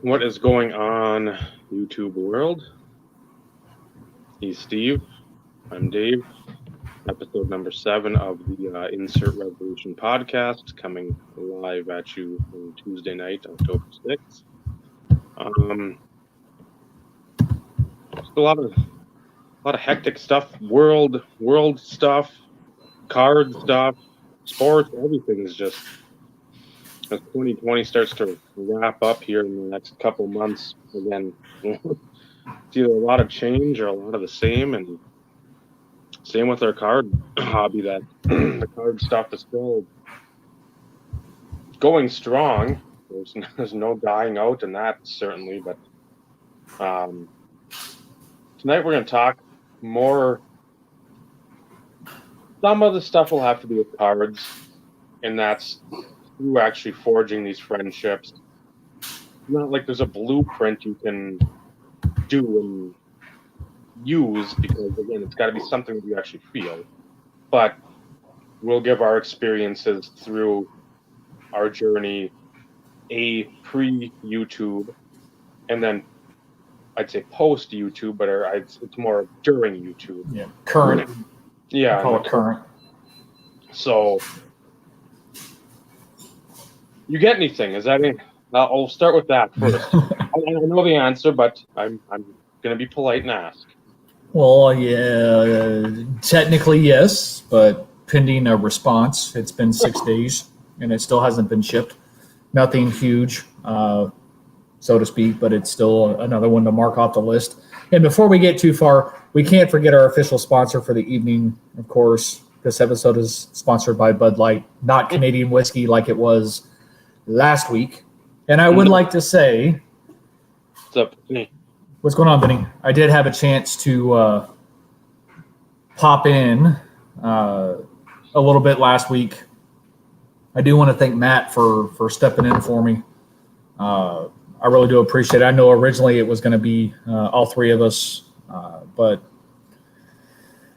What is going on, YouTube world? He's Steve. I'm Dave. Episode number 7 of the Insert Revolution podcast, coming live at you on Tuesday night, October 6th. Just a lot of hectic stuff, world stuff, card stuff, sports. Everything is just, as 2020 starts to wrap up here in the next couple months. Again, it's either a lot of change or a lot of the same, and same with our card hobby. That the card stuff is still going strong. There's no dying out in that, certainly, but tonight we're going to talk more. Some of the stuff will have to do with cards, and that's through actually forging these friendships. Not like there's a blueprint you can do and use, because again, it's got to be something that you actually feel. But we'll give our experiences through our journey, pre-YouTube, and then I'd say post-YouTube, but it's more during YouTube. Yeah, current. Yeah, call it current. So, you get anything? Is that it? I'll start with that first. I know the answer, but I'm going to be polite and ask. Well, yeah, technically yes, but pending a response. It's been 6 days, and it still hasn't been shipped. Nothing huge, so to speak, but it's still another one to mark off the list. And before we get too far, we can't forget our official sponsor for the evening, of course. This episode is sponsored by Bud Light, not Canadian whiskey like it was last week. And I would like to say... What's up, Vinny? What's going on, Vinny? I did have a chance to pop in a little bit last week. I do want to thank Matt for stepping in for me. I really do appreciate it. I know originally it was going to be all three of us, but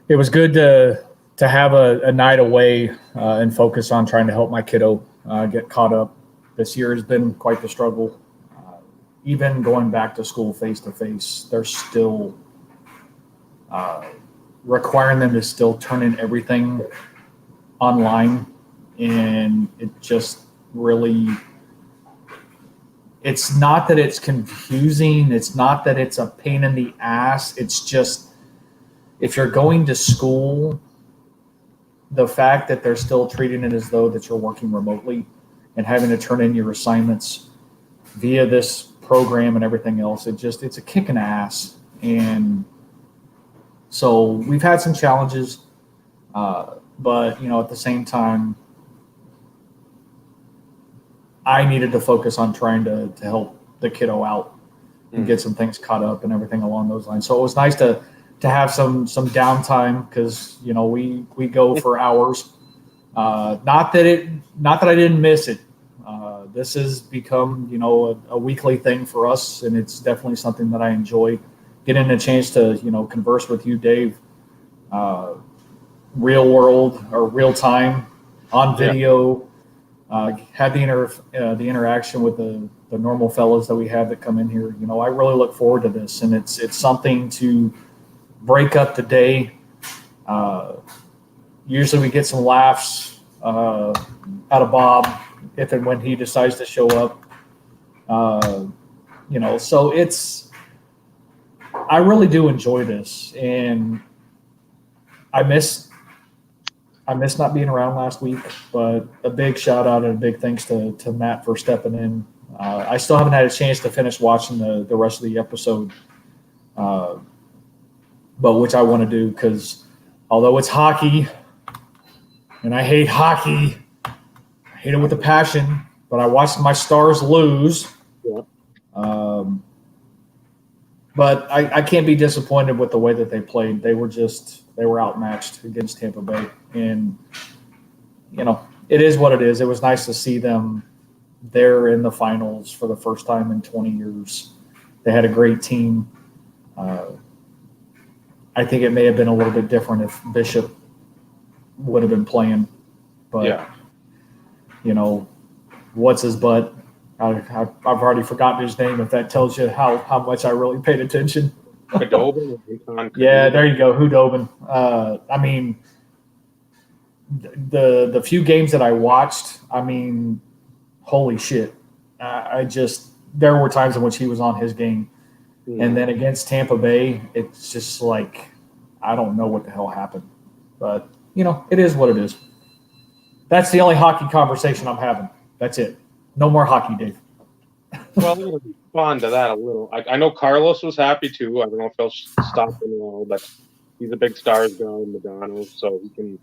it was good to have a night away and focus on trying to help my kiddo get caught up. This year has been quite the struggle. Even going back to school face-to-face, they're still requiring them to still turn in everything online. And it just really, it's not that it's confusing. It's not that it's a pain in the ass. It's just, if you're going to school, the fact that they're still treating it as though that you're working remotely and having to turn in your assignments via this program and everything else, it's a kick in the ass. And so we've had some challenges, but at the same time, I needed to focus on trying to help the kiddo out and get some things caught up and everything along those lines. So it was nice to have some downtime, because we go for hours. Not that I didn't miss it. This has become a weekly thing for us, and it's definitely something that I enjoy. Getting a chance to converse with you, Dave, real world or real time on video. Have the interaction with the normal fellows that we have that come in here. I really look forward to this, and it's something to break up the day. Usually we get some laughs out of Bob if and when he decides to show up. So I really do enjoy this, and I miss not being around last week, but a big shout out and a big thanks to Matt for stepping in. I still haven't had a chance to finish watching the rest of the episode, but which I want to do, because although it's hockey, and I hate hockey, I hate it with a passion, but I watched my Stars lose. Yeah. But I can't be disappointed with the way that they played. They were outmatched against Tampa Bay. And, it is what it is. It was nice to see them there in the finals for the first time in 20 years. They had a great team. I think it may have been a little bit different if Bishop would have been playing. But, what's his butt I've already forgotten his name. If that tells you how much I really paid attention. Khudobin. Yeah, there you go. Hudobin. I mean, the few games that I watched, I mean, holy shit. There were times in which he was on his game. And then against Tampa Bay, it's just like, I don't know what the hell happened. But, it is what it is. That's the only hockey conversation I'm having. That's it. No more hockey, Dave. Well, I'm going to respond to that a little. I know Carlos was happy too. I don't know if he'll stop him at all, but he's a big Stars guy in Madonna, so he can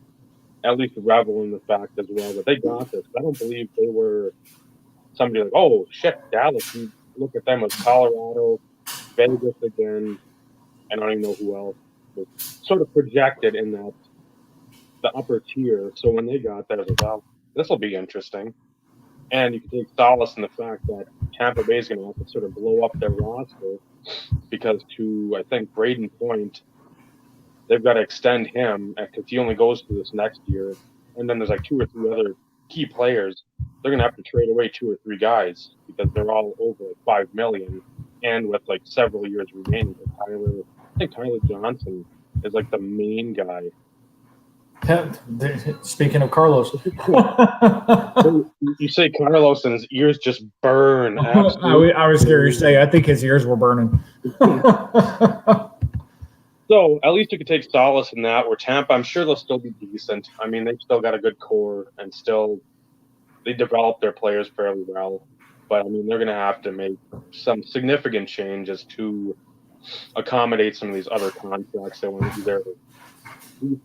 at least revel in the fact as well that they got this. I don't believe they were somebody like, oh, shit, Dallas. You look at them as Colorado, Vegas again, and I don't even know who else was sort of projected in the upper tier. So when they got there, I was like, well, this will be interesting. And you can take solace in the fact that Tampa Bay is going to have to sort of blow up their roster because I think, Braden Point, they've got to extend him because he only goes through this next year. And then there's like 2 or 3 other key players. They're going to have to trade away 2 or 3 guys because they're all over like $5 million and with like several years remaining. I think Tyler Johnson is like the main guy. Speaking of Carlos, you say Carlos and his ears just burn. I was going to say, I think his ears were burning. So at least you could take solace in that. Where Tampa, I'm sure they'll still be decent. I mean, they've still got a good core and they develop their players fairly well. But I mean, they're going to have to make some significant changes to accommodate some of these other contracts they want to either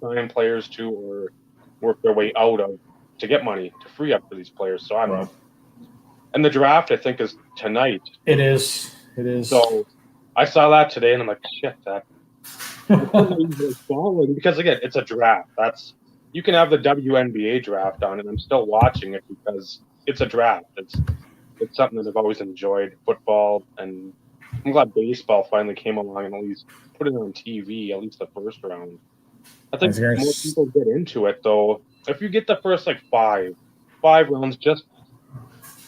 sign players to or work their way out of to get money to free up for these players. So I don't know. And the draft, I think, is tonight. It is. So I saw that today, and I'm like, shit, that. Because again, it's a draft. You can have the WNBA draft on, and I'm still watching it because it's a draft. It's something that I've always enjoyed. Football, and I'm glad baseball finally came along and at least put it on TV, at least the first round. I think more people get into it, though. If you get the first, like, five rounds, you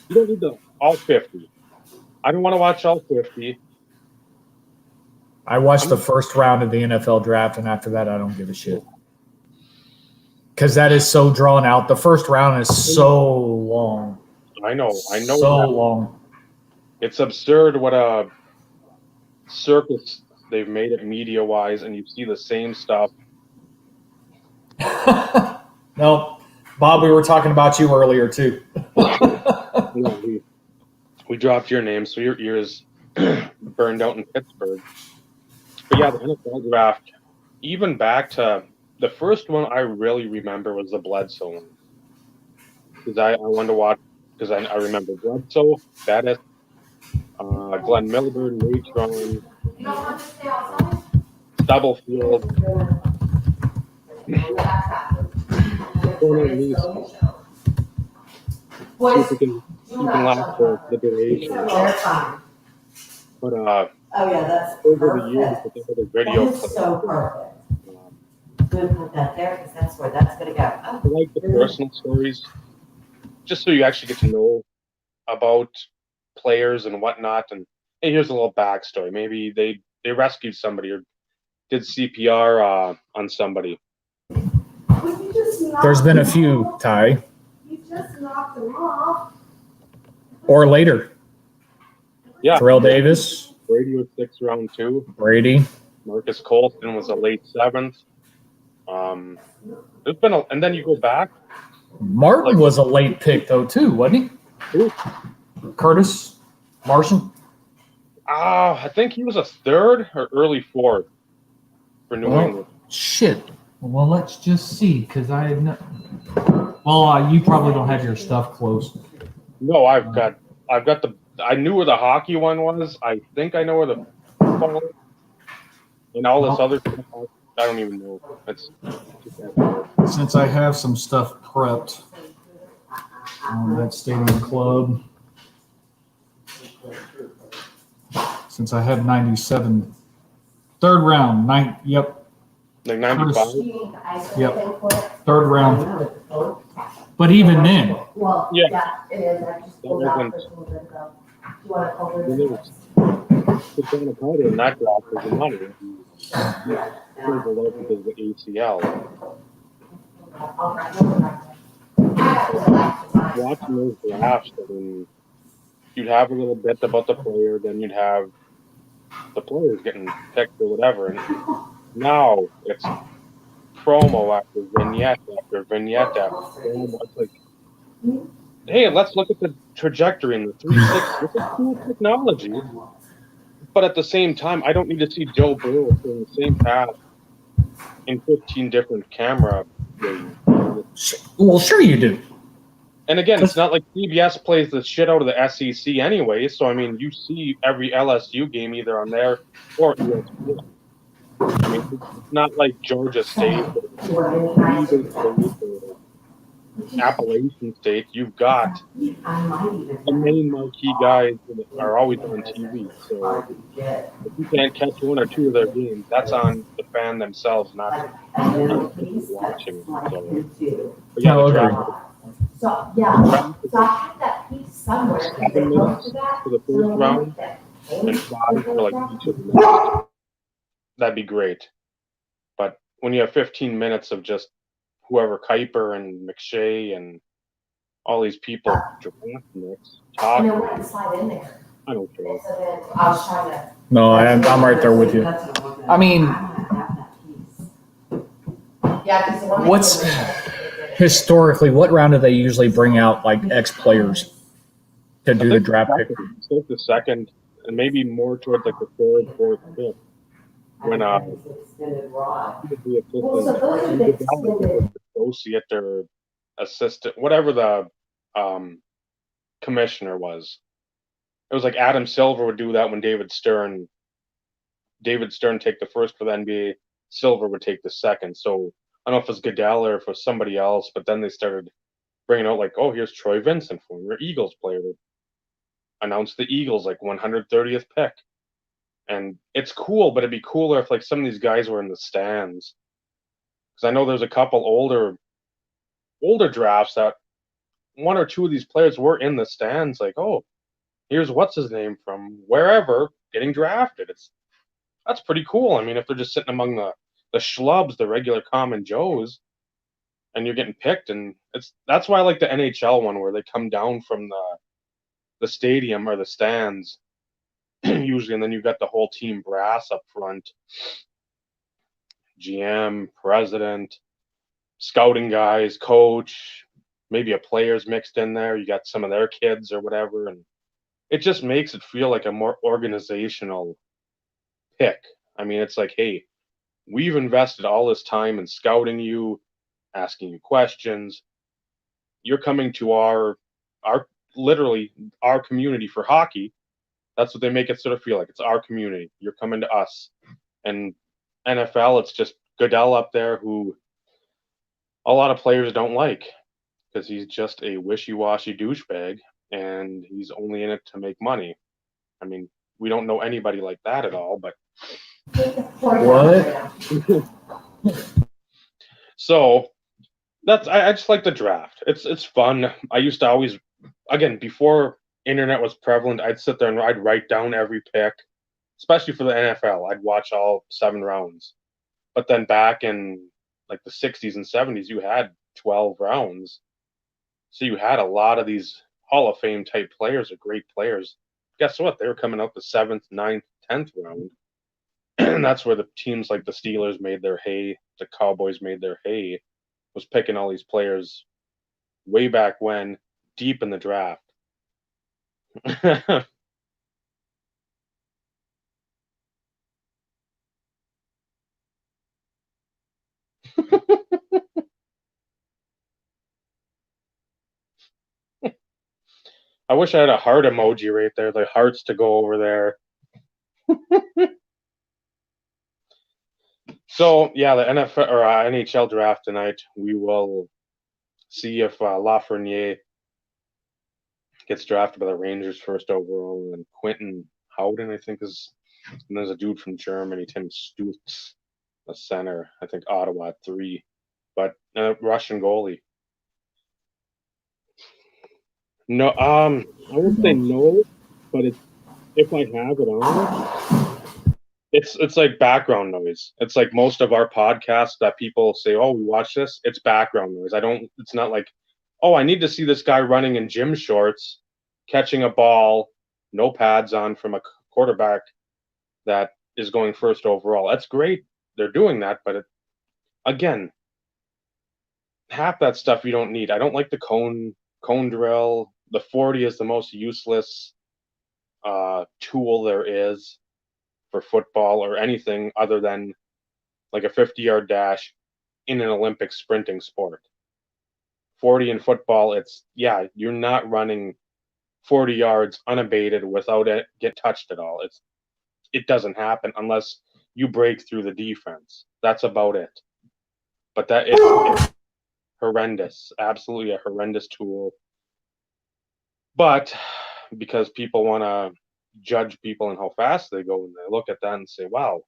don't need all 50. I don't want to watch all 50. I watched the first round of the NFL draft, and after that, I don't give a shit. Because that is so drawn out. The first round is so long. I know. So long. It's absurd what a circus they've made it media-wise, and you see the same stuff. No, Bob, we were talking about you earlier too. We dropped your name, so your ears burned out in Pittsburgh. But yeah, the NFL draft, even back to the first one I really remember was the Bledsoe one. Because I wanted to watch, because I remember Bledsoe, Bettis, Glenn Milburn, Natron, Stubblefield. You can laugh for the duration. But over the years, with the radio that is so perfect. Good, put that there because that's where that's going to go. I like the personal stories, just so you actually get to know about players and whatnot. And hey, here's a little backstory. Maybe they rescued somebody or did CPR on somebody. There's been a few, Ty. You just knocked them off. Or later. Yeah. Terrell Davis. Brady was 6th round too. Brady. Marcus Colston was a late 7th. There's been and then you go back. Martin was a late pick though too, wasn't he? Who? Curtis Marshall. I think he was a 3rd or early 4th for New England. Shit. Well, let's just see, because I have no. Well, you probably don't have your stuff close. No, I've got the. I knew where the hockey one was. I think I know where the football is. And all this other stuff. I don't even know. Since I have some stuff prepped on that Stadium Club, since I had 97, 3rd round, yep. Like 95? Yep. 3rd round. But even then, Well, Yeah. yeah, it is. I just pulled out wasn't- 15 minutes ago. Do you want to call It it? is. Put down a powder and that draft was the money. Yeah. Pulled it out because of the ACL. I'll write it. Watching those drafts, I mean, you'd have a little bit about the player, then you'd have the players getting picked or whatever. And now it's promo after vignette after vignette after promo. It's like, hey, let's look at the trajectory in the 360. This is cool technology, but at the same time, I don't need to see Joe Burrow doing the same path in 15 different camera ways. well, sure you do. And again, it's not like CBS plays the shit out of the SEC anyway. So I mean, you see every LSU game either on there or ESPN. I mean, it's not like Georgia State or Eagle State or Appalachian State. You've got the main marquee guys that are always on TV. So if you can't catch one or two of their games, that's on the fan themselves, not the people watching. So, but yeah, the draft. So, yeah, so I had that piece somewhere. 7 minutes for the first round and 5 for like each of the next. That'd be great. But when you have 15 minutes of just whoever Kuiper and McShay and all these people draft mix And it talking, wouldn't slide in there. I don't care. So then I was trying to. No, I'm right there with you. I mean, Yeah, because the one. what's historically, what round do they usually bring out like ex players to do the draft pick? It's like the second, and maybe more towards like the third, fourth, fifth. When the associate or assistant, whatever the commissioner was. It was like Adam Silver would do that when David Stern take the first for the NBA, Silver would take the second. So I don't know if it was Goodell or if it was somebody else, but then they started bringing out like, oh, here's Troy Vincent, former Eagles player, to announce the Eagles like 130th pick. And it's cool, but it'd be cooler if like some of these guys were in the stands. Because I know there's a couple older drafts that one or two of these players were in the stands, like, oh, here's what's his name from wherever getting drafted. That's pretty cool. I mean, if they're just sitting among the schlubs, the regular common Joes, and you're getting picked, and that's why I like the NHL one where they come down from the stadium or the stands usually, and then you've got the whole team brass up front, GM, president, scouting guys, coach, maybe a player's mixed in there. You got some of their kids or whatever, and it just makes it feel like a more organizational pick. I mean, it's like, hey, we've invested all this time in scouting you, asking you questions. You're coming to our literally our community for hockey. That's what they make it sort of feel like. It's our community. You're coming to us. And NFL, it's just Goodell up there who a lot of players don't like because he's just a wishy-washy douchebag and he's only in it to make money. I mean, we don't know anybody like that at all, but What? So I just like the draft. It's fun. I used to always, again, before internet was prevalent, I'd sit there and I'd write down every pick, especially for the NFL. I'd watch all 7 rounds. But then back in like the 60s and 70s, you had 12 rounds. So you had a lot of these Hall of Fame type players or great players. Guess what? They were coming out the 7th, 9th, 10th round. And that's where the teams like the Steelers made their hay, the Cowboys made their hay, was picking all these players way back when, deep in the draft. I wish I had a heart emoji right there, the hearts to go over there. So yeah, the NFL or NHL draft tonight. We will see if Lafreniere gets drafted by the Rangers first overall, and then Quentin Howden, I think, is. And there's a dude from Germany, Tim Stutz, a center. I think Ottawa at 3, but Russian goalie. No, I would say no, but if I have it on, it's like background noise. It's like most of our podcasts that people say, "Oh, we watch this." It's background noise. I don't. It's not like, "Oh, I need to see this guy running in gym shorts, catching a ball, no pads on from a quarterback that is going first overall." That's great. They're doing that, but again, half that stuff you don't need. I don't like the cone drill. The 40 is the most useless tool there is for football or anything other than like a 50-yard dash in an Olympic sprinting sport. 40 in football, you're not running 40 yards unabated without it get touched at all. It doesn't happen unless you break through the defense. That's about it. But it's horrendous, absolutely a horrendous tool. But because people want to judge people and how fast they go, and they look at that and say, "Wow,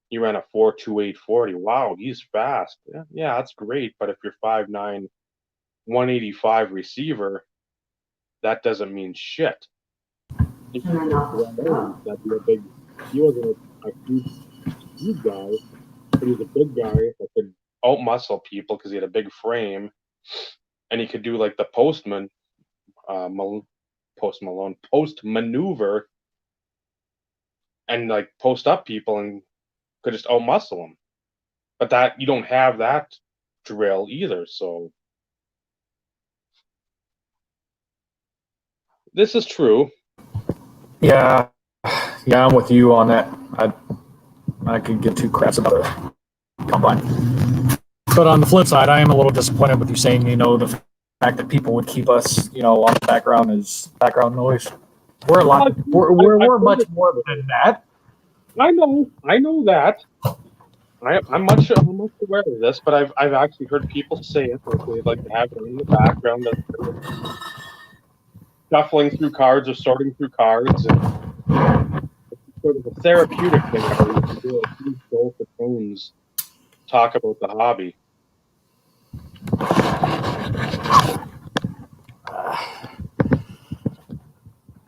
he ran a 4.2840. Wow, he's fast." Yeah, that's great. But if you're 5'9", 185 receiver, that doesn't mean shit. If And they're not supposed to run. that'd be a big. He wasn't a huge guy, but he's a big guy that could out muscle people because he had a big frame, and he could do like the post maneuver, and like post up people and could just out muscle them. But that you don't have that drill either. So this is true. Yeah, I'm with you on that. I could give two craps about a combine. But on the flip side, I am a little disappointed with you saying, the fact that people would keep us, on the background is background noise. We're a lot. We're much more than that. I know that. I'm much aware of this, but I've actually heard people say it. Like they like to have it in the background, that they're shuffling through cards or sorting through cards, and it's sort of a therapeutic thing. I believe to do it. Both the tones talk about the hobby.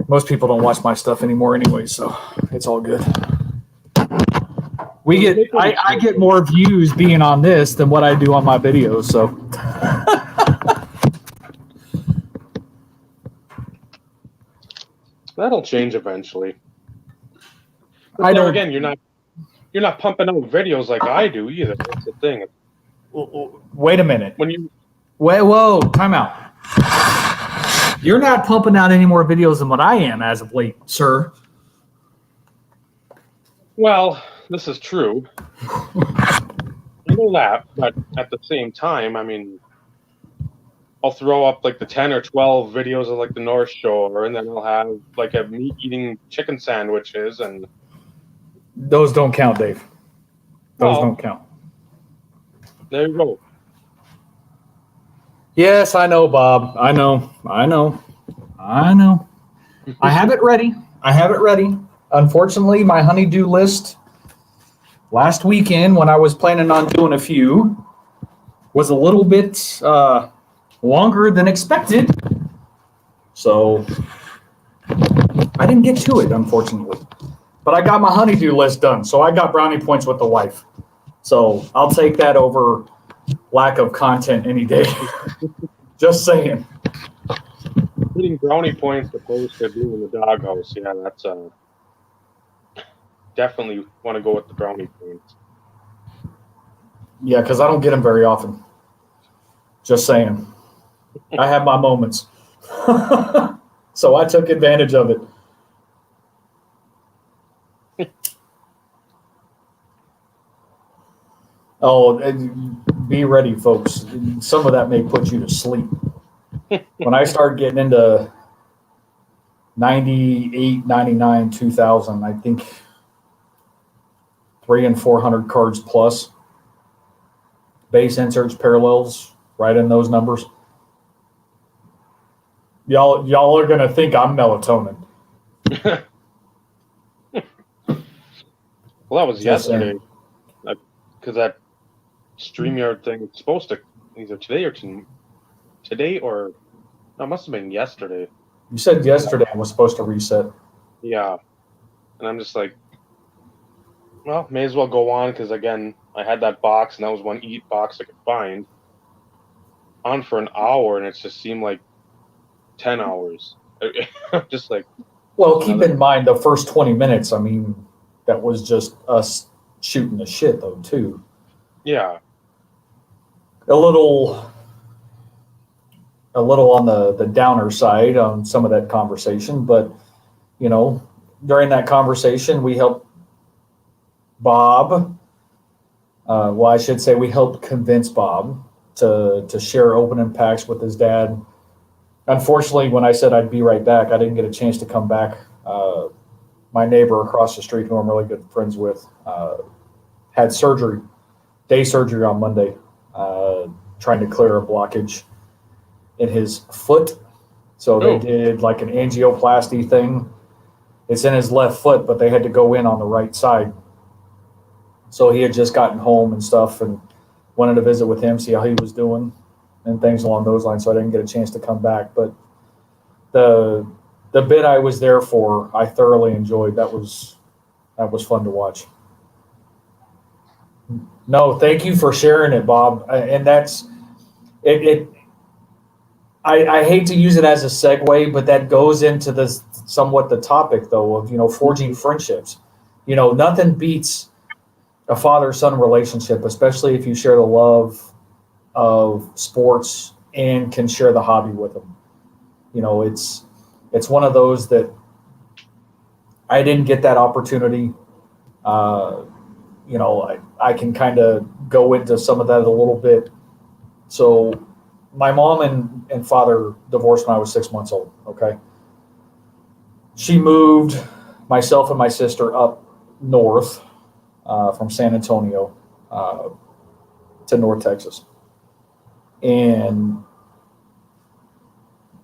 Most people don't watch my stuff anymore anyway, so it's all good. I get more views being on this than what I do on my videos, so. That'll change eventually. I don't. Again, you're not pumping out videos like I do either. That's the thing. Wait a minute. Whoa, time out. You're not pumping out any more videos than what I am as of late, sir. Well, this is true. I know that, but at the same time, I mean, I'll throw up like the 10 or 12 videos of like the North Shore, and then I'll have like a meat eating chicken sandwiches, and those don't count, Dave. Those don't count. There you go. Yes, I know, Bob. I know. I have it ready. Unfortunately, my honeydew list last weekend, when I was planning on doing a few, was a little bit longer than expected. So I didn't get to it, unfortunately. But I got my honeydew list done, so I got brownie points with the wife. So I'll take that over lack of content any day. Just saying. Getting brownie points opposed to being in the doghouse, yeah, that's definitely want to go with the brownie points. Yeah, because I don't get them very often. Just saying. I have my moments. So I took advantage of it. Oh, be ready, folks. Some of that may put you to sleep. When I start getting into 98, 99, 2000, I think 300 and 400 cards plus. Base inserts, parallels, right in those numbers. Y'all are gonna think I'm melatonin. Well, that was yesterday. Because that StreamYard thing is supposed to either today or That must have been yesterday. You said yesterday I was supposed to reset. Yeah. And I'm just like, well, may as well go on because, again, I had that box and that was one eat box I could find. On for an hour and it just seemed like 10 hours. Just like, Well, keep another. in mind the first 20 minutes, I mean, that was just us shooting the shit, though, too. Yeah. A little on the downer side on some of that conversation, but, you know, during that conversation, we helped Bob. Well, I should say we helped convince Bob to share opening packs with his dad. Unfortunately, when I said I'd be right back, I didn't get a chance to come back. My neighbor across the street, who I'm really good friends with, had surgery, day surgery on Monday, trying to clear a blockage in his foot. So they Oh. did like an angioplasty thing. It's in his left foot, but they had to go in on the right side. So he had just gotten home and stuff and wanted to visit with him, see how he was doing and things along those lines. So I didn't get a chance to come back. But the bit I was there for, I thoroughly enjoyed. That was fun to watch. No, thank you for sharing it, Bob. And that's it. I hate to use it as a segue, but that goes into this somewhat the topic though of forging friendships. Nothing beats a father-son relationship, especially if you share the love of sports and can share the hobby with them. It's one of those that I didn't get that opportunity. I can kind of go into some of that a little bit. So my mom and father divorced when I was 6 months old. Okay. She moved myself and my sister up north from San Antonio to North Texas and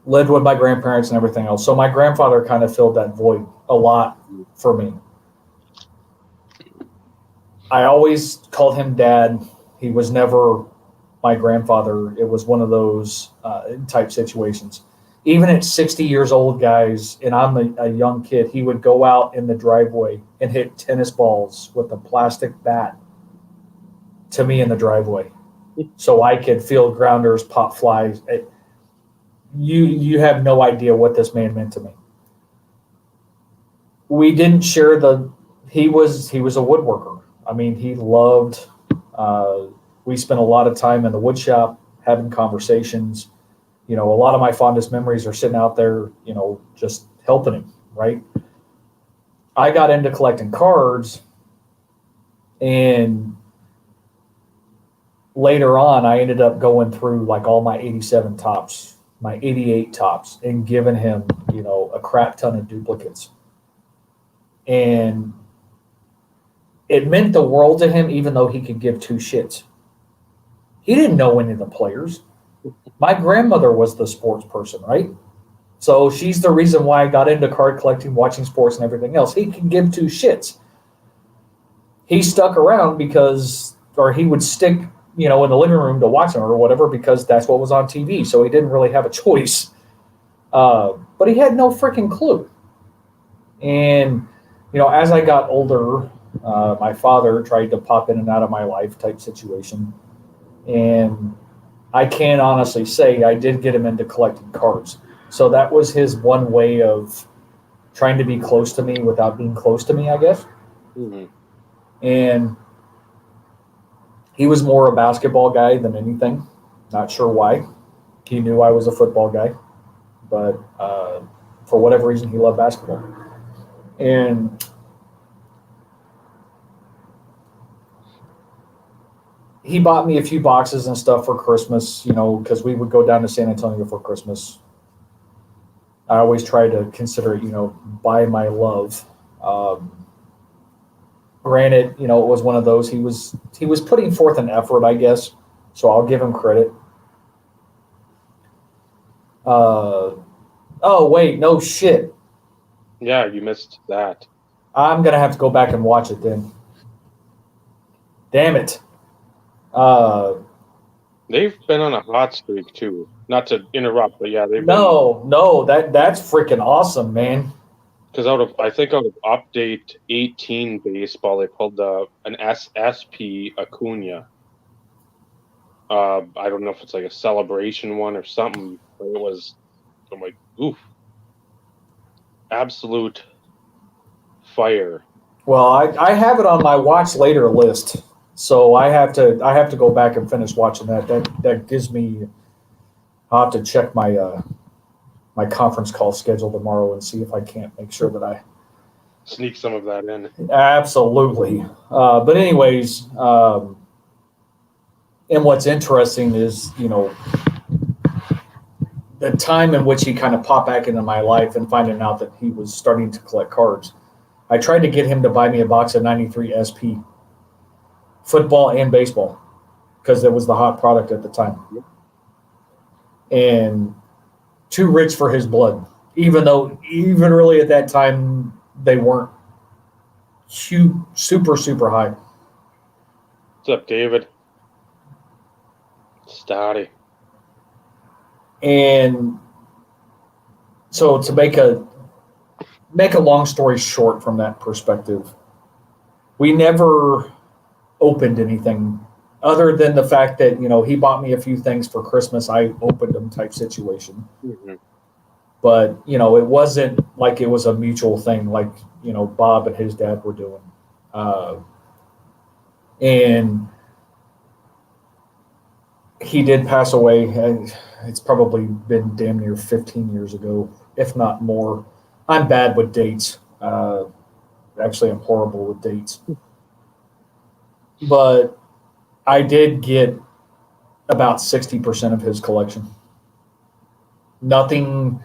lived with my grandparents and everything else. So my grandfather kind of filled that void a lot for me. I always called him dad. He was never my grandfather. It was one of those type situations. Even at 60 years old, guys, and I'm a young kid, he would go out in the driveway and hit tennis balls with a plastic bat to me in the driveway so I could feel grounders, pop flies. You have no idea what this man meant to me. We didn't share he was a woodworker. I mean, he loved, we spent a lot of time in the wood shop having conversations. A lot of my fondest memories are sitting out there, just helping him, right? I got into collecting cards, and later on, I ended up going through like all my 87 tops, my 88 tops, and giving him, a crap ton of duplicates. And it meant the world to him, even though he could give two shits. He didn't know any of the players. My grandmother was the sports person, right? So she's the reason why I got into card collecting, watching sports, and everything else. He can give two shits. He stuck around or he would stick, in the living room to watch them or whatever because that's what was on TV. So he didn't really have a choice. But he had no freaking clue. And, as I got older, my father tried to pop in and out of my life type situation. And I can honestly say I did get him into collecting cards. So that was his one way of trying to be close to me without being close to me, I guess. Mm-hmm. And he was more a basketball guy than anything. Not sure why. He knew I was a football guy. But for whatever reason, he loved basketball. And he bought me a few boxes and stuff for Christmas, because we would go down to San Antonio for Christmas. I always try to consider it, by my love. Granted, it was one of those, he was putting forth an effort, I guess, so I'll give him credit. Oh, wait, no shit. Yeah, you missed that. I'm going to have to go back and watch it then. Damn it. They've been on a hot streak too. Not to interrupt, but yeah, they've been No, that's freaking awesome, man. because out of update 18 baseball, they pulled an SSP Acuna. I don't know if it's like a celebration one or something, but it was. I'm like, oof, absolute fire. Well, I have it on my watch later list, so I have to go back and finish watching that. That gives me. I'll have to check my conference call schedule tomorrow and see if I can't make sure that I Sneak some of that in. absolutely. But anyways, and what's interesting is the time in which he kind of popped back into my life and finding out that he was starting to collect cards. I tried to get him to buy me a box of 93 SP, football and baseball, because it was the hot product at the time. And too rich for his blood, even though even really at that time they weren't super, super high. What's up, David? Stoddy. And so to make a long story short from that perspective, we never opened anything other than the fact that, he bought me a few things for Christmas. I opened them type situation. Mm-hmm. But, it wasn't like it was a mutual thing like, Bob and his dad were doing. And he did pass away. And it's probably been damn near 15 years ago, if not more. I'm bad with dates. Actually, I'm horrible with dates. But I did get about 60% of his collection. Nothing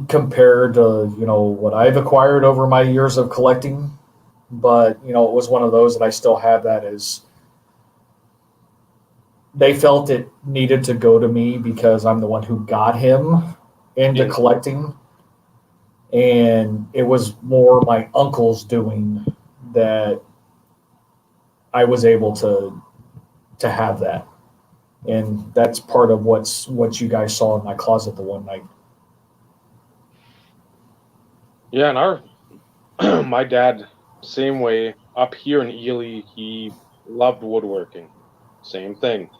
compared to, what I've acquired over my years of collecting. But, it was one of those that I still have that as they felt it needed to go to me because I'm the one who got him into collecting. And it was more my uncle's doing that I was able to have that. And that's part of what you guys saw in my closet the one night. Yeah, and my dad, same way. Up here in Ely, he loved woodworking. Same thing.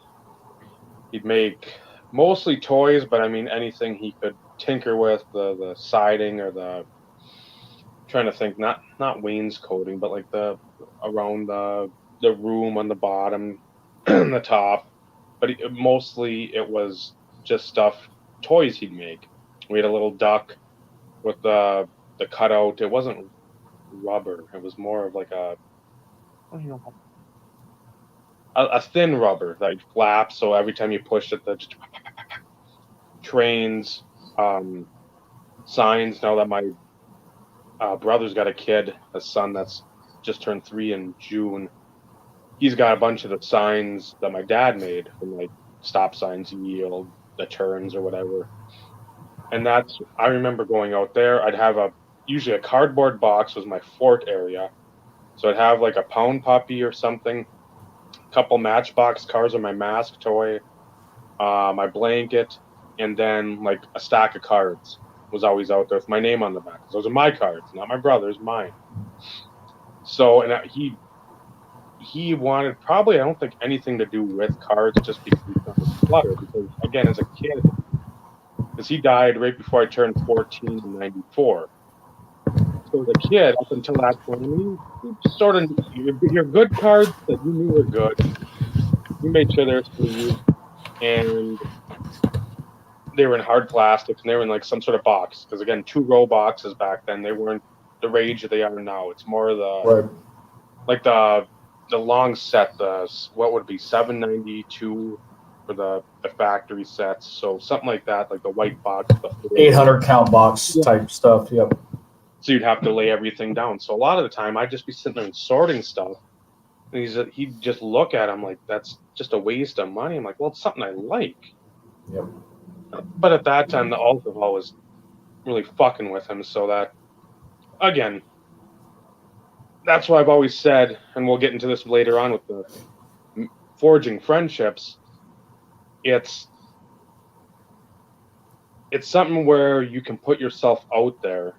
He'd make mostly toys, but I mean anything he could tinker with, the siding or trying to think, not wainscoting, but like the around the room on the bottom, the top. But mostly it was just toys he'd make. We had a little duck with the cutout. It wasn't rubber. It was more of like a thin rubber that flaps. So every time you push it, the trains, signs. Now that my brother's got a son that's just turned 3 in June. He's got a bunch of the signs that my dad made from like stop signs, yield, the turns or whatever. And I remember going out there. I'd have usually a cardboard box was my fort area. So I'd have like a pound puppy or something, a couple Matchbox cars or my mask toy, my blanket, and then like a stack of cards was always out there with my name on the back. Those are my cards, not my brother's, mine. So, and he wanted probably, I don't think anything to do with cards, just because he was clutter. Because again, as a kid, because he died right before I turned 14 in '94. So as a kid, up until that point, I mean, you sort of your good cards that you knew were good. You made sure they were sleeved, and they were in hard plastics, and they were in like some sort of box. Because again, 2-row boxes back then, they weren't the rage that they are now. It's more like the long set, what would be $7.92 for the factory sets. So something like that, like the white box, the 800 count box type stuff. Yep. So you'd have to lay everything down. So a lot of the time, I'd just be sitting there and sorting stuff. And he'd just look at him like, that's just a waste of money. I'm like, well, it's something I like. Yep. But at that time, the alcohol was really fucking with him. So that, again, that's why I've always said, and we'll get into this later on with the forging friendships, it's something where you can put yourself out there.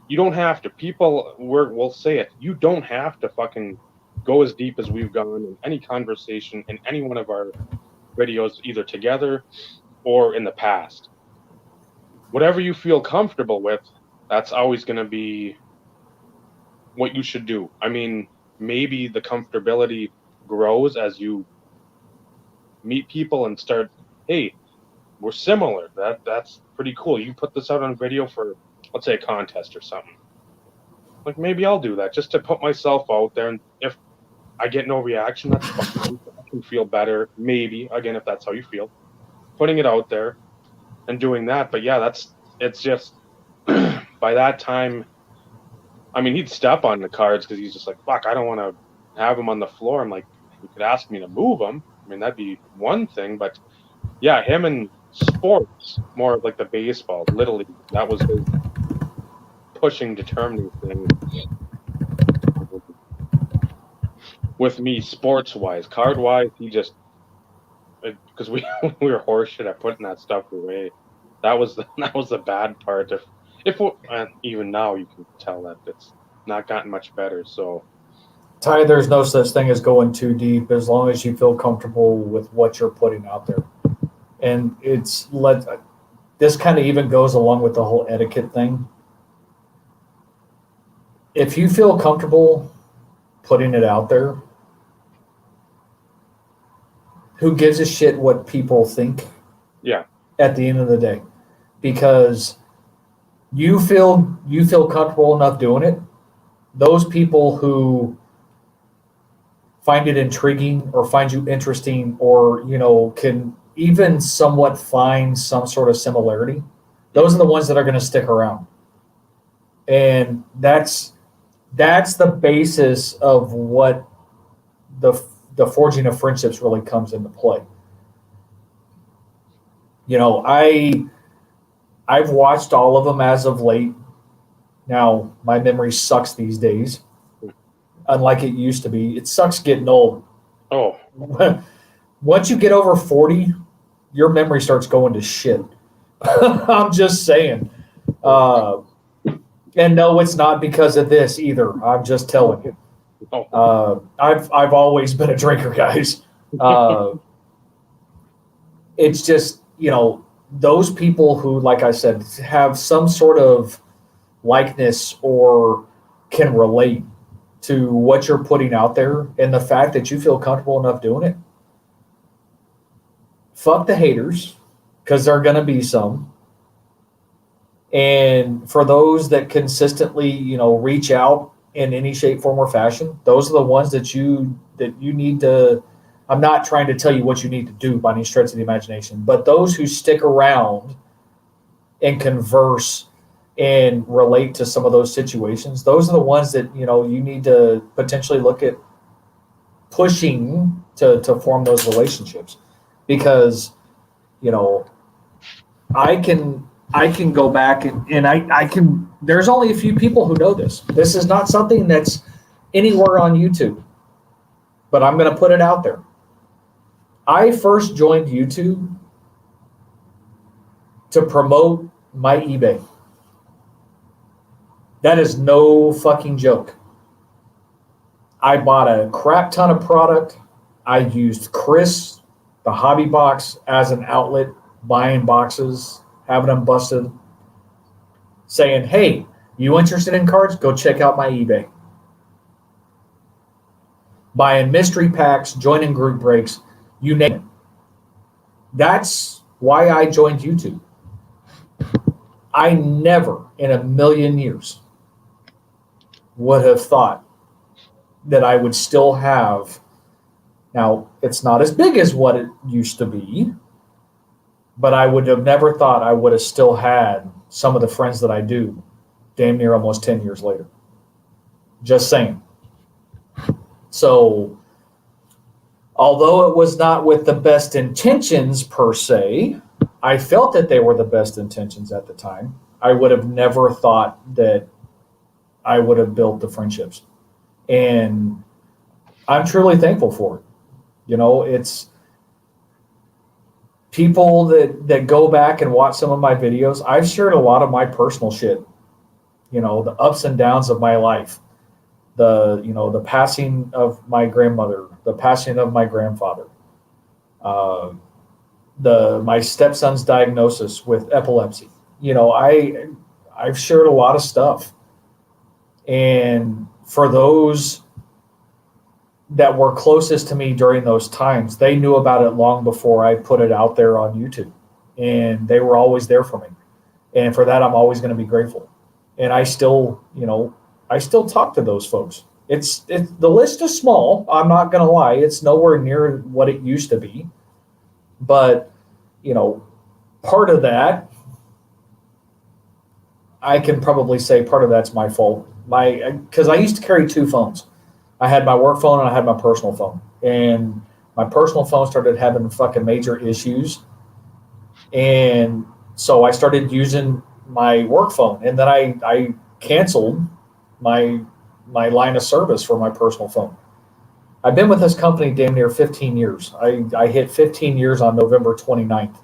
You don't have to. People will say it. You don't have to fucking go as deep as we've gone in any conversation in any one of our videos, either together or in the past. Whatever you feel comfortable with, that's always going to be what you should do. I mean, maybe the comfortability grows as you meet people and start, hey, we're similar. That's pretty cool. You put this out on video for, let's say, a contest or something. Like, maybe I'll do that just to put myself out there. And if I get no reaction, that's fine. I can feel better. Maybe, again, if that's how you feel. Putting it out there and doing that. But yeah, it's just, by that time, I mean, he'd step on the cards because he's just like, fuck, I don't want to have him on the floor. I'm like, you could ask me to move him. I mean, that'd be one thing. But yeah, him and sports, more like the baseball, Little League, that was his pushing, determining thing. With me, sports-wise, card-wise, he just, because we were horseshit at putting that stuff away. That was the bad part. If even now you can tell that it's not gotten much better. So, Ty, there's no such thing as going too deep as long as you feel comfortable with what you're putting out there. And this kind of even goes along with the whole etiquette thing. If you feel comfortable putting it out there, who gives a shit what people think? Yeah. At the end of the day, because you feel comfortable enough doing it. Those people who find it intriguing or find you interesting, or can even somewhat find some sort of similarity, those are the ones that are going to stick around. And that's the basis of what the forging of friendships really comes into play. I've watched all of them as of late. Now, my memory sucks these days, unlike it used to be. It sucks getting old. Oh. Once you get over 40, your memory starts going to shit. I'm just saying. And no, it's not because of this either. I'm just telling you. I've always been a drinker, guys. It's just, those people who, like I said, have some sort of likeness or can relate to what you're putting out there, and the fact that you feel comfortable enough doing it. Fuck the haters, because there are going to be some. And for those that consistently, reach out in any shape, form, or fashion, those are the ones that you need to. I'm not trying to tell you what you need to do by any stretch of the imagination, but those who stick around and converse and relate to some of those situations, those are the ones that you need to potentially look at pushing to form those relationships. Because I can go back and I can. There's only a few people who know this. This is not something that's anywhere on YouTube, but I'm going to put it out there. I first joined YouTube to promote my eBay. That is no fucking joke. I bought a crap ton of product. I used Chris, the hobby box, as an outlet, buying boxes, having them busted, saying, hey, you interested in cards? Go check out my eBay. Buying mystery packs, joining group breaks, you name it. That's why I joined YouTube. I never in a million years would have thought that I would still have. Now, it's not as big as what it used to be, but I would have never thought I would have still had some of the friends that I do damn near almost 10 years later. Just saying. So, although it was not with the best intentions per se, I felt that they were the best intentions at the time. I would have never thought that I would have built the friendships. And I'm truly thankful for it. people that go back and watch some of my videos, I've shared a lot of my personal shit. You know, the ups and downs of my life, the passing of my grandmother, the passing of my grandfather, my stepson's diagnosis with epilepsy. You know, I've shared a lot of stuff, and for those that were closest to me during those times, they knew about it long before I put it out there on YouTube, and they were always there for me, and for that I'm always going to be grateful. And I still talk to those folks. It's the list is small. I'm not going to lie. It's nowhere near what it used to be. But, you know, part of that, I can probably say part of that's my fault. Because I used to carry two phones. I had my work phone and I had my personal phone. And my personal phone started having fucking major issues. And so I started using my work phone. And then I canceled my line of service for my personal phone. I've been with this company damn near 15 years. I hit 15 years on November 29th.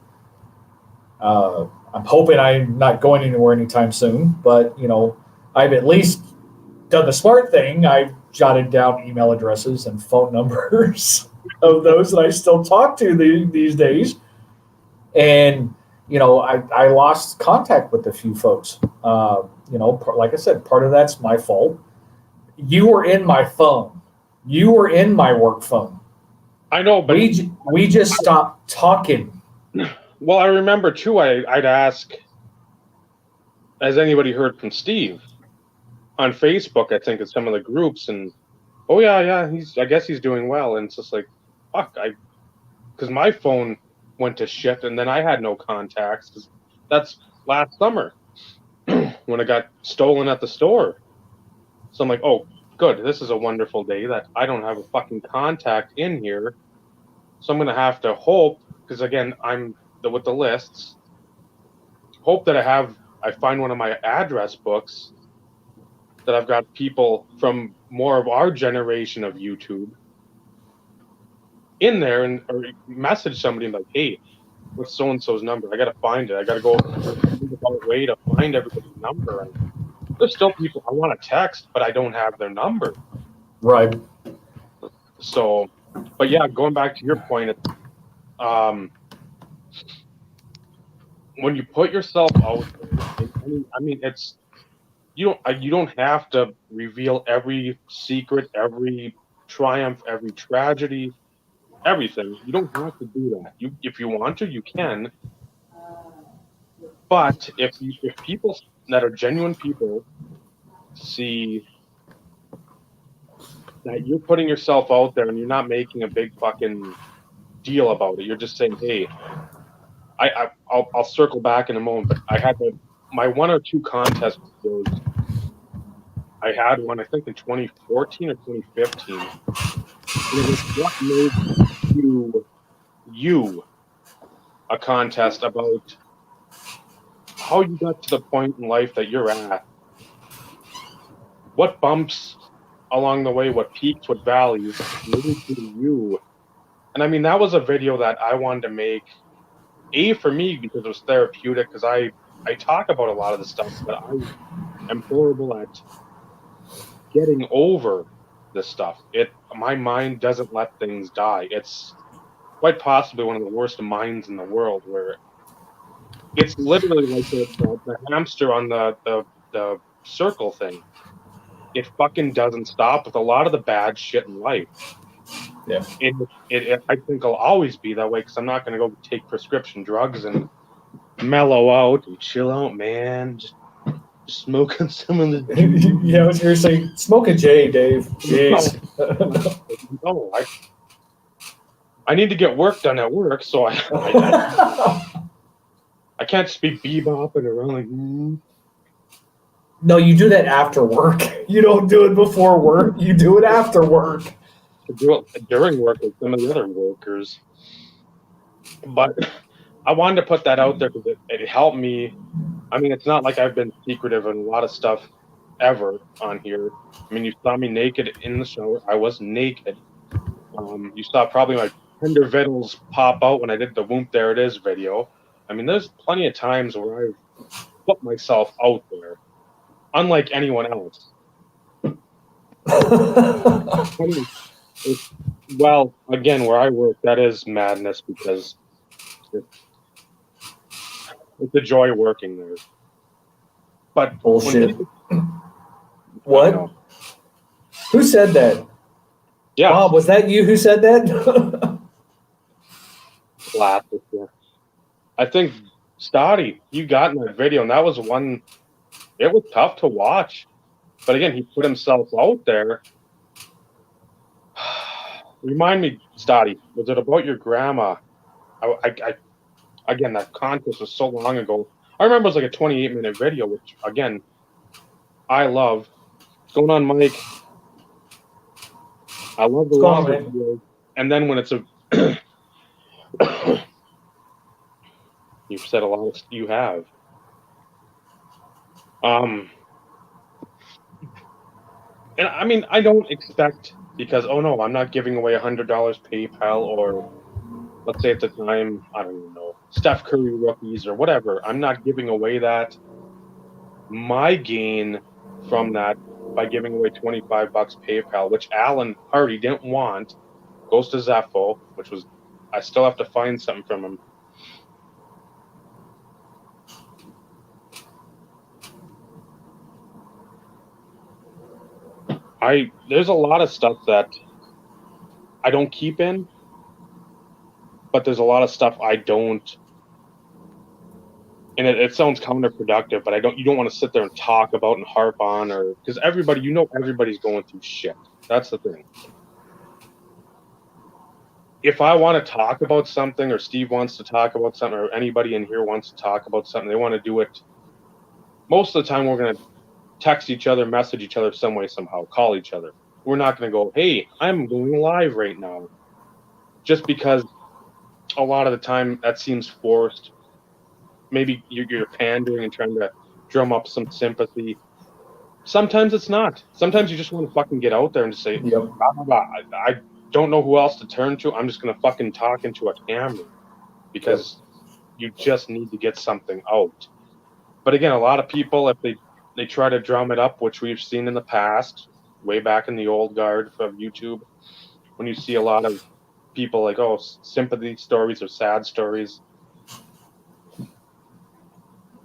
I'm hoping I'm not going anywhere anytime soon, but, you know, I've at least done the smart thing. I've jotted down email addresses and phone numbers of those that I still talk to these days. And, you know, I lost contact with a few folks. You know, like I said, part of that's my fault. You were in my phone. You were in my work phone. I know, but we just stopped talking. Well, I remember too. I'd ask, has anybody heard from Steve on Facebook? I think in some of the groups, and oh yeah, I guess he's doing well. And it's just like, fuck, because my phone went to shit, and then I had no contacts. Because that's last summer when it got stolen at the store. So I'm like, oh, good. This is a wonderful day that I don't have a fucking contact in here. So I'm gonna have to hope, because again, with the lists, hope that I find one of my address books that I've got people from more of our generation of YouTube in there, or message somebody and like, hey, what's so and so's number? I gotta find it. I gotta go a way to find everybody's number. And there's still people I want to text, but I don't have their number. Right. So, but yeah, going back to your point, when you put yourself out there, I mean, it's you don't have to reveal every secret, every triumph, every tragedy, everything. You don't have to do that. If you want to, you can. But if people that are genuine people see that you're putting yourself out there and you're not making a big fucking deal about it, you're just saying, hey, I'll circle back in a moment, but I had my one or two contest videos. I had one, I think, in 2014 or 2015. And it was what made you a contest about how you got to the point in life that you're at. What bumps along the way, what peaks, what valleys made you. And I mean, that was a video that I wanted to make, for me, because it was therapeutic, because I talk about a lot of the stuff, but I am horrible at getting over this stuff. My mind doesn't let things die. It's quite possibly one of the worst minds in the world, where it's literally like the hamster on the circle thing. It fucking doesn't stop with a lot of the bad shit in life. Yeah. I think I'll always be that way, because I'm not going to go take prescription drugs and mellow out and chill out, man. Just smoking some of the Yeah, I was going to say, smoke a J, Dave. Jeez. No, I need to get work done at work, so I can't just be bebopping around like. No, you do that after work. You don't do it before work. You do it after work. To do it during work with some of the other workers. But I wanted to put that out there because it helped me. I mean, it's not like I've been secretive in a lot of stuff ever on here. I mean, you saw me naked in the shower. I was naked. You saw probably my tender vittles pop out when I did the Whoomp There It Is video. I mean, there's plenty of times where I've put myself out there, unlike anyone else. I mean, well, again, where I work, that is madness because it's a joy working there. But Bullshit. What? What? Who said that? Yeah, Bob, was that you who said that? classic. Yeah. I think Stoddy, you got in that video, and that was one. It was tough to watch, but again, he put himself out there. Remind me, Stoddy, was it about your grandma? Again, that contest was so long ago. I remember it was like a 28-minute video, which again, I love. What's going on, Mike? I love the What's going longer on, man? videos. And then when it's a you've said a lot of you have. And I mean, I don't expect because oh no, I'm not giving away $100 PayPal or let's say at the time, I don't even know, Steph Curry rookies or whatever. I'm not giving away that. My gain from that by giving away $25 PayPal, which Alan Hardy didn't want, goes to Zepho, which was I still have to find something from him. There's a lot of stuff that I don't keep in, but there's a lot of stuff I don't, and it sounds counterproductive, but you don't want to sit there and talk about and harp on, or because everybody's going through shit. That's the thing. If I want to talk about something, or Steve wants to talk about something, or anybody in here wants to talk about something, they want to do it. Most of the time, we're going to text each other, message each other some way, somehow, call each other. We're not going to go, hey, I'm going live right now. Just because a lot of the time that seems forced. Maybe you're pandering and trying to drum up some sympathy. Sometimes it's not. Sometimes you just want to fucking get out there and just say, Yep. blah, blah, blah. I don't know who else to turn to. I'm just going to fucking talk into a camera because you just need to get something out. But again, a lot of people, if they try to drum it up, which we've seen in the past, way back in the old guard of YouTube, when you see a lot of people like, oh, sympathy stories or sad stories.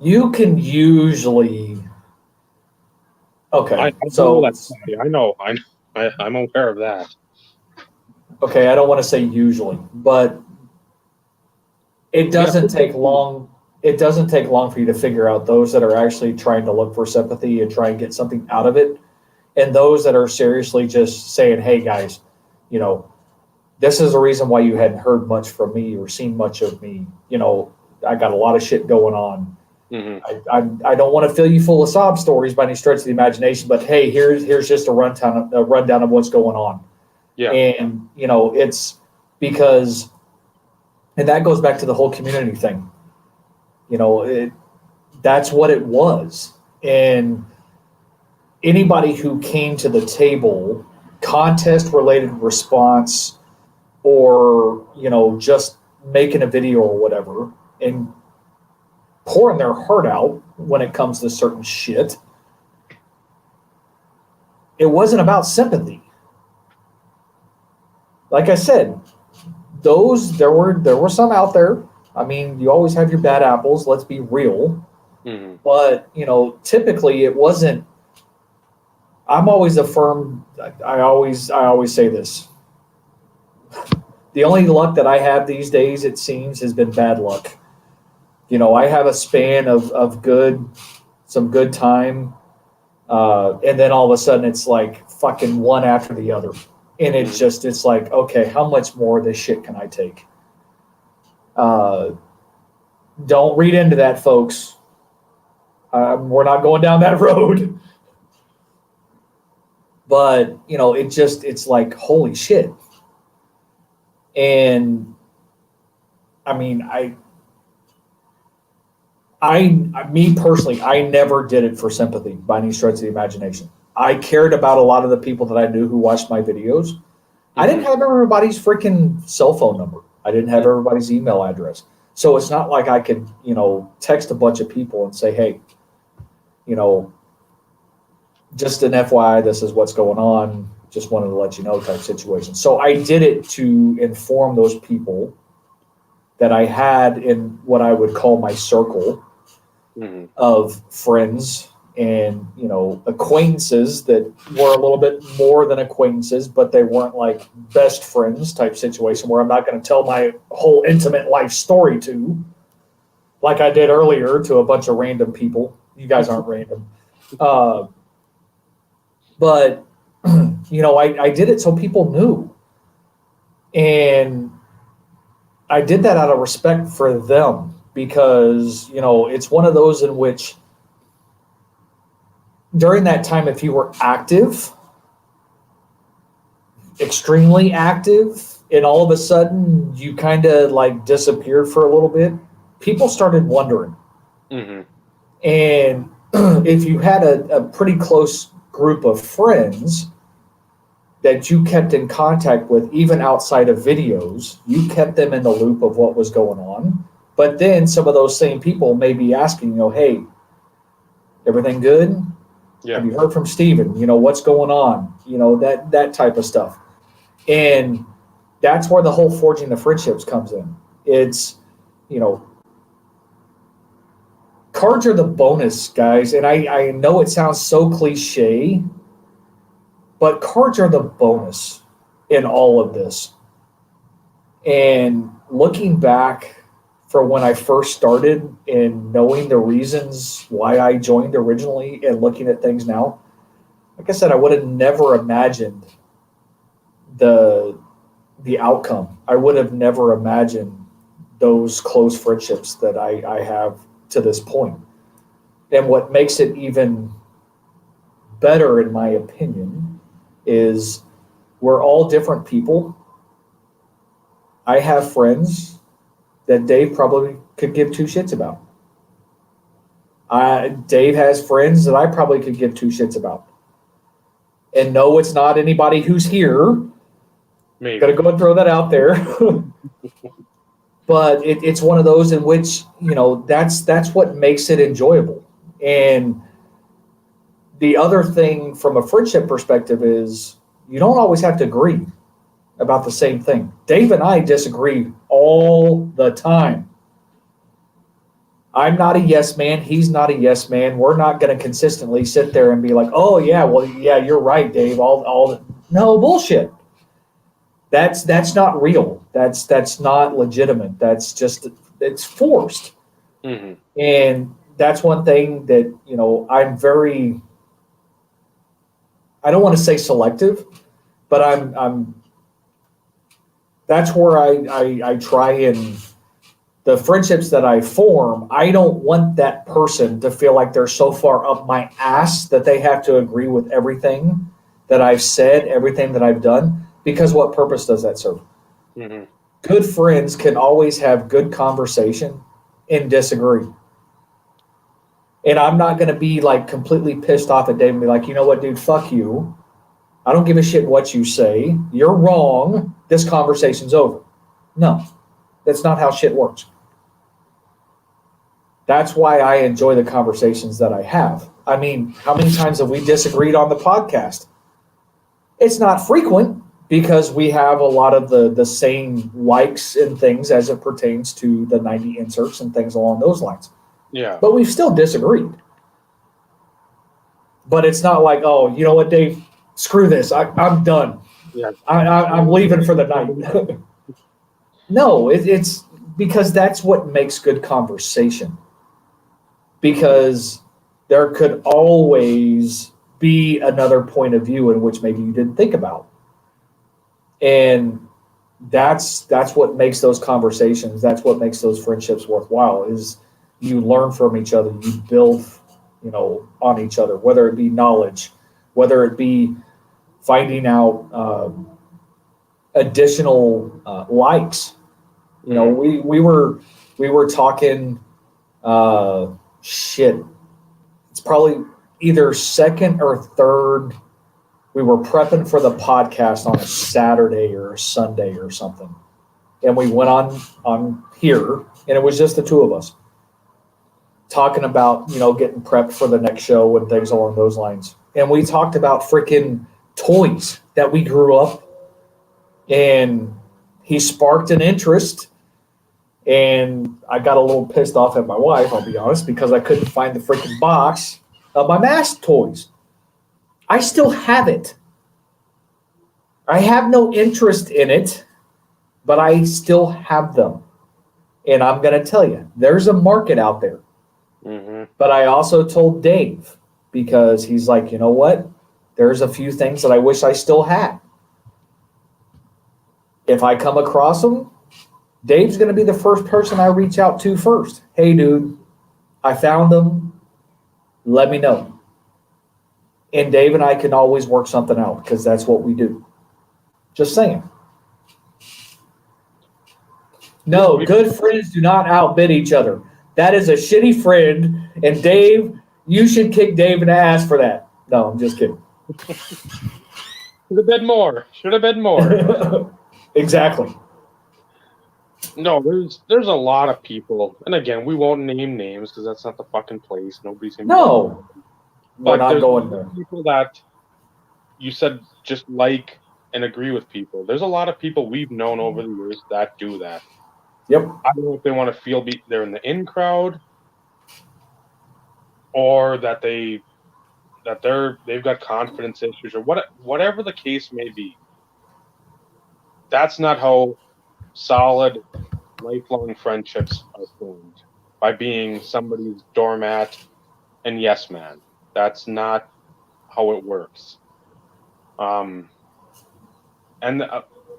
You can usually. Okay, I so know that. I know. I'm aware of that. okay, I don't want to say usually, but it doesn't take long. It doesn't take long for you to figure out those that are actually trying to look for sympathy and try and get something out of it, and those that are seriously just saying, "Hey, guys, you know, this is the reason why you hadn't heard much from me or seen much of me. You know, I got a lot of shit going on. Mm-hmm. I don't want to fill you full of sob stories by any stretch of the imagination, but hey, here's just a rundown of what's going on." Yeah. And you know, it's because, and that goes back to the whole community thing. You know, that's what it was. And anybody who came to the table, contest related response, or you know, just making a video or whatever, and pouring their heart out when it comes to certain shit, it wasn't about sympathy. Like I said, there were some out there. I mean, you always have your bad apples, let's be real. Mm-hmm. But, you know, typically it wasn't. I'm always a firm, I always say this. The only luck that I have these days, it seems, has been bad luck. You know, I have a span of some good time, and then all of a sudden it's like fucking one after the other. And it's like, okay, how much more of this shit can I take? Don't read into that, folks. We're not going down that road. But, you know, it's like, holy shit. And, I mean, me personally, I never did it for sympathy by any stretch of the imagination. I cared about a lot of the people that I knew who watched my videos, I didn't have everybody's freaking cell phone number. I didn't have everybody's email address. So it's not like I could, text a bunch of people and say, hey, just an FYI, this is what's going on. Just wanted to let you know type situation. So I did it to inform those people that I had in what I would call my circle of friends and, acquaintances that were a little bit more than acquaintances, but they weren't like best friends type situation where I'm not going to tell my whole intimate life story to, like I did earlier, to a bunch of random people. You guys aren't random. But, I did it so people knew. And I did that out of respect for them because, it's one of those in which during that time, if you were active, extremely active, and all of a sudden you kind of like disappeared for a little bit, people started wondering. And if you had a pretty close group of friends that you kept in contact with, even outside of videos, you kept them in the loop of what was going on. But then some of those same people may be asking, hey, everything good? Yeah. Have you heard from Steven? What's going on? That type of stuff. And that's where the whole forging the friendships comes in. It's, cards are the bonus, guys. And I know it sounds so cliche, but cards are the bonus in all of this. And looking back from when I first started and knowing the reasons why I joined originally and looking at things now, like I said, I would have never imagined the outcome. I would have never imagined those close friendships that I have to this point. And what makes it even better, in my opinion, is we're all different people. I have friends that Dave probably could give two shits about. Dave has friends that I probably could give two shits about. And no, it's not anybody who's here. Maybe. Gotta go and throw that out there. But it's one of those in which, that's what makes it enjoyable. And the other thing from a friendship perspective is you don't always have to agree about the same thing. Dave and I disagree all the time. I'm not a yes man. He's not a yes man. We're not going to consistently sit there and be like, oh yeah, well, yeah, you're right, Dave. No, bullshit. That's not real. That's not legitimate. It's forced. And that's one thing that, I'm very, I don't want to say selective, but I'm that's where I try and the friendships that I form, I don't want that person to feel like they're so far up my ass that they have to agree with everything that I've said, everything that I've done, because what purpose does that serve? Good friends can always have good conversation and disagree. And I'm not going to be like completely pissed off at Dave and be like, you know what, dude, fuck you. I don't give a shit what you say. You're wrong. This conversation's over. No, that's not how shit works. That's why I enjoy the conversations that I have. I mean, how many times have we disagreed on the podcast? It's not frequent because we have a lot of the same likes and things as it pertains to the 90 inserts and things along those lines. Yeah. But we've still disagreed. But it's not like, oh, you know what, Dave? Screw this. I'm done. Yeah. I'm leaving for the night. No, it's because that's what makes good conversation. Because there could always be another point of view in which maybe you didn't think about. And that's what makes those conversations, that's what makes those friendships worthwhile, is you learn from each other, you build, on each other, whether it be knowledge, whether it be finding out additional likes. We were talking shit. It's probably either second or third We were prepping for the podcast on a Saturday or a Sunday or something. And we went on here, and it was just the two of us talking about, getting prepped for the next show and things along those lines. And we talked about freaking toys that we grew up, and he sparked an interest. And I got a little pissed off at my wife, I'll be honest, because I couldn't find the freaking box of my mask toys. I still have it. I have no interest in it, but I still have them. And I'm going to tell you, there's a market out there. Mm-hmm. But I also told Dave, because he's like, you know what? There's a few things that I wish I still had. If I come across them, Dave's going to be the first person I reach out to first. Hey, dude, I found them. Let me know. And Dave and I can always work something out because that's what we do. Just saying. No, good friends do not outbid each other. That is a shitty friend. And Dave, you should kick Dave in the ass for that. No, I'm just kidding. Should have been more. Should have been more. Exactly. No, there's a lot of people, and again, we won't name names because that's not the fucking place. Nobody's gonna. No, we're but not there's going there. people that you said just like and agree with people. There's a lot of people we've known over the years that do that. Yep. I don't know if they want to feel they're in the in crowd, or that they've got confidence issues, or whatever the case may be. That's not how solid, lifelong friendships are formed, by being somebody's doormat and yes man. That's not how it works. And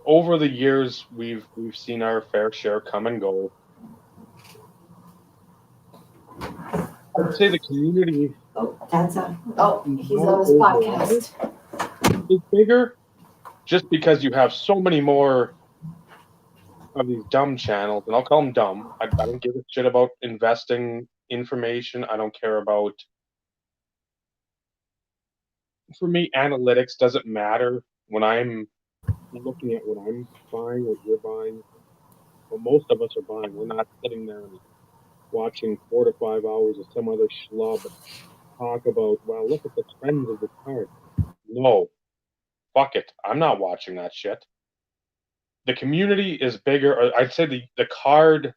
over the years, we've seen our fair share come and go. I'd say the community Oh, he's on his overall podcast. is bigger, just because you have so many more of these dumb channels, and I'll call them dumb. I don't give a shit about investing information. I don't care about. For me, analytics doesn't matter when I'm looking at what I'm buying, what you're buying, what most of us are buying. We're not sitting there and watching 4 to 5 hours of some other schlub talk about, well, look at the trends of the card. No, fuck it. I'm not watching that shit. The community is bigger, or I'd say the card,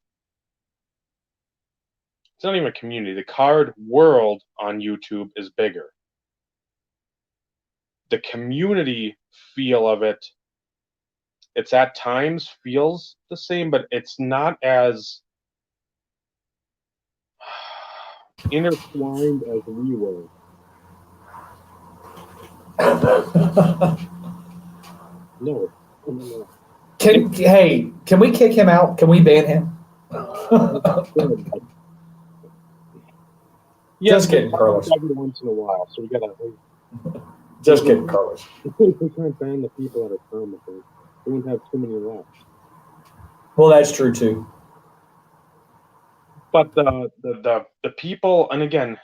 it's not even a community, the card world on YouTube is bigger. The community feel of it's at times feels the same, but it's not as intertwined as we were. No. Can we kick him out? Can we ban him? Yes, Just kidding, Carlos. every once in a while, so we gotta. Just kidding, Carlos. We can't ban the people that are commenting. We won't have too many left. Well, that's true too. But the people, and again,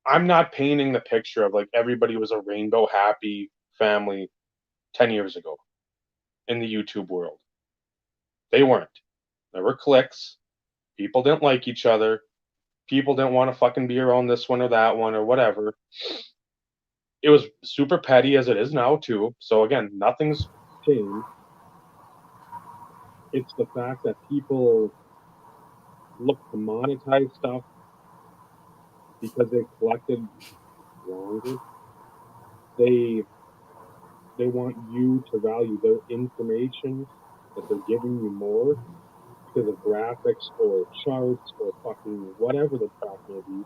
I'm not painting the picture of like everybody was a rainbow happy family 10 years ago in the YouTube world. They weren't. There were cliques. People didn't like each other. People didn't want to fucking be around this one or that one or whatever. It was super petty, as it is now too. So again, nothing's changed. It's the fact that people look to monetize stuff because they've collected longer. They want you to value their information that they're giving you more because of graphics or charts or fucking whatever the crap may be.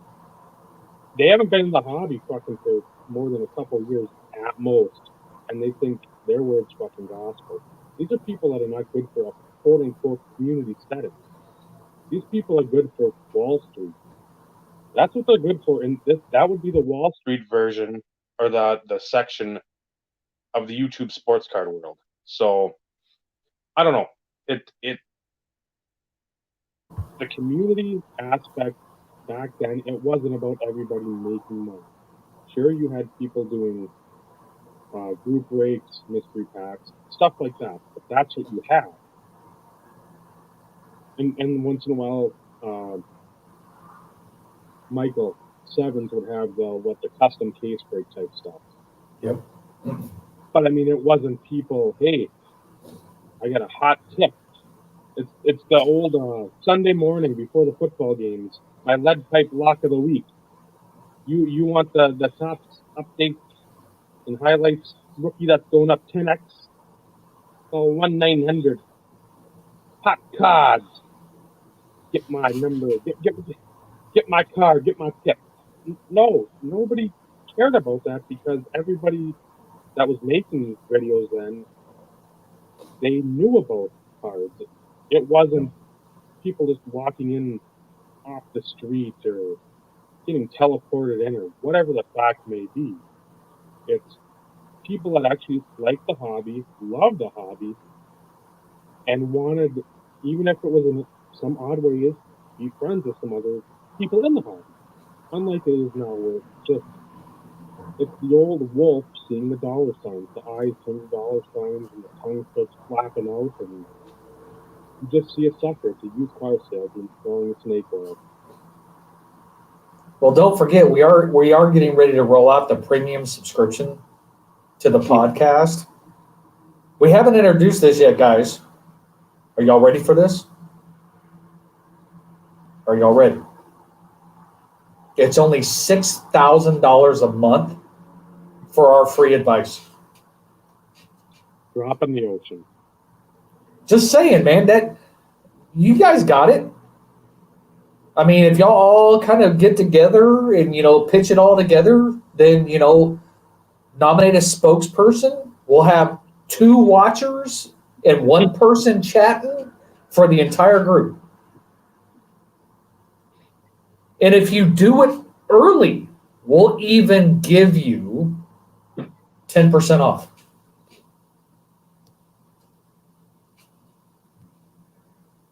They haven't been in the hobby fucking for more than a couple of years at most, and they think their word's fucking gospel. These are people that are not good for a quote unquote community setting. These people are good for Wall Street. That's what they're good for, and that would be the Wall Street version, or the section of the YouTube sports card world. So I don't know. The community aspect back then, it wasn't about everybody making money. Sure, you had people doing group breaks, mystery packs, stuff like that. But that's what you have. And once in a while, Michael Sevens would have the custom case break type stuff. Yep. But I mean, it wasn't people. Hey, I got a hot tip. It's the old Sunday morning before the football games. My lead pipe lock of the week. You want the top updates and highlights rookie that's going up 10x? Oh, 1-900. Hot cards. Get my number. Get my card. Get my tip. No, nobody cared about that because everybody that was making videos then, they knew about cards. It wasn't people just walking in off the street or getting teleported in or whatever the fact may be. It's people that actually like the hobby, love the hobby, and wanted, even if it was in some odd ways, be friends with some other people in the hobby. Unlike it is now, where it's the old wolf seeing the dollar signs. The eyes turn to dollar signs and the tongue starts flapping out, and you just see a sucker. It's a used car salesman throwing a snake oil. Well, don't forget, we are getting ready to roll out the premium subscription to the podcast. We haven't introduced this yet, guys. Are y'all ready for this? Are y'all ready? It's only $6,000 a month for our free advice. Drop in the ocean. Just saying, man, that you guys got it. I mean, if y'all all kind of get together and, pitch it all together, then, nominate a spokesperson. We'll have 2 watchers and 1 person chatting for the entire group. And if you do it early, we'll even give you 10% off.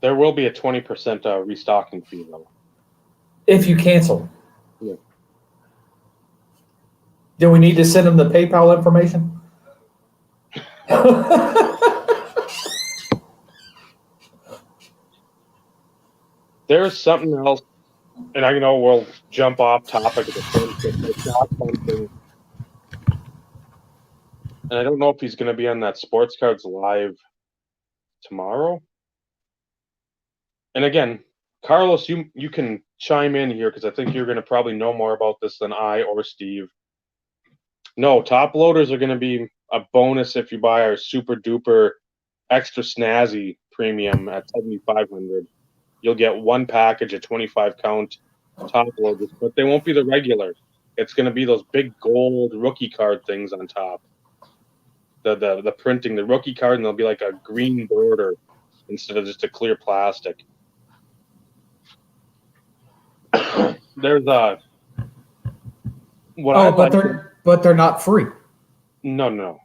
There will be a 20% restocking fee, though. If you cancel. Yeah. Do we need to send them the PayPal information? There's something else, and I know we'll jump off topic of the thing. And I don't know if he's going to be on that Sports Cards Live tomorrow. And again, Carlos, you can chime in here because I think you're going to probably know more about this than I or Steve. No, top loaders are going to be a bonus if you buy our super duper extra snazzy premium at $7,500. You'll get 1 package of 25 count top loaders, but they won't be the regular. It's going to be those big gold rookie card things on top. The printing, the rookie card, and there'll be like a green border instead of just a clear plastic. There's but they're not free. No.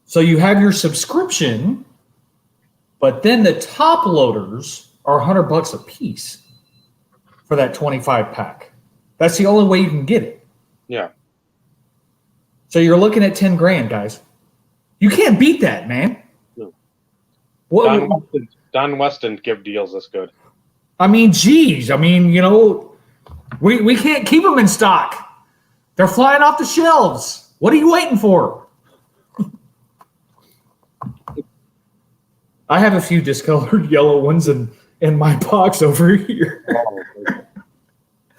So you have your subscription, but then the top loaders are $100 a piece for that 25 pack. That's the only way you can get it. Yeah. So you're looking at 10 grand, guys. You can't beat that, man. No. What? Don Weston give deals this good. I mean, geez. I mean, we can't keep them in stock. They're flying off the shelves. What are you waiting for? I have a few discolored yellow ones in my box over here.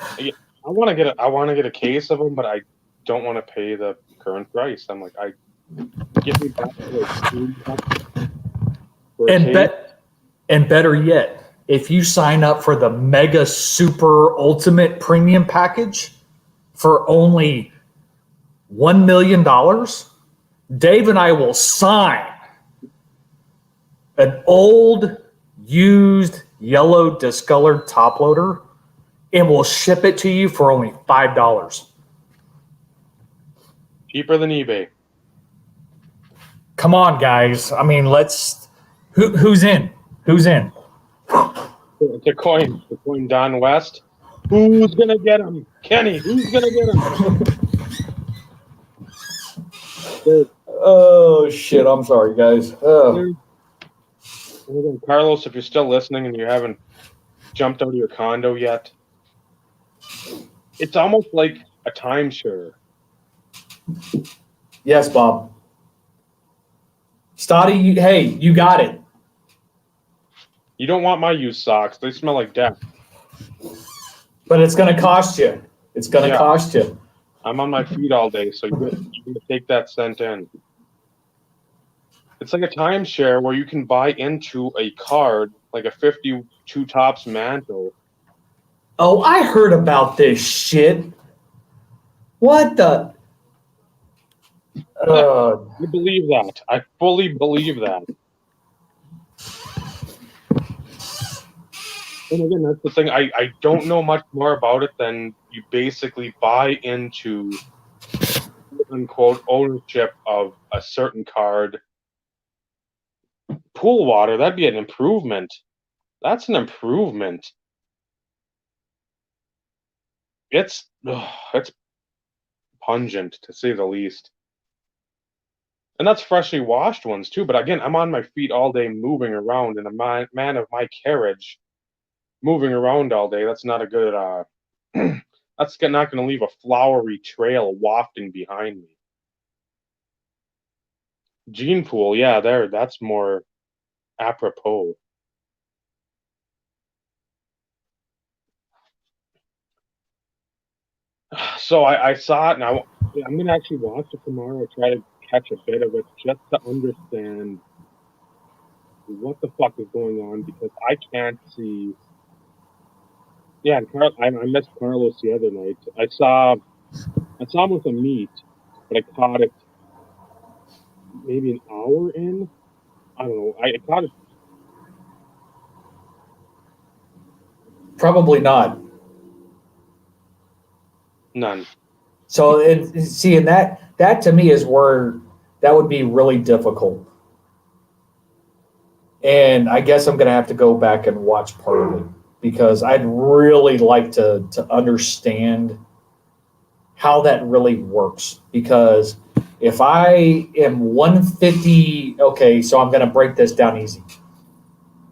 I want to get a case of them, but I don't want to pay the current price. I'm like, give me back and better yet, if you sign up for the Mega Super Ultimate Premium Package for only $1 million, Dave and I will sign an old, used, yellow, discolored top loader, and we'll ship it to you for only $5. Cheaper than eBay. Come on, guys. I mean, who's in? Who's in? To coin Don West, Who's gonna get him? Kenny, who's gonna get him? Oh shit! I'm sorry, guys. Carlos, if you're still listening and you haven't jumped out of your condo yet, it's almost like a timeshare. Yes, Bob. Stoddy, hey, you got it. You don't want my used socks. They smell like death. But it's going to cost you. It's going to cost you. I'm on my feet all day, so you gotta take that cent in. It's like a timeshare where you can buy into a card, like a 52 tops mantle. Oh, I heard about this shit. What the? I believe that. I fully believe that. And again, that's the thing. I don't know much more about it than you basically buy into, unquote, ownership of a certain card. Pool water, that'd be an improvement. That's an improvement. It's pungent, to say the least. And that's freshly washed ones, too. But again, I'm on my feet all day moving around, and a man of my carriage moving around all day, that's not a good, that's not going to leave a flowery trail wafting behind me. Gene pool, yeah, that's more apropos. So I saw it, and I'm going to actually watch it tomorrow, try to catch a bit of it, just to understand what the fuck is going on, because I can't see. Yeah, I missed Carlos the other night. I saw him with a meat, but I caught it maybe an hour in. I don't know. I caught it. Probably not. None. So, and that to me is where that would be really difficult. And I guess I'm going to have to go back and watch part of it because I'd really like to understand how that really works. Because if I am 150, okay, so I'm going to break this down easy.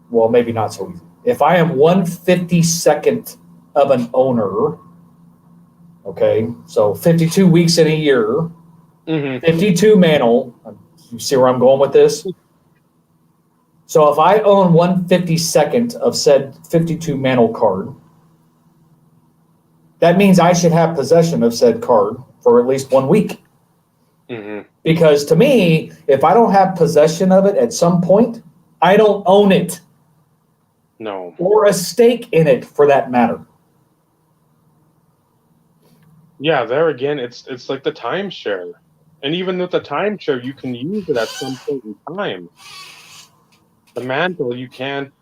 Well, maybe not so easy. If I am 1/52nd of an owner, okay, so 52 weeks in a year, 52 mantle. You see where I'm going with this? So if I own 1/52nd of said 52 mantle card, that means I should have possession of said card for at least 1 week. Because to me, if I don't have possession of it at some point, I don't own it. No. Or a stake in it, for that matter. Yeah, there again, it's like the timeshare, and even with the timeshare, you can use it at some point in time. The mantle, you can't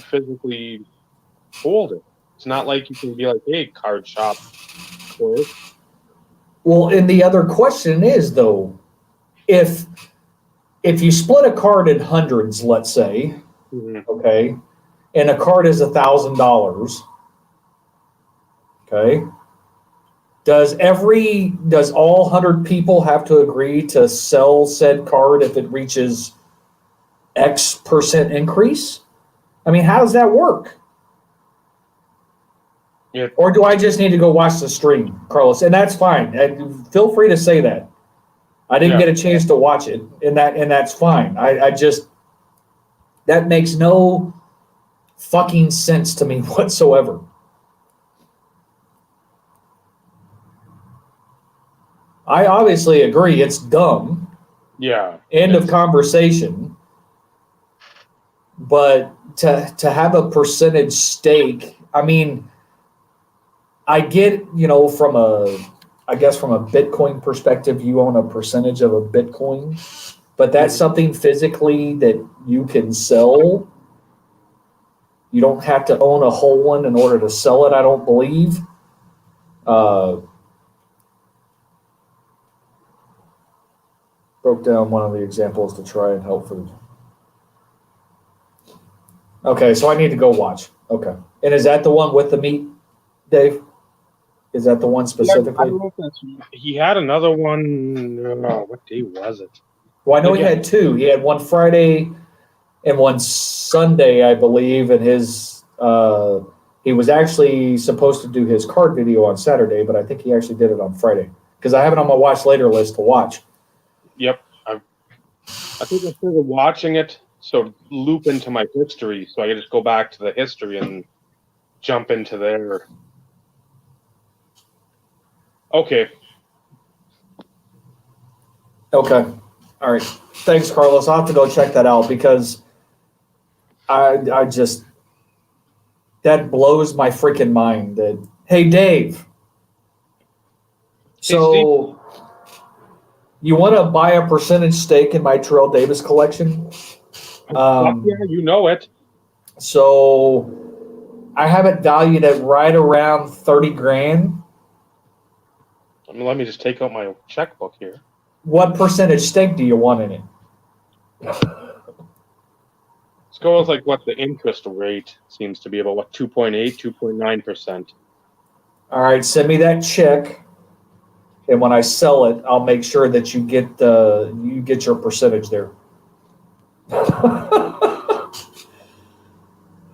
physically hold it. It's not like you can be like, hey, card shop clerk. Well, and the other question is though, if you split a card in hundreds, let's say, okay, and a card is $1,000, okay, does all 100 people have to agree to sell said card if it reaches X percent increase? I mean, how does that work? Yeah. Or do I just need to go watch the stream, Carlos? And that's fine. And feel free to say that. I didn't get a chance to watch it, and that's fine. I just, that makes no fucking sense to me whatsoever. I obviously agree it's dumb. Yeah. End of conversation. But to have a percentage stake, I mean, I get, from a Bitcoin perspective, you own a percentage of a Bitcoin, but that's something physically that you can sell. You don't have to own a whole one in order to sell it, I don't believe. Broke down one of the examples to try and help for. Okay, so I need to go watch. Okay. And is that the one with the meat Dave? Is that the one Yeah, I specifically? don't know if that's. He had another one. What day was it? Well, I know he Again. had two. He had one Friday and one Sunday, I believe, and his he was actually supposed to do his card video on Saturday, but I think he actually did it on Friday because I have it on my watch later list to watch. Yep. I think I started watching it, so loop into my history, so I can just go back to the history and jump into there. Okay. Okay. All right. Thanks, Carlos. I'll have to go check that out because I just that blows my freaking mind that hey Dave. So you want to buy a percentage stake in my Terrell Davis collection? Fuck yeah, you know it. So I have it valued at right around 30 grand. Let me just take out my checkbook here. What percentage stake do you want in it? Let's go with like what the interest rate seems to be about, what, 2.8, 2.9%. All right, send me that check, and when I sell it, I'll make sure that you get your percentage there.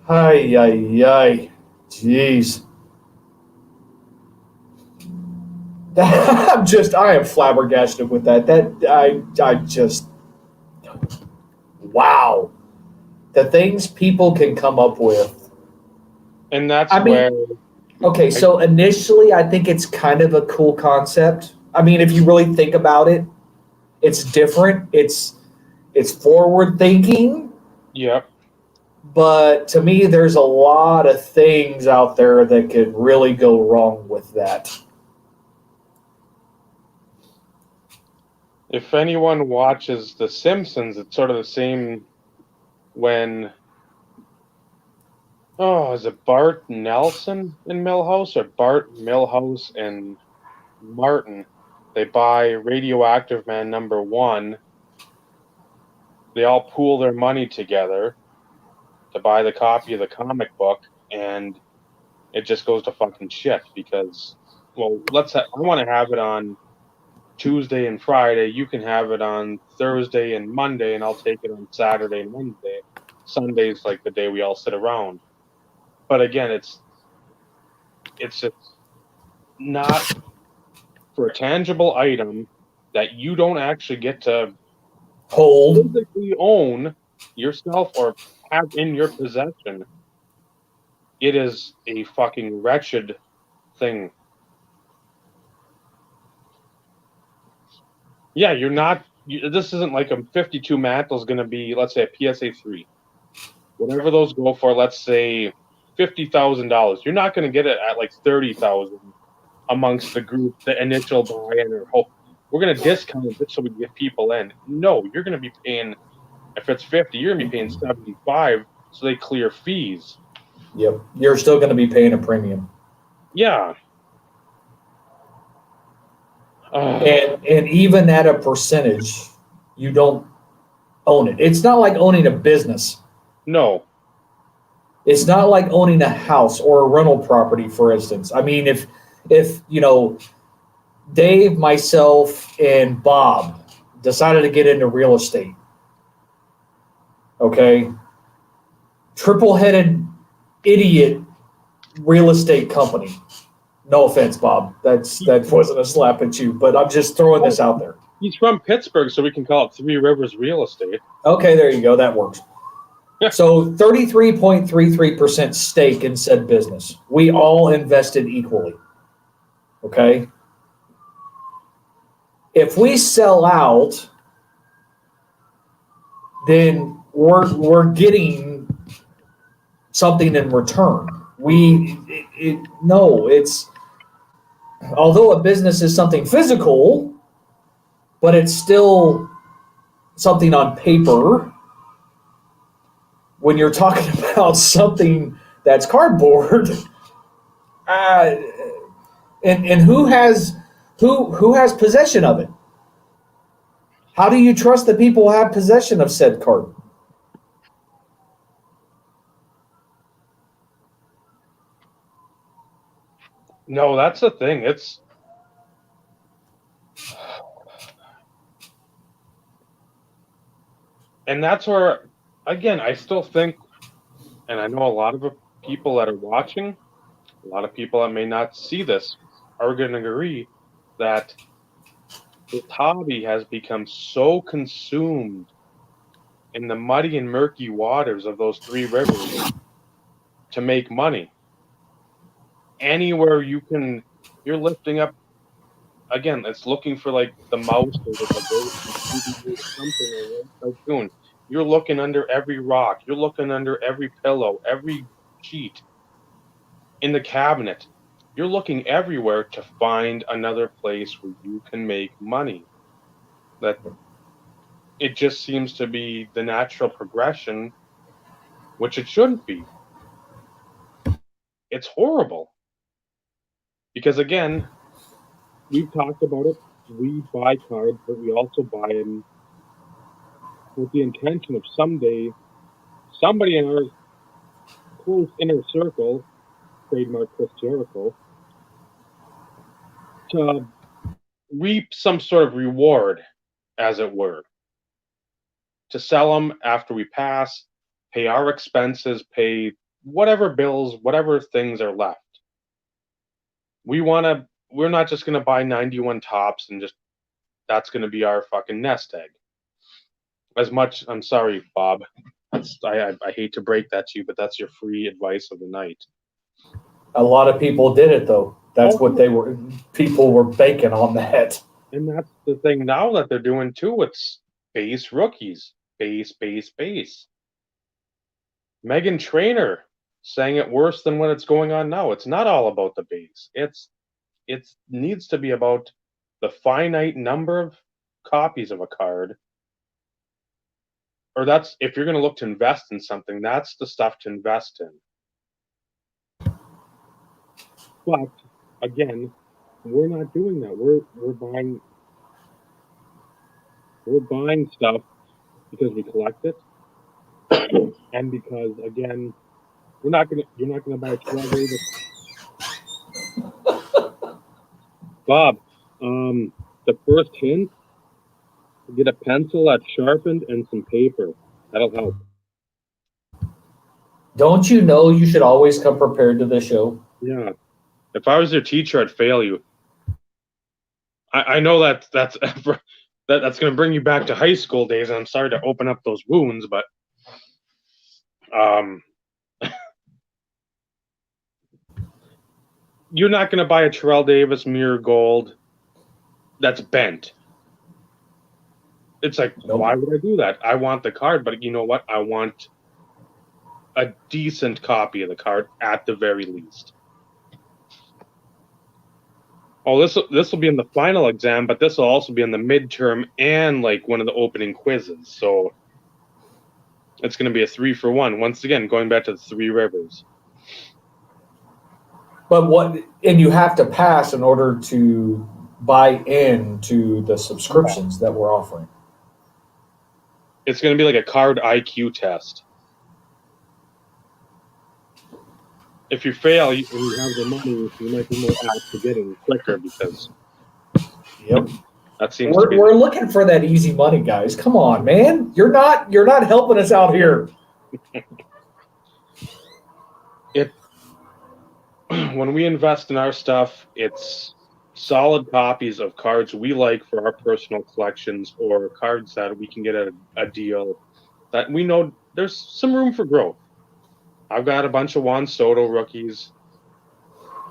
Ay, ay, ay. Jeez. I am flabbergasted with that. I just, wow. The things people can come up with. And that's where. Okay, so initially, I think it's kind of a cool concept. I mean, if you really think about it, it's different. It's forward thinking. Yep. But to me, there's a lot of things out there that could really go wrong with that. If anyone watches The Simpsons, it's sort of the same when, is it Bart Nelson in Milhouse or Bart Milhouse and Martin? They buy Radioactive Man #1. They all pool their money together to buy the copy of the comic book, and it just goes to fucking shit because, well, I want to have it on Tuesday and Friday. You can have it on Thursday and Monday, and I'll take it on Saturday and Wednesday. Sunday's like the day we all sit around. But again, it's just not for a tangible item that you don't actually get to Hold. physically own yourself or have in your possession. It is a fucking wretched thing. Yeah, this isn't like a 52 mantle is going to be, let's say, a PSA 3. Whatever those go for, let's say $50,000. You're not going to get it at like 30,000 amongst the group, the initial buy-in, or hope we're going to discount it so we get people in. No, you're going to be paying, if it's 50, you're going to be paying 75, so they clear fees. Yep, you're still going to be paying a premium. Yeah. And even at a percentage, you don't own it. It's not like owning a business. No. It's not like owning a house or a rental property, for instance. I mean, if Dave, myself, and Bob decided to get into real estate, okay, triple-headed idiot real estate company. No offense, Bob. That wasn't a slap at you, but I'm just throwing this out there. He's from Pittsburgh, so we can call it Three Rivers Real Estate. Okay, there you go. That works. So 33.33% stake in said business. We all invested equally. Okay? If we sell out, then we're getting something in return. Although a business is something physical, but it's still something on paper. When you're talking about something that's cardboard, and who has possession of it? How do you trust the people who have possession of said card? No, that's the thing. And that's where, again, I still think, and I know a lot of people that are watching, a lot of people that may not see this, are going to agree that this hobby has become so consumed in the muddy and murky waters of those three rivers to make money. Anywhere you can, you're lifting up, again, it's looking for like the mouse or the ghost or Scooby-Doo or something or a cartoon. You're looking under every rock. You're looking under every pillow, every sheet in the cabinet. You're looking everywhere to find another place where you can make money. That it just seems to be the natural progression, which it shouldn't be. It's horrible. Because again, we've talked about it. We buy cards, but we also buy them with the intention of someday somebody in our close inner circle, trademark Chris Jericho, to reap some sort of reward, as it were, to sell them after we pass, pay our expenses, pay whatever bills, whatever things are left. We're not just going to buy 91 tops and just, that's going to be our fucking nest egg. As much, I'm sorry, Bob. I hate to break that to you, but that's your free advice of the night. A lot of people did it though. That's what people were banking on that. And that's the thing now that they're doing too. It's base rookies. Base. Megan Trainor saying it worse than when it's going on now. It's not all about the base. It needs to be about the finite number of copies of a card. Or that's, if you're going to look to invest in something, that's the stuff to invest in. But again, we're not doing that. We're buying stuff because we collect it, and because again, you're not gonna buy a 12 Bob, the first hint: get a pencil that's sharpened and some paper. That'll help. Don't you know you should always come prepared to the show? Yeah. If I was your teacher, I'd fail you. I know that's going to bring you back to high school days, and I'm sorry to open up those wounds, but you're not going to buy a Terrell Davis Mirror Gold that's bent. It's like, nope. Why would I do that? I want the card, but you know what? I want a decent copy of the card at the very least. Oh, this will be in the final exam, but this will also be in the midterm and like one of the opening quizzes. So it's going to be a 3-for-1. Once again, going back to the Three Rivers. But and you have to pass in order to buy into the subscriptions that we're offering. It's going to be like a card IQ test. If you fail and you have the money, you might be more apt to getting quicker because. Yep. That seems we're looking for that easy money, guys. Come on, man. You're not helping us out here. When we invest in our stuff, it's solid copies of cards we like for our personal collections, or cards that we can get at a deal that we know there's some room for growth. I've got a bunch of Juan Soto rookies.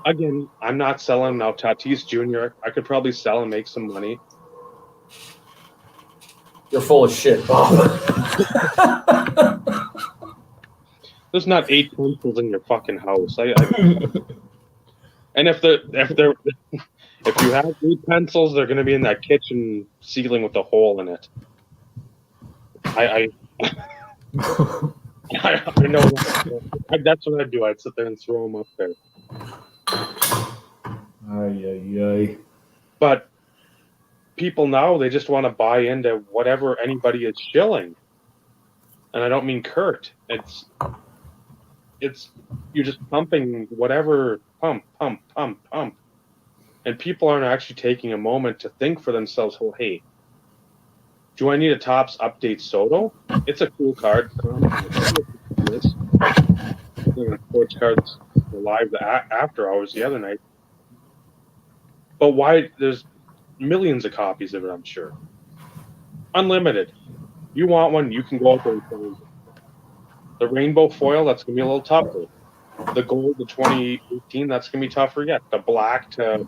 Again, I'm not selling now. Tatis Jr., I could probably sell and make some money. You're full of shit, Bob. There's not 8 pencils in your fucking house. And if you have 8 pencils, they're going to be in that kitchen ceiling with a hole in it. I know that's what I'd do. I'd sit there and throw them up there. Ay. But people now, they just want to buy into whatever anybody is shilling. And I don't mean Kurt. you're just pumping whatever, pump, and people aren't actually taking a moment to think for themselves. Well, hey, do I need a Topps Update Soto? It's a cool card. This sports cards live after hours the other night. But why? There's millions of copies of it, I'm sure. Unlimited. You want one, you can go out there and find it. The rainbow foil, that's going to be a little tougher. The gold, the 2018, that's going to be tougher yet. The black to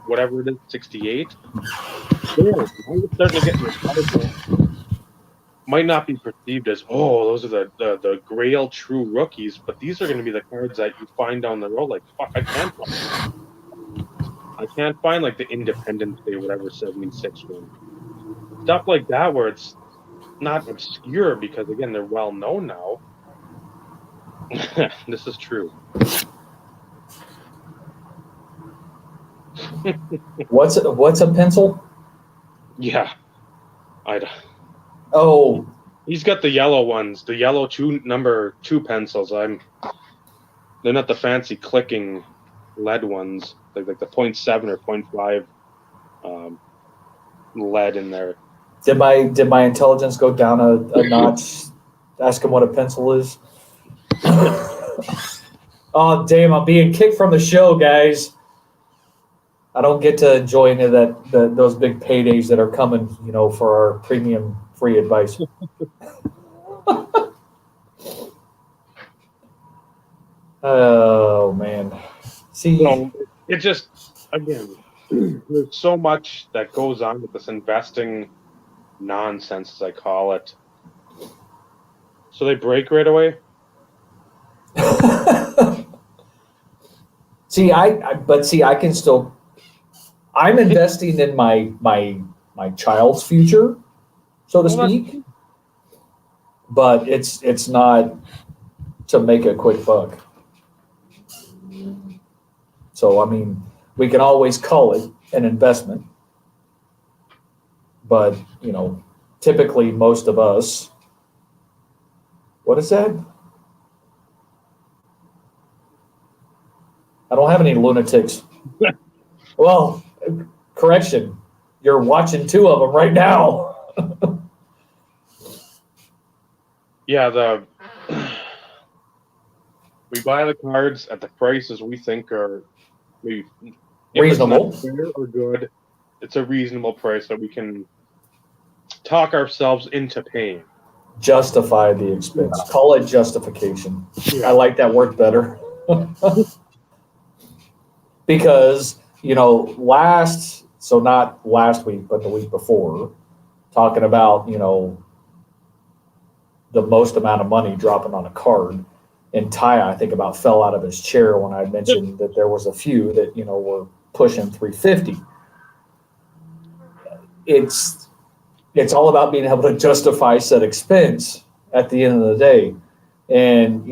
whatever it is, 68. Yeah, now you're starting to get in the cards that might not be perceived as, oh, those are the grail true rookies, but these are going to be the cards that you find down the road. Like, fuck, I can't find like the Independence Day, whatever, 76 one. Stuff like that where it's not obscure because, again, they're well known now. This is true. What's a pencil? Yeah. Oh, He's got the yellow ones, the yellow number 2 pencils. They're not the fancy clicking lead ones, like the 0.7 or 0.5 lead in there. did my intelligence go down a notch? Ask him what a pencil is. Oh damn! I'm being kicked from the show, guys. I don't get to enjoy any of those big paydays that are coming, for our premium free advice. Oh man! See, It just, again, there's so much that goes on with this investing nonsense, as I call it. So they break right away. I can still. I'm investing in my child's future, so to speak. But it's not to make a quick buck. So I mean, we can always call it an investment, but typically most of us. What is that? I don't have any lunatics. Well, correction. You're watching 2 of them right now. Yeah, we buy the cards at the prices we think are maybe Reasonable. If it's not fair or good, it's a reasonable price that we can talk ourselves into paying. Justify the expense. Yeah. Call it justification. Yeah. I like that word better. Because, not last week, but the week before, talking about, the most amount of money dropping on a card. And Ty, I think, about fell out of his chair when I mentioned that there was a few that, were pushing 350. It's all about being able to justify said expense at the end of the day. And,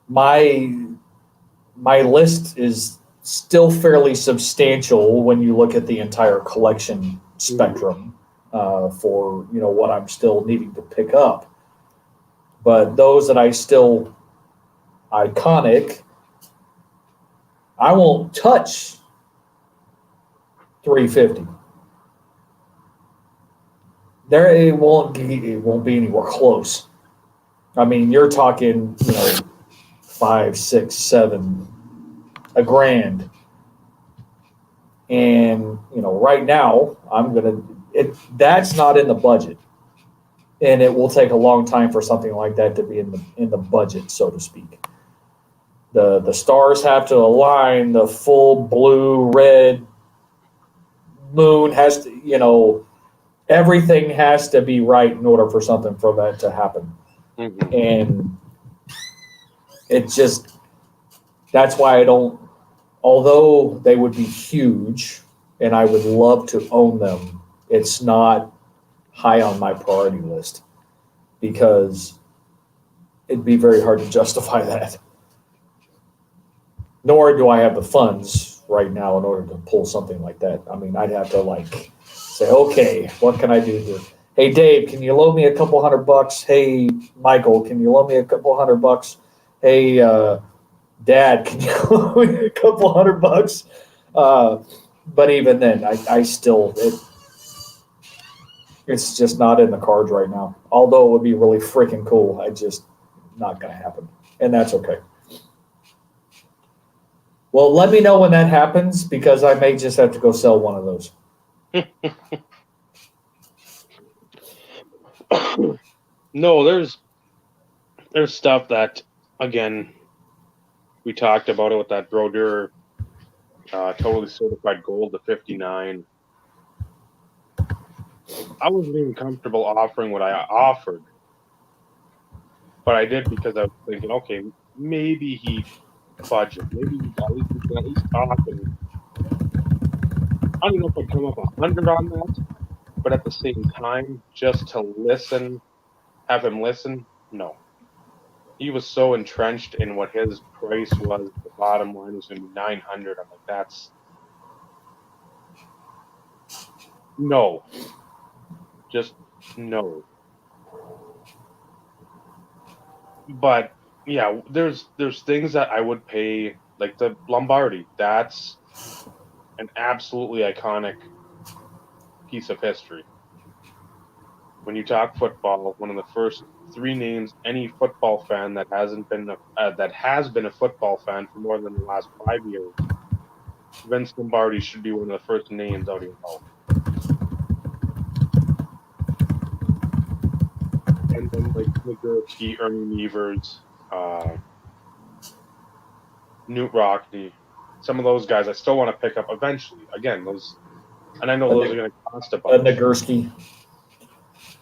my list is still fairly substantial when you look at the entire collection spectrum for, what I'm still needing to pick up. But those that I still iconic, I won't touch 350. It won't be anywhere close. I mean, you're talking, 5, 6, 7, $1,000. And, right now that's not in the budget. And it will take a long time for something like that to be in the budget, so to speak. The stars have to align, the full blue, red moon has to, everything has to be right in order for something for that to happen. Mm-hmm. And that's why although they would be huge and I would love to own them, it's not high on my priority list because it'd be very hard to justify that. Nor do I have the funds right now in order to pull something like that. I mean, I'd have to say, okay, what can I do here? Hey, Dave, can you loan me a couple $100? Hey, Michael, can you loan me a couple $100? hey, Dad, can you loan me a couple $100? But even then, I still, it's just not in the cards right now. Although it would be really freaking cool, not going to happen. And that's okay. Well, let me know when that happens, because I may just have to go sell one of those. No, there's stuff that, again, we talked about it with that Brodeur totally certified gold to 59. I wasn't even comfortable offering what I offered, but I did because I was thinking, okay, maybe he budget, maybe we can at least talk. And I don't know if I'd come up 100 on that, but at the same time, just to listen, have him listen, no. He was so entrenched in what his price was. The bottom line was going to be 900. I'm like, that's no, just no. But yeah, there's things that I would pay, like the Lombardi. That's an absolutely iconic piece of history. When you talk football, one of the first three names any football fan that hasn't been that has been a football fan for more than the last 5 years, Vince Lombardi should be one of the first names out of your mouth. And then like Nagurski, Ernie Nevers, Newt Rockney, some of those guys I still want to pick up eventually. Again, those, and I know those are going to cost a bunch. Nagurski.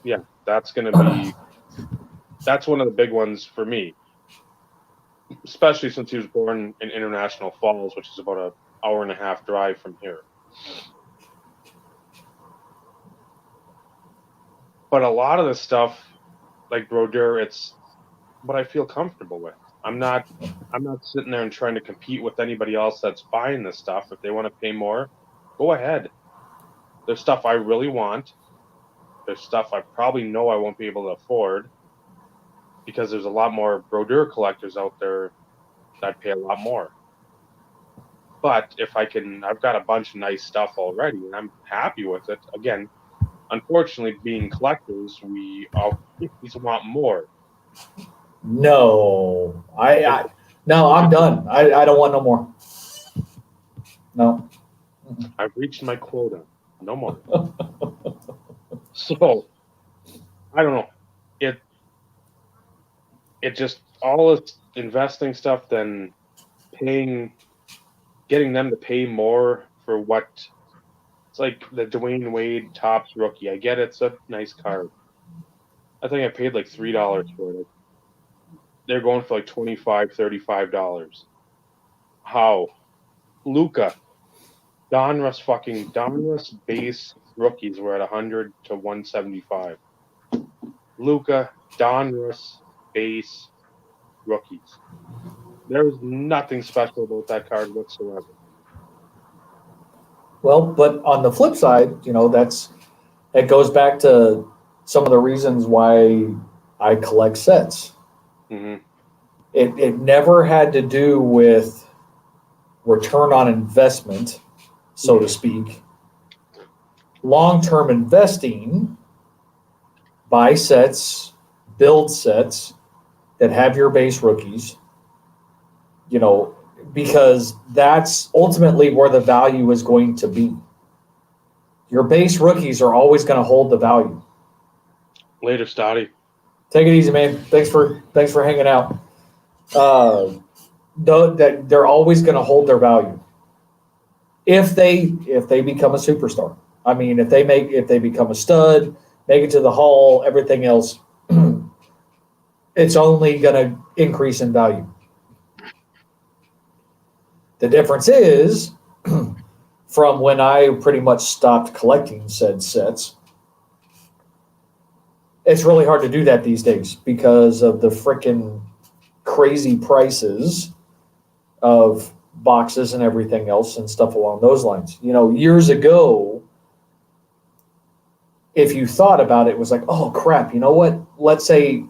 Yeah, that's going to be, that's one of the big ones for me, especially since he was born in International Falls, which is about an hour and a half drive from here. But a lot of the stuff, like Brodeur, it's what I feel comfortable with. I'm not sitting there and trying to compete with anybody else that's buying this stuff. If they want to pay more, go ahead. There's stuff I really want. There's stuff I probably know I won't be able to afford, because there's a lot more Brodeur collectors out there that pay a lot more. But if I can, I've got a bunch of nice stuff already, and I'm happy with it. Again, unfortunately, being collectors, we always want more. No, no, I'm done. I don't want no more. No. I've reached my quota. No more. So, I don't know. It just, all this investing stuff, then getting them to pay more for what, it's like the Dwayne Wade Topps rookie. I get it's a nice card. I think I paid like $3 for it. They're going for like $25, $35. How? Luca. Donruss base rookies were at 100 to 175. Luca, Donruss base rookies. There was nothing special about that card whatsoever. Well, but on the flip side, it goes back to some of the reasons why I collect sets. Mm-hmm. It never had to do with return on investment, so to speak. Long-term investing, buy sets, build sets that have your base rookies, because that's ultimately where the value is going to be. Your base rookies are always going to hold the value. Later, Stotty. Take it easy, man. Thanks for hanging out. That they're always going to hold their value if they become a superstar. I mean, if they become a stud, make it to the Hall, everything else, it's only going to increase in value. The difference is from when I pretty much stopped collecting said sets. It's really hard to do that these days because of the freaking crazy prices of boxes and everything else and stuff along those lines. Years ago, if you thought about it, it was like, oh crap, you know what? Let's say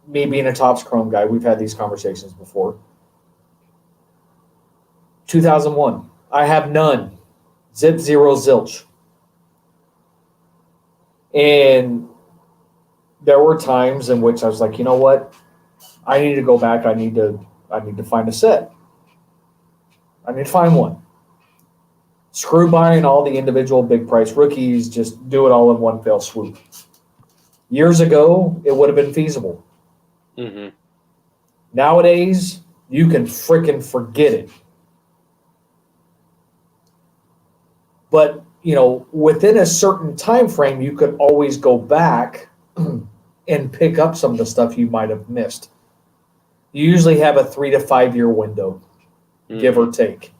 me being a Topps Chrome guy, we've had these conversations before. 2001, I have none. Zip, zero, zilch. And there were times in which I was like, you know what? I need to go back. I need to find a set. I need to find one. Screw buying all the individual big price rookies. Just do it all in one fell swoop. Years ago, it would have been feasible. Mm-hmm. Nowadays, you can freaking forget it. But, within a certain time frame, you could always go back and pick up some of the stuff you might have missed. You usually have a 3 to 5 year window, give or take.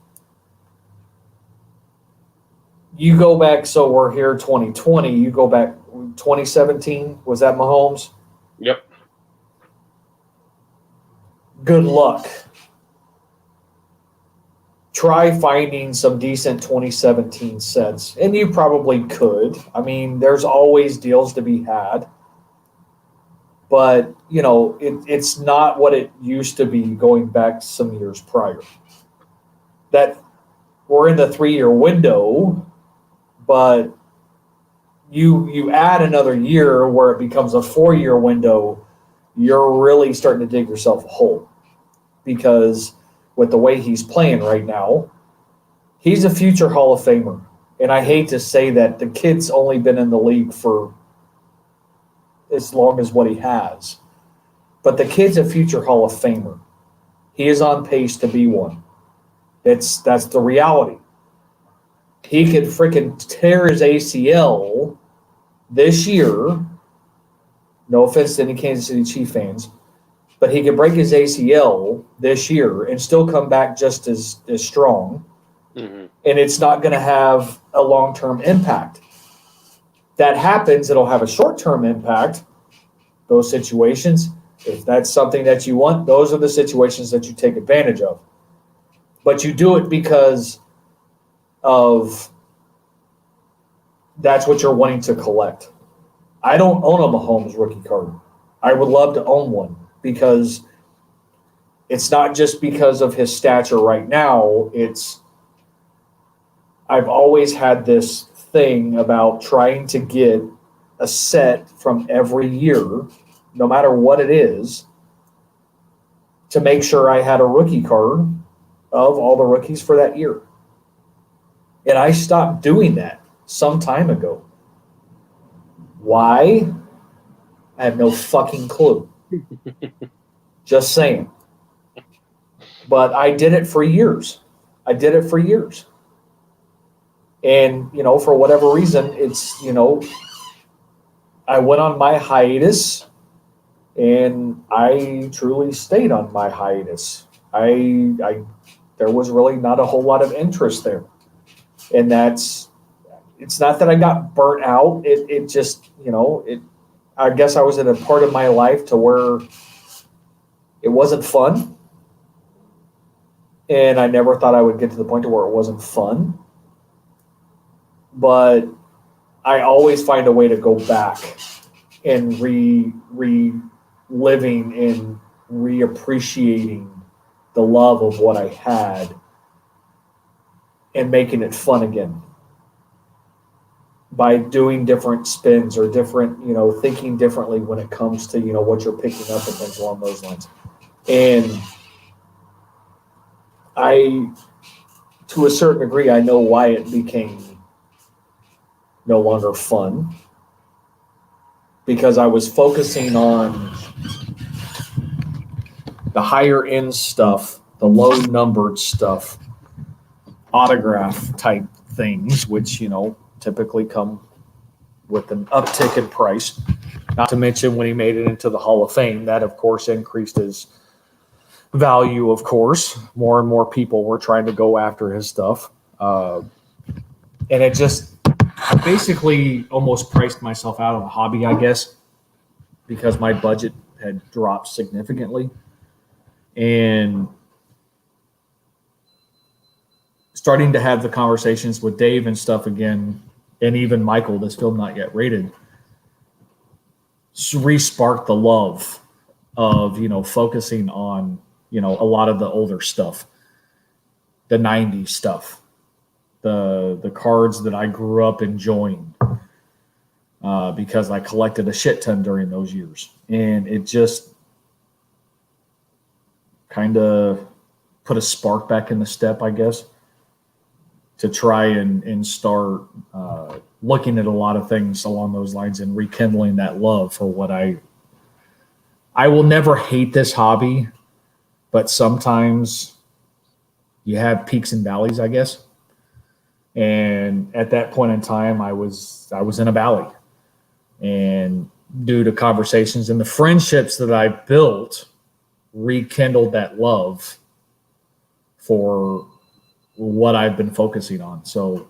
You go back, so we're here 2020, you go back 2017, was that Mahomes? Yep. Good luck. Try finding some decent 2017 sets, and you probably could. I mean, there's always deals to be had. But, it's not what it used to be going back some years prior. That we're in the 3-year window, but you add another year where it becomes a 4-year window, you're really starting to dig yourself a hole. Because with the way he's playing right now, he's a future Hall of Famer. And I hate to say that the kid's only been in the league for as long as what he has. But the kid's a future Hall of Famer. He is on pace to be one. That's the reality. He could freaking tear his ACL this year. No offense to any Kansas City Chief fans, but he could break his ACL this year and still come back just as strong. Mm-hmm. And it's not going to have a long-term impact. That happens, it'll have a short-term impact, those situations. If that's something that you want, those are the situations that you take advantage of. But you do it because of that's what you're wanting to collect. I don't own a Mahomes rookie card. I would love to own one because it's not just because of his stature right now. I've always had this thing about trying to get a set from every year, no matter what it is, to make sure I had a rookie card of all the rookies for that year. And I stopped doing that some time ago. Why? I have no fucking clue. Just saying. But I did it for years. And, for whatever reason, it's, I went on my hiatus and I truly stayed on my hiatus. There was really not a whole lot of interest there. And it's not that I got burnt out. It just, I guess I was in a part of my life to where it wasn't fun. And I never thought I would get to the point to where it wasn't fun. But I always find a way to go back and reliving and reappreciating the love of what I had and making it fun again by doing different spins or different, thinking differently when it comes to, what you're picking up and things along those lines. And to a certain degree, I know why it became no longer fun, because I was focusing on the higher end stuff, the low numbered stuff, autograph type things, which, typically come with an uptick in price. Not to mention when he made it into the Hall of Fame, that of course increased his value, of course. More and more people were trying to go after his stuff. And it just basically almost priced myself out of the hobby, I guess, because my budget had dropped significantly. And starting to have the conversations with Dave and stuff again, and even Michael, that's still not yet rated, re-sparked the love of, focusing on, a lot of the older stuff, the 90s stuff, the cards that I grew up enjoying, because I collected a shit ton during those years. And it just kind of put a spark back in the step, I guess, to try and start looking at a lot of things along those lines and rekindling that love for what I will never hate this hobby, but sometimes you have peaks and valleys, I guess. And at that point in time, I was in a valley, and due to conversations and the friendships that I built, rekindled that love for what I've been focusing on. So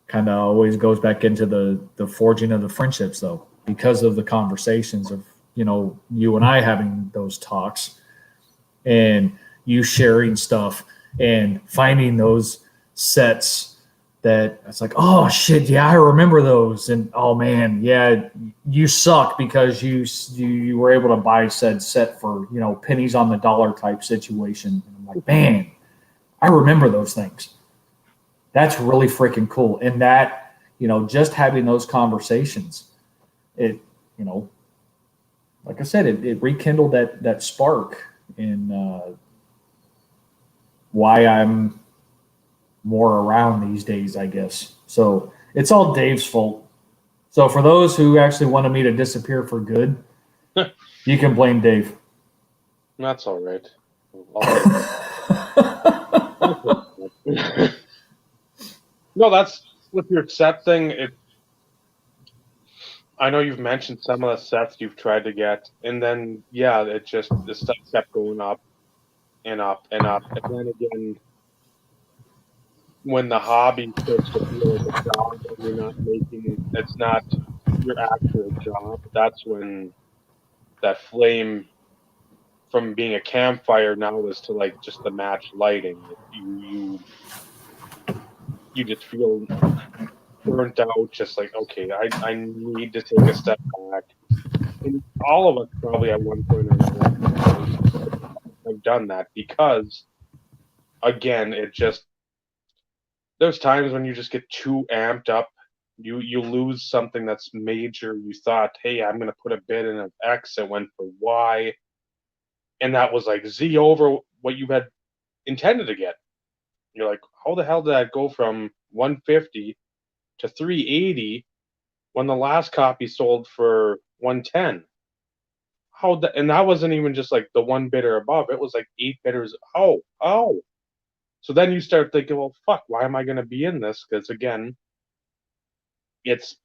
kind of always goes back into the forging of the friendships, though, because of the conversations of, you and I having those talks and you sharing stuff and finding those sets that it's like, oh shit, yeah, I remember those. And oh man, yeah, you suck because you were able to buy said set for, pennies on the dollar type situation. And I'm like, man, I remember those things. That's really freaking cool. And that, just having those conversations, it, like I said, it rekindled that spark in why I'm more around these days, I guess. So it's all Dave's fault. So for those who actually wanted me to disappear for good, you can blame Dave. That's all right. No, that's with your set thing. I know you've mentioned some of the sets you've tried to get, and then the stuff kept going up and up and up, and then again, when the hobby starts to feel like a job and you're not making, it's not your actual job. That's when that flame from being a campfire now is to like just the match lighting. You just feel burnt out, just like, okay, I need to take a step back. And all of us probably at one point or another have done that because, again, there's times when you just get too amped up. You lose something that's major. You thought, hey, I'm going to put a bid in of X. It went for Y. And that was like Z over what you had intended to get. You're like, how the hell did that go from 150 to 380 when the last copy sold for 110? And that wasn't even just like the one bidder above. It was like 8 bidders. Oh. So then you start thinking, well, fuck, why am I going to be in this? Because again, it's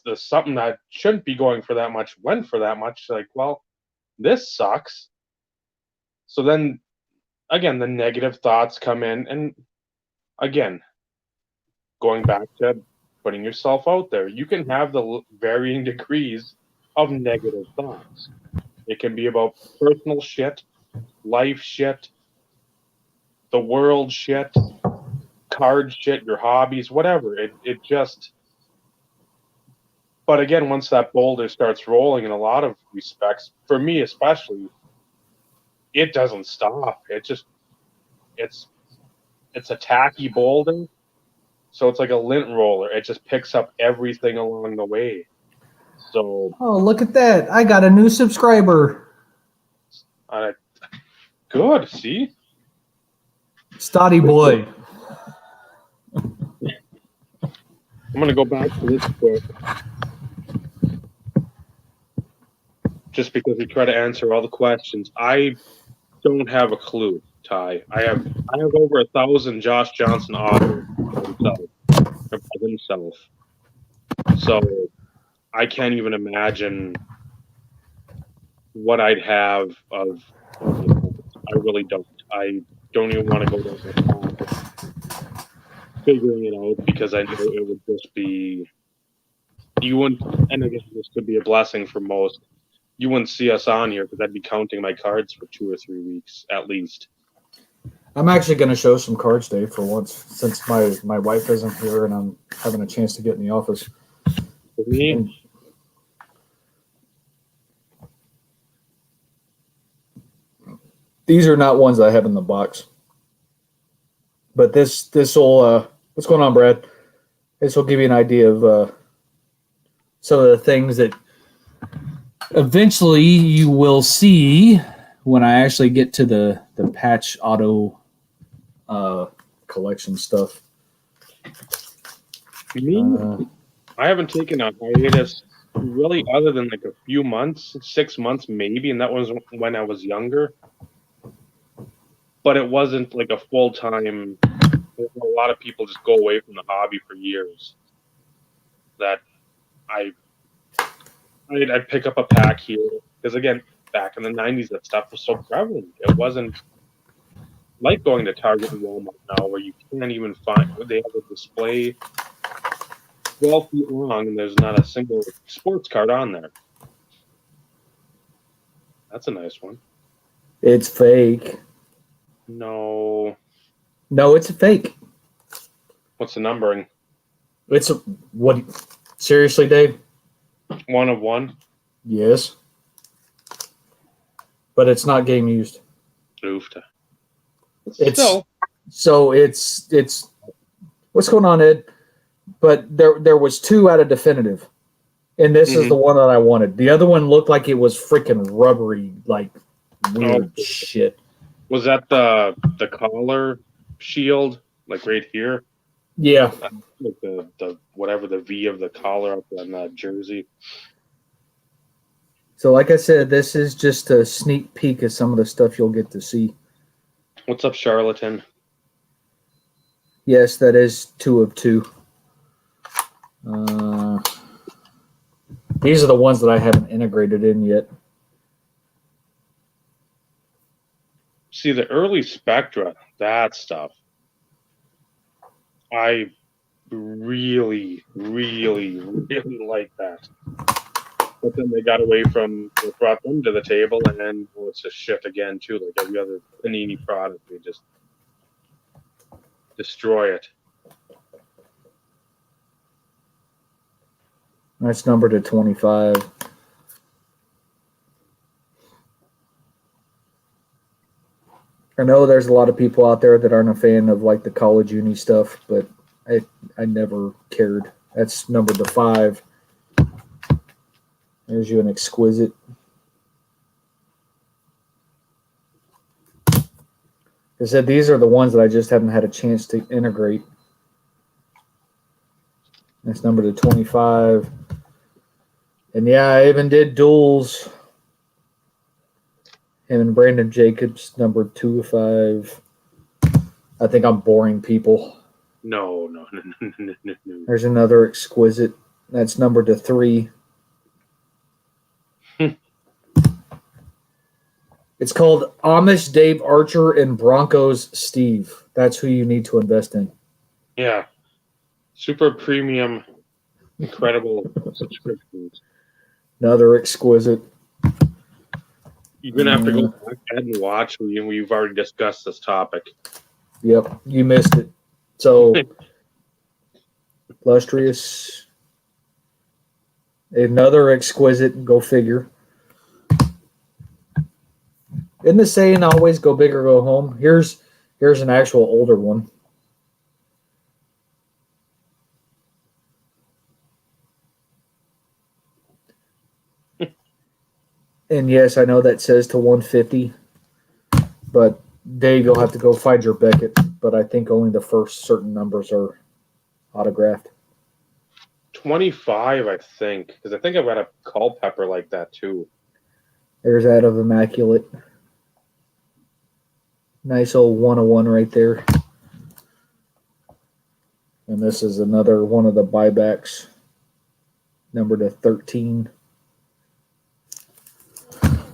the something that shouldn't be going for that much went for that much. Like, well, this sucks. So then again, the negative thoughts come in, and again, going back to putting yourself out there, you can have the varying degrees of negative thoughts. It can be about personal shit, life shit, the world shit, card shit, your hobbies, whatever. It just. But again, once that boulder starts rolling, in a lot of respects, for me especially, it doesn't stop. It's a tacky boulder, so it's like a lint roller. It just picks up everything along the way. So. Oh, look at that! I got a new subscriber. Good. See. Stoddy boy. I'm gonna go back to this quick, just because we try to answer all the questions. I don't have a clue, Ty. I have over 1,000 Josh Johnson autos himself. So I can't even imagine what I'd have of. I really don't. I don't even want to go down that path figuring it out, because I know it would just be. You wouldn't, and I guess this could be a blessing for most. You wouldn't see us on here because I'd be counting my cards for 2 or 3 weeks at least. I'm actually going to show some cards, Dave, for once, since my wife isn't here and I'm having a chance to get in the office. For me, these are not ones I have in the box. But this will what's going on, Brad? This will give you an idea of some of the things that eventually you will see when I actually get to the patch auto collection stuff. Me, I haven't taken a hiatus really other than like a few months, 6 months maybe, and that was when I was younger. But it wasn't like a full time. A lot of people just go away from the hobby for years. That I'd pick up a pack here because again, back in the '90s, that stuff was so prevalent. It wasn't like going to Target and Walmart now, where you can't even find. They have a display 12 feet long, and there's not a single sports card on there. That's a nice one. It's fake. No. No, it's a fake. What's the numbering? It's a what? Seriously, Dave? 1 of 1? Yes. But it's not game used. Oofta. It's Still. so it's what's going on, Ed? But there was 2 out of definitive. And this is the one that I wanted. The other one looked like it was freaking rubbery, like weird shit. Was that the collar shield, like right here? Yeah. Like the whatever the V of the collar up on that jersey. So like I said, this is just a sneak peek of some of the stuff you'll get to see. What's up, charlatan? Yes, that is 2 of 2. These are the ones that I haven't integrated in yet. See, the early Spectra, that stuff, I really, really, really like that. But then they got away from, they brought them to the table, and then it's just shit again, too. Like every other Panini product, they just destroy it. That's numbered to 25. I know there's a lot of people out there that aren't a fan of like the college uni stuff, but I never cared. That's numbered to 5. There's you an exquisite. I said these are the ones that I just haven't had a chance to integrate. That's numbered to 25. And yeah, I even did duels. Him and Brandon Jacobs, numbered 2 of 5. I think I'm boring people. No. There's another exquisite. That's numbered to 3. It's called Amish Dave Archer and Broncos Steve. That's who you need to invest in. Yeah. Super premium, incredible subscriptions. Another exquisite. You're going to have to go back and watch. We've already discussed this topic. Yep, you missed it. So, illustrious. Another exquisite. Go figure. Isn't the saying always go big or go home? Here's an actual older one. And yes, I know that says to 150, but Dave, you'll have to go find your Beckett. But I think only the first certain numbers are autographed. 25, I think, because I think I've got a Culpepper like that too. There's that of Immaculate. Nice old 101 right there. And this is another one of the buybacks, numbered to 13.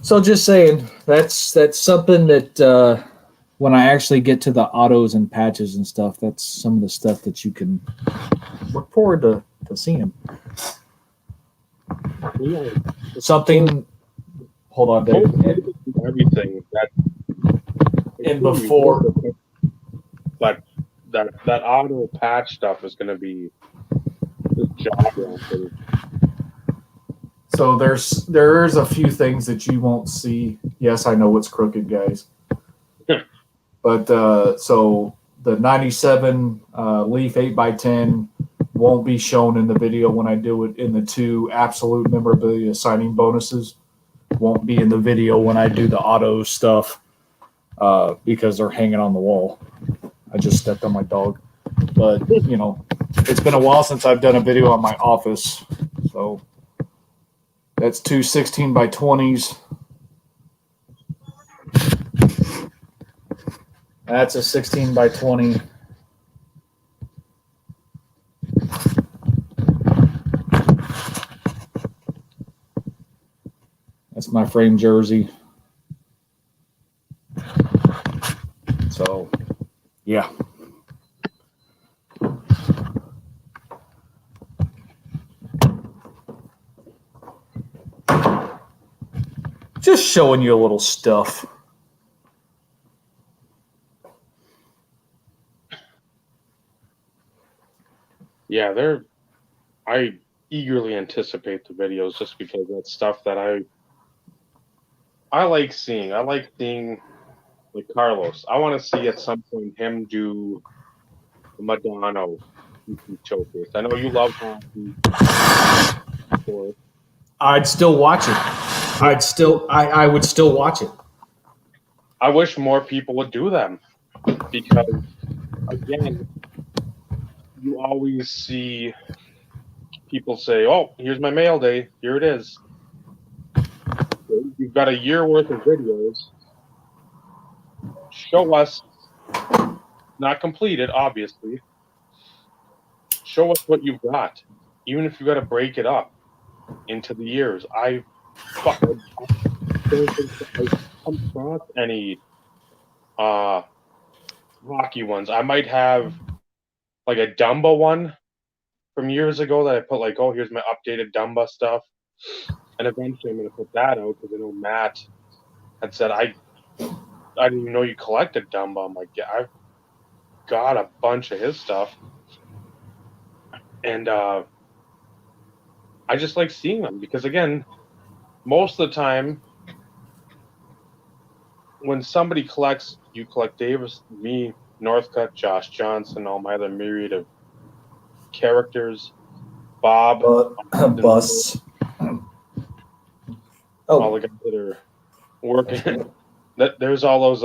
So just saying, that's something that when I actually get to the autos and patches and stuff, that's some of the stuff that you can look forward to seeing. Yeah. Something. Hold on, Dave. Everything that And before, but that auto patch stuff is going to be just jaw-dropping. so there's a few things that you won't see. Yes, I know it's crooked, guys. But so the 97 Leaf 8x10 won't be shown in the video when I do it, in the 2 absolute memorabilia signing bonuses. Won't be in the video when I do the auto stuff because they're hanging on the wall. I just stepped on my dog. But, it's been a while since I've done a video on my office. So that's 2 16x20s. That's a 16x20. That's my frame jersey. So, yeah. Just showing you a little stuff. Yeah, I eagerly anticipate the videos just because that's stuff that I like seeing. I like seeing like Carlos. I want to see at some point him do the Madonna showcase. I know you love hockey. I'd still watch it. I would still watch it. I wish more people would do them because, again, you always see people say, "Oh, here's my mail day. Here it is." You've got a year worth of videos. Show us, not completed, obviously. Show us what you've got, even if you got to break it up into the years. I don't think I've come across any hockey ones. I might have like a Dumba one from years ago that I put like, oh, here's my updated Dumba stuff, and eventually I'm gonna put that out because I know Matt had said I didn't even know you collected Dumba. I'm like, yeah, I've got a bunch of his stuff, and I just like seeing them because again, most of the time when somebody collects, you collect Davis, me, Northcutt, Josh Johnson, all my other myriad of characters, Bob, Busts. all the guys that are working. There's all those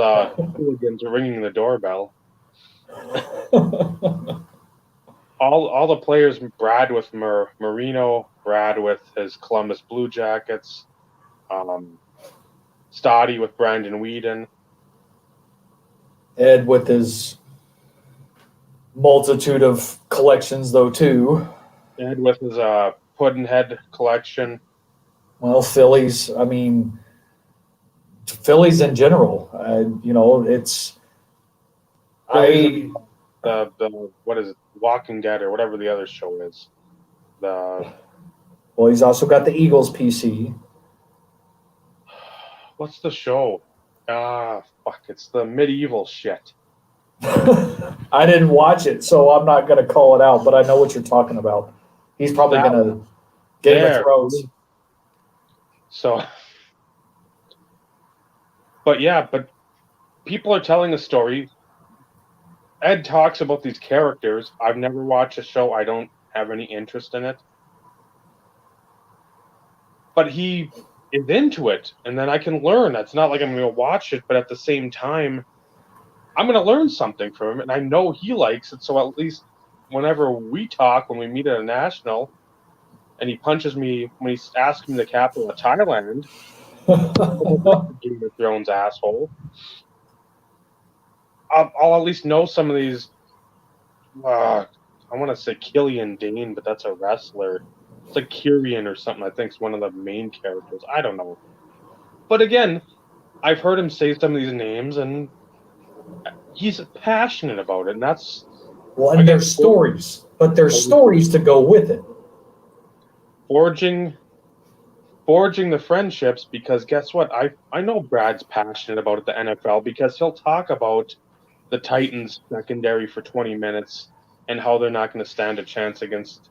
hooligans ringing the doorbell. All the players, Brad with Marino, Brad with his Columbus Blue Jackets, Stoddy with Brandon Whedon, Ed with his multitude of collections, though, too. Ed with his Puddinhead collection. Well, Phillies, I mean, Phillies in general, it's. The what is it, Walking Dead or whatever the other show is. Well, he's also got the Eagles PC. What's the show? Fuck, it's the medieval shit. I didn't watch it, so I'm not going to call it out, but I know what you're talking about. He's probably going to Game of Thrones. So, but people are telling a story. Ed talks about these characters. I've never watched a show. I don't have any interest in it. But he is into it, and then I can learn. It's not like I'm going to watch it, but at the same time, I'm going to learn something from him, and I know he likes it, so at least whenever we talk, when we meet at a national, and he punches me when he asks me the capital of Thailand, Game of Thrones asshole, I'll at least know some of these. I want to say Killian Dane, but that's a wrestler. It's like Kyrian or something. I think it's one of the main characters. I don't know. But again, I've heard him say some of these names, and he's passionate about it, and that's. Well, and there's stories, but there's stories to go with it. Forging the friendships, because guess what? I know Brad's passionate about it, the NFL, because he'll talk about the Titans secondary for 20 minutes and how they're not going to stand a chance against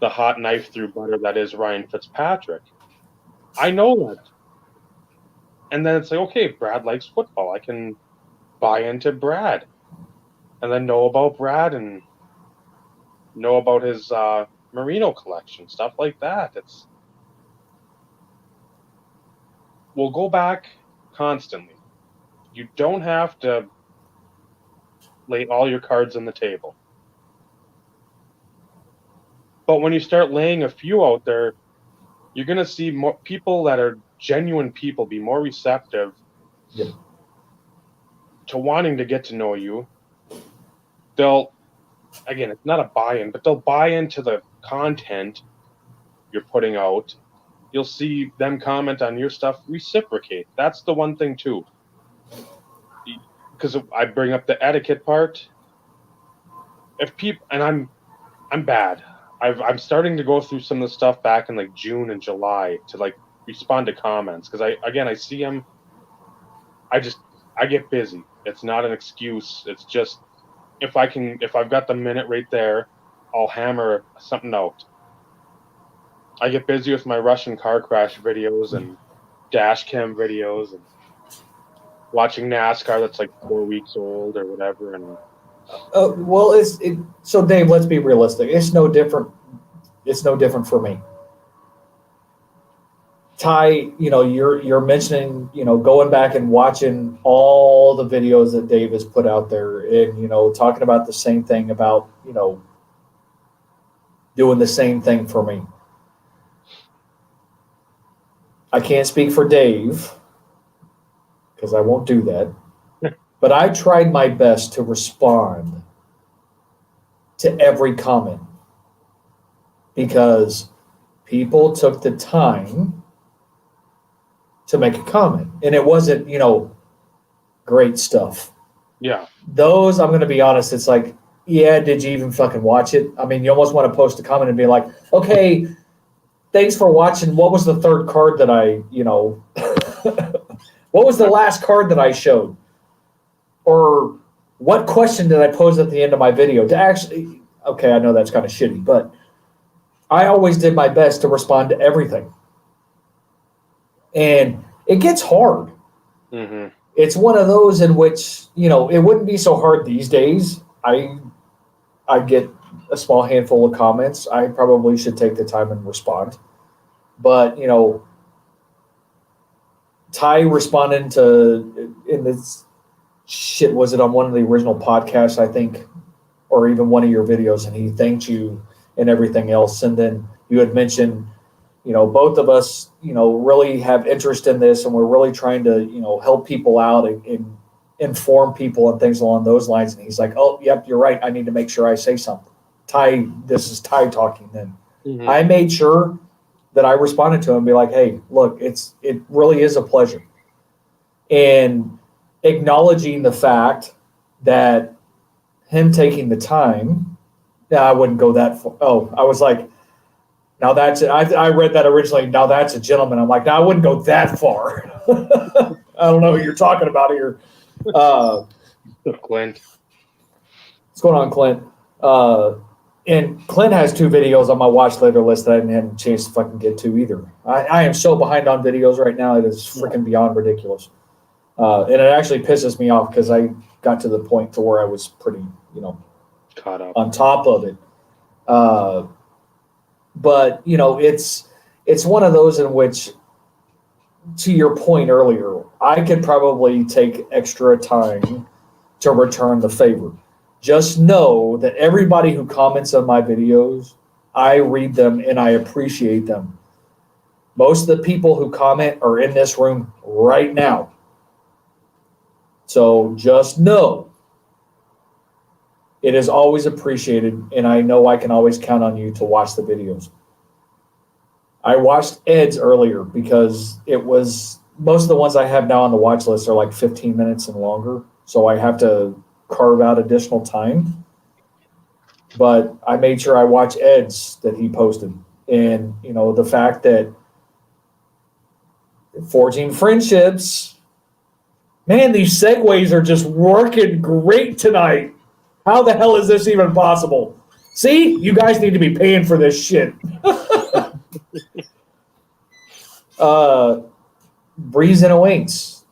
the hot knife through butter that is Ryan Fitzpatrick. I know that. And then it's like, okay, Brad likes football. buy into Brad, and then know about Brad and know about his merino collection, stuff like that. We'll go back constantly. You don't have to lay all your cards on the table. But when you start laying a few out there, you're going to see more people that are genuine people be more receptive Yep. to wanting to get to know you. They'll, again, it's not a buy-in, but they'll buy into the content you're putting out. You'll see them comment on your stuff, reciprocate. That's the one thing too. Because I bring up the etiquette part. If people, and I'm bad. I'm starting to go through some of the stuff back in like June and July to like respond to comments because I see them. I get busy. It's not an excuse. It's just if I've got the minute right there, I'll hammer something out. I get busy with my Russian car crash videos and dash cam videos and watching NASCAR that's like 4 weeks old or whatever. And well, so Dave, let's be realistic. It's no different. It's no different for me. Ty, you're mentioning, going back and watching all the videos that Dave has put out there and, talking about the same thing about, doing the same thing for me. I can't speak for Dave because I won't do that. But I tried my best to respond to every comment because people took the time to make a comment. And it wasn't, great stuff. yeah. Those, I'm going to be honest, it's like, yeah, did you even fucking watch it? I mean, you almost want to post a comment and be like, okay, thanks for watching. What was the third card that what was the last card that I showed? Or what question did I pose at the end of my video? To actually, okay, I know that's kind of shitty, but I always did my best to respond to everything. And it gets hard. Mm-hmm. It's one of those in which, it wouldn't be so hard these days. I get a small handful of comments. I probably should take the time and respond. But, Ty responding in this shit, was it on one of the original podcasts, I think, or even one of your videos, and he thanked you and everything else. And then you had mentioned, both of us, really have interest in this and we're really trying to, help people out and inform people and things along those lines. And he's like, oh, yep, you're right. I need to make sure I say something. Ty, this is Ty talking then. Mm-hmm. I made sure that I responded to him and be like, hey, look, it really is a pleasure. And acknowledging the fact that him taking the time, I wouldn't go that far. Oh, I was like, now that's it. I read that originally. Now that's a gentleman. I'm like, no, I wouldn't go that far. I don't know who you're talking about here. Clint. What's going on, Clint? And Clint has 2 videos on my watch later list that I didn't have a chance to fucking get to either. I am so behind on videos right now. It is freaking beyond ridiculous. And it actually pisses me off because I got to the point to where I was pretty, Caught up on top of it. But, it's one of those in which, to your point earlier, I could probably take extra time to return the favor. Just know that everybody who comments on my videos, I read them and I appreciate them. Most of the people who comment are in this room right now. So just know it is always appreciated, and I know I can always count on you to watch the videos. I watched Ed's earlier because it was, most of the ones I have now on the watch list are like 15 minutes and longer, so I have to carve out additional time. But I made sure I watch Ed's that he posted. And, the fact that forging friendships, man, these segues are just working great tonight. How the hell is this even possible? See, you guys need to be paying for this shit. Breeze and Owains.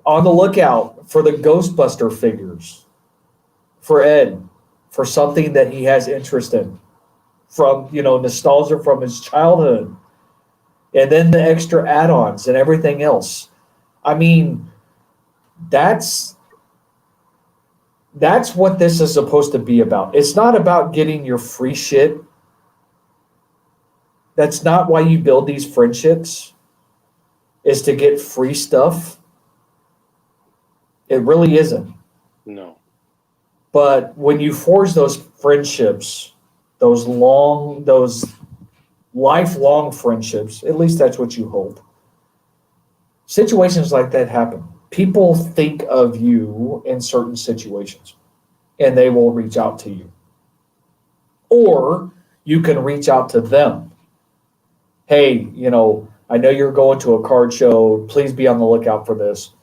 on the lookout for the Ghostbuster figures for Ed, for something that he has interest in, from nostalgia from his childhood, and then the extra add-ons and everything else. I mean, that's what this is supposed to be about. It's not about getting your free shit. That's not why you build these friendships, is to get free stuff. It really isn't. No. But when you forge those friendships, those lifelong friendships, at least that's what you hope. Situations like that happen. People think of you in certain situations, and they will reach out to you. Or you can reach out to them. Hey, I know you're going to a card show. Please be on the lookout for this.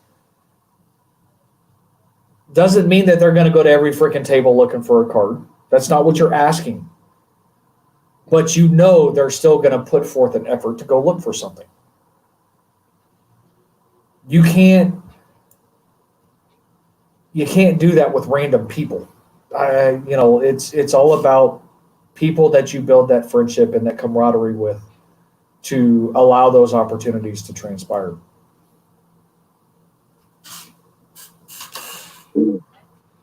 Doesn't mean that they're going to go to every freaking table looking for a card. That's not what you're asking. But they're still going to put forth an effort to go look for something. You can't do that with random people. It's all about people that you build that friendship and that camaraderie with, to allow those opportunities to transpire.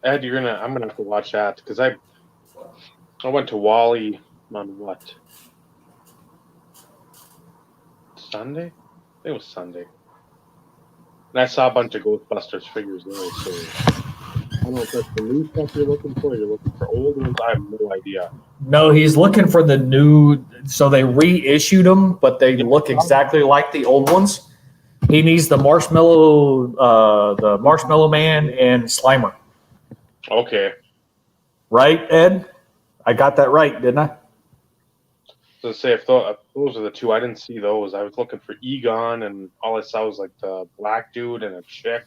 Ed, I'm gonna have to watch that, because I went to Wally on what? Sunday? I think it was Sunday. And I saw a bunch of Ghostbusters figures there, so I don't know if that's the new stuff you're looking for, or you're looking for old ones. I have no idea. No, he's looking for the new. So they reissued them, but they look exactly like the old ones. He needs the Marshmallow Man and Slimer. Okay. Right, Ed? I got that right, didn't I? So say if those are the two, I didn't see those. I was looking for Egon, and all I saw was like the black dude and a chick,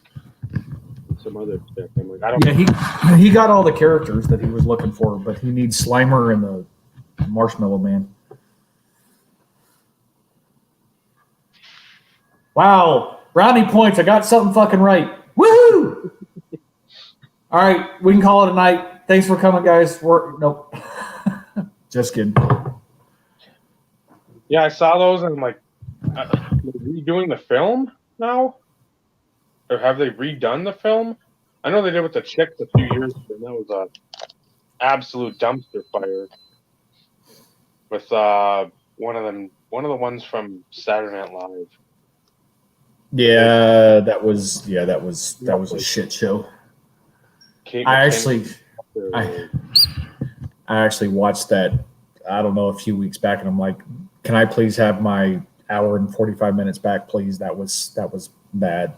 and some other chick. I'm like, I don't. Yeah, he got all the characters that he was looking for, but he needs Slimer and the Marshmallow Man. Wow, brownie points! I got something fucking right. Woohoo! All right, we can call it a night. Thanks for coming, guys. Nope. Just kidding. Yeah, I saw those, and I'm like, are they redoing the film now? Or have they redone the film? I know they did with the chicks a few years ago, and that was a absolute dumpster fire. With one of the ones from Saturday Night Live. Yeah, that was a shit show. I actually watched that, I don't know, a few weeks back, and I'm like, can I please have my hour and 45 minutes back, please? That was bad.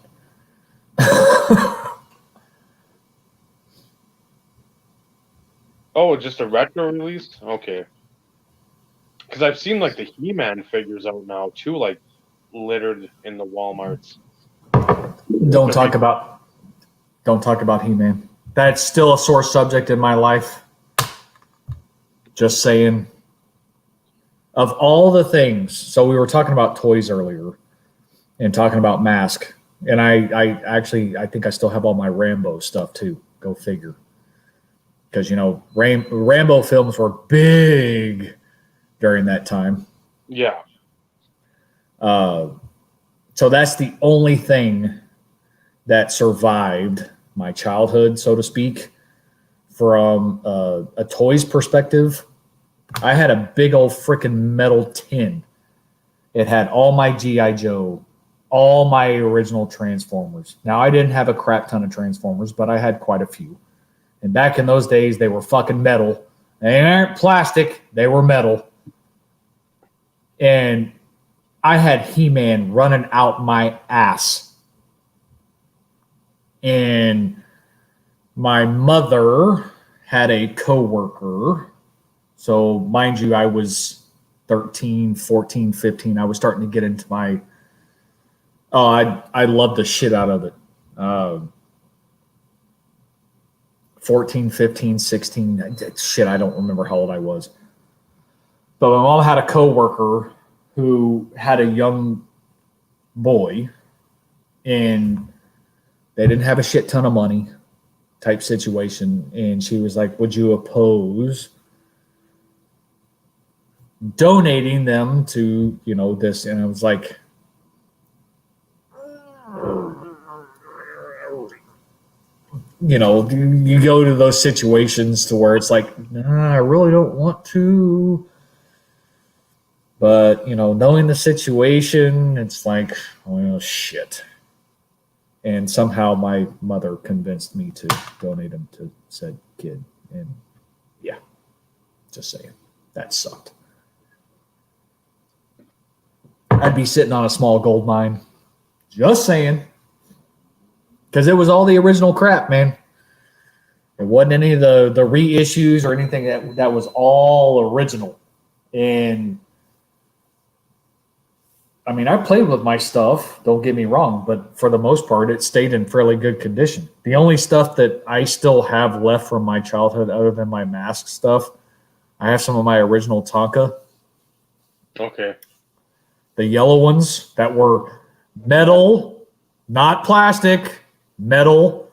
Oh, just a retro release? Okay. Because I've seen like the He-Man figures out now too, like littered in the Walmarts. Don't talk about He-Man. That's still a sore subject in my life. Just saying. Of all the things, so we were talking about toys earlier and talking about Mask. And I think I still have all my Rambo stuff too. Go figure. Because, Rambo films were big during that time. Yeah. So that's the only thing that survived my childhood, so to speak, from a toys perspective. I had a big old freaking metal tin. It had all my G.I. Joe, all my original Transformers. Now, I didn't have a crap ton of Transformers, but I had quite a few. And back in those days, they were fucking metal. They aren't plastic. They were metal. And I had He-Man running out my ass. And my mother had a coworker. So, mind you, I was 13, 14, 15. I was starting to get into my... Oh, I loved the shit out of it. 14, 15, 16. Shit, I don't remember how old I was. But my mom had a coworker who had a young boy, and They didn't have a shit ton of money type situation. And she was like, would you oppose donating them to, this? And I was like, you go to those situations to where it's like, nah, I really don't want to. But, knowing the situation, it's like, well, shit. And somehow my mother convinced me to donate them to said kid. And yeah, just saying, that sucked. I'd be sitting on a small gold mine. Just saying. Because it was all the original crap, man. It wasn't any of the reissues or anything. That was all original. And I mean, I played with my stuff, don't get me wrong, but for the most part, it stayed in fairly good condition. The only stuff that I still have left from my childhood, other than my mask stuff, I have some of my original Tonka. Okay. The yellow ones that were metal, not plastic, metal.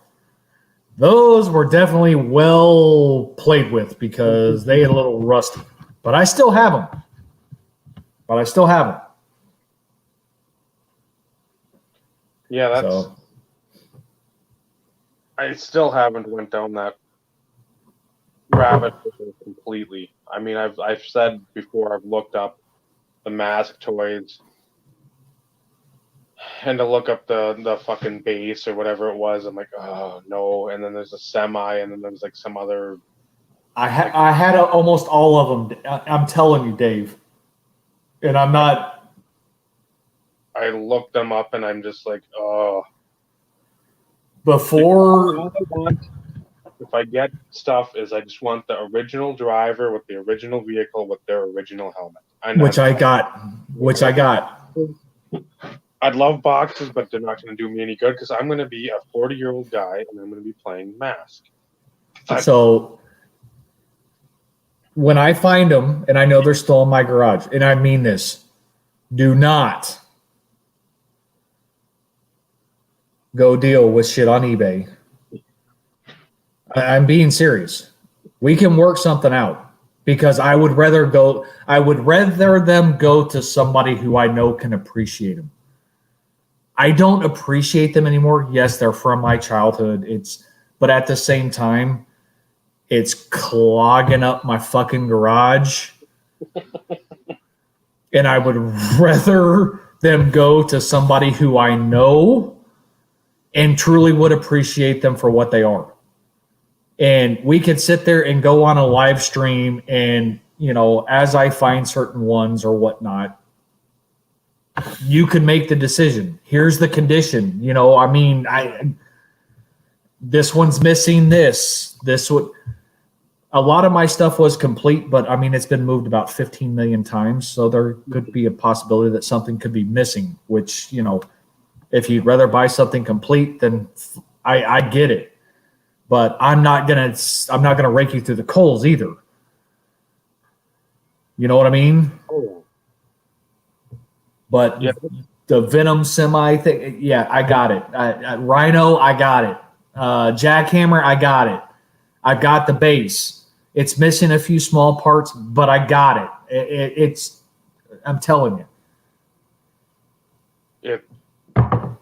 Those were definitely well played with because they get a little rusty. But I still have them. Yeah, that's. So, I still haven't went down that rabbit hole completely. I mean, I've said before, I've looked up the mask toys and to look up the fucking base or whatever it was. I'm like, oh no. And then there's a semi, and then there's like some other. I had almost all of them. I'm telling you, Dave. And I'm not. I looked them up, and I'm just like, oh. Before. All I want, if I get stuff, is I just want the original driver with the original vehicle with their original helmet. Which I got. I'd love boxes, but they're not going to do me any good because I'm going to be a 40-year-old guy and I'm going to be playing Mask. So when I find them, and I know they're still in my garage, and I mean this, do not go deal with shit on eBay. I'm being serious. We can work something out because I would rather them go to somebody who I know can appreciate them. I don't appreciate them anymore. Yes, they're from my childhood. But at the same time, it's clogging up my fucking garage. And I would rather them go to somebody who I know and truly would appreciate them for what they are. And we could sit there and go on a live stream and, as I find certain ones or whatnot, you can make the decision. Here's the condition. This one's missing this. A lot of my stuff was complete, but it's been moved about 15 million times. So there could be a possibility that something could be missing, which, if you'd rather buy something complete, then I get it. But I'm not gonna rake you through the coals either. You know what I mean? Oh. But yeah. The Venom semi thing, yeah, I got it. Rhino, I got it. Jackhammer, I got it. I got the base. It's missing a few small parts, but I got it. I'm telling you.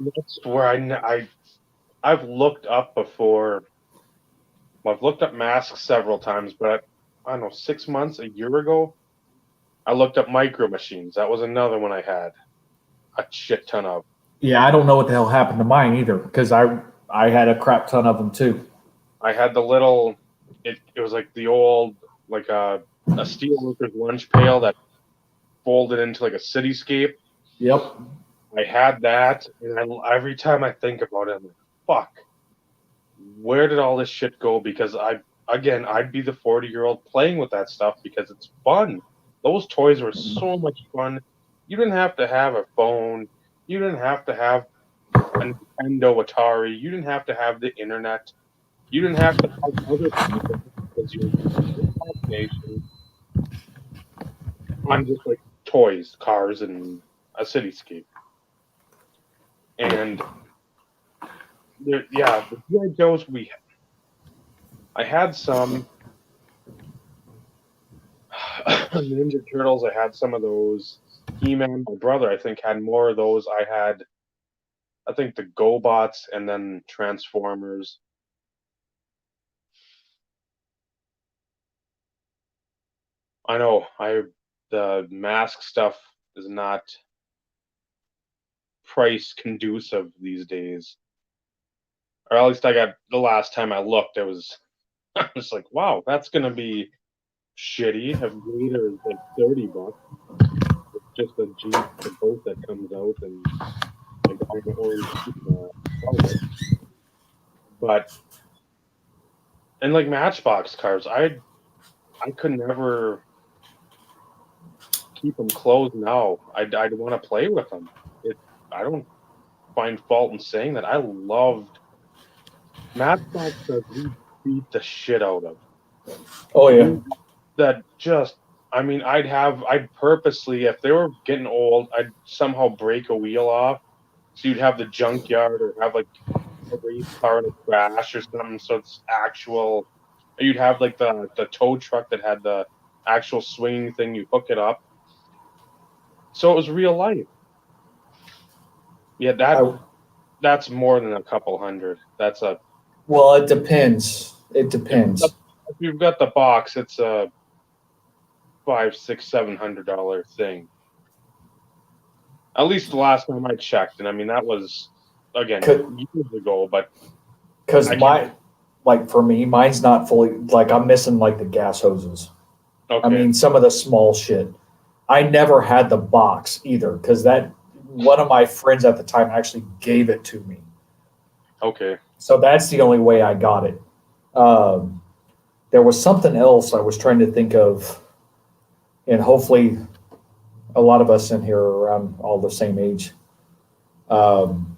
That's where I've looked up before. Well, I've looked up masks several times, but I don't know, 6 months, a year ago, I looked up Micro Machines. That was another one I had a shit ton of. Yeah, I don't know what the hell happened to mine either because I had a crap ton of them too. I had the little, it was like the old, like a steelworker's lunch pail that folded into like a cityscape. Yep. I had that, and every time I think about it, I'm like, fuck, where did all this shit go? Because I'd be the 40-year-old playing with that stuff because it's fun. Those toys were so much fun. You didn't have to have a phone. You didn't have to have a Nintendo Atari. You didn't have to have the internet. You didn't have to have other people because you're a nation. I'm just like toys, cars, and a cityscape. And yeah, the GI Joes I had some Ninja Turtles. I had some of those. He-Man. My brother, I think, had more of those. I had, I think, the GoBots and then Transformers. I know. The mask stuff is not price conducive these days. Or at least I got the last time I looked, it was I was like, wow, that's gonna be shitty. If later is like $30, it's just a Jeep, the boat that comes out, and I got an orange helmet. But and like Matchbox cars, I could never keep them closed now. I'd want to play with them. I don't find fault in saying that. I loved Matchbox cars. We beat the shit out of. Oh yeah. We that just I mean, I'd purposely, if they were getting old, I'd somehow break a wheel off. So you'd have the junkyard or have like a race car in a crash or something. So it's actual. You'd have like the tow truck that had the actual swinging thing. You hook it up. So it was real life. Yeah, I, that's more than a couple hundred. That's a well, it depends. It if depends. you've got the box, it's a five, six, $700 thing. At least the last time I checked, and I mean that was again years ago. But Because I can't. like for me, mine's not fully, like I'm missing like the gas hoses. I Okay, mean, some of the small shit. I never had the box either because that one of my friends at the time actually gave it to me. okay. So that's the only way I got it. Um, there was something else I was trying to think of, and hopefully a lot of us in here are around all the same age. Um,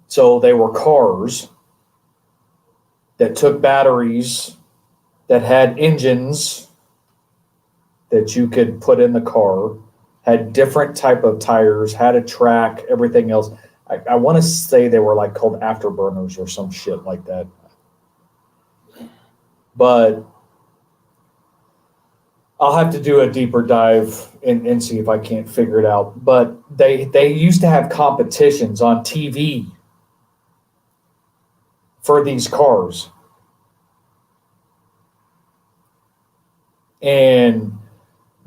so they were cars that took batteries that had engines that you could put in the car, had different type of tires, had a track, everything else. I want to say they were like called afterburners or some shit like that. But I'll have to do a deeper dive and see if I can't figure it out. But they used to have competitions on TV for these cars. And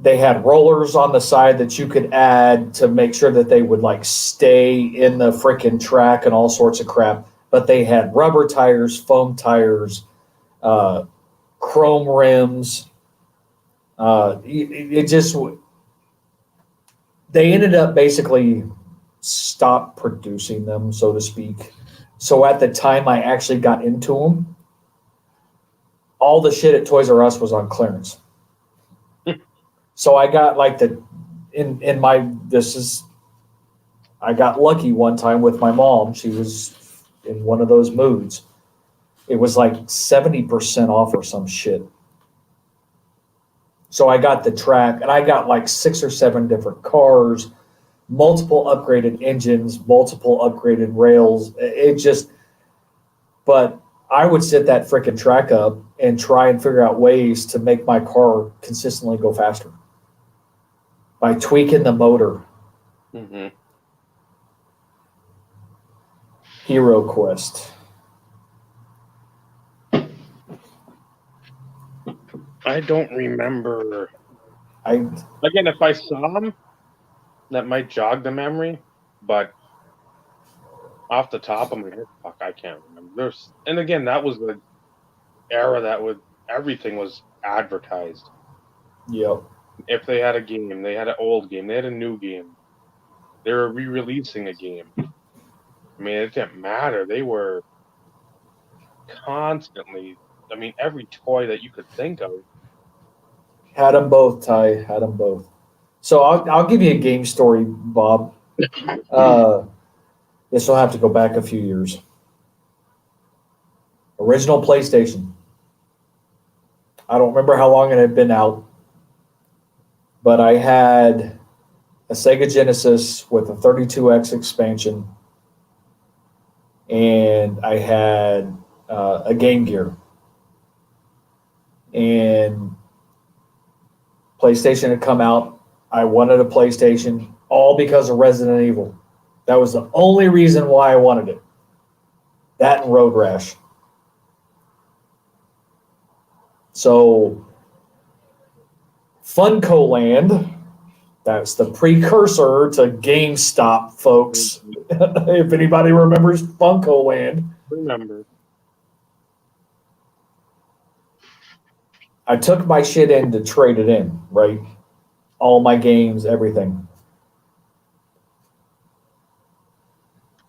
they had rollers on the side that you could add to make sure that they would like stay in the freaking track and all sorts of crap. But they had rubber tires, foam tires, uh, chrome rims. It just they ended up basically stopped producing them, so to speak. So at the time I actually got into them, all the shit at Toys R Us was on clearance. So I got like in my this is I got lucky one time with my mom. She was in one of those moods. It was like 70% off or some shit. So I got the track and I got like 6 or 7 different cars, multiple upgraded engines, multiple upgraded rails. It just, but I would set that freaking track up and try and figure out ways to make my car consistently go faster by tweaking the motor. Hmm. Hero Quest. I don't remember. I Again, if I saw them, that might jog the memory. But off the top of my head, fuck, I can't remember. And again, that was the era that would everything was advertised. Yep. If they had a game, they had an old game, they had a new game. They were re-releasing a game. I mean, it didn't matter. They were constantly. I mean, every toy that you could think of. Had them both, Ty. Had them both. So I'll give you a game story, Bob. This will have to go back a few years. Original PlayStation. I don't remember how long it had been out, but I had a Sega Genesis with a 32X expansion and I had a Game Gear, and PlayStation had come out. I wanted a PlayStation, all because of Resident Evil. That was the only reason why I wanted it. That and Road Rash. So, Funko Land, that's the precursor to GameStop, folks. If anybody remembers Funko Land. Remember. I took my shit in to trade it in, right? All my games, everything.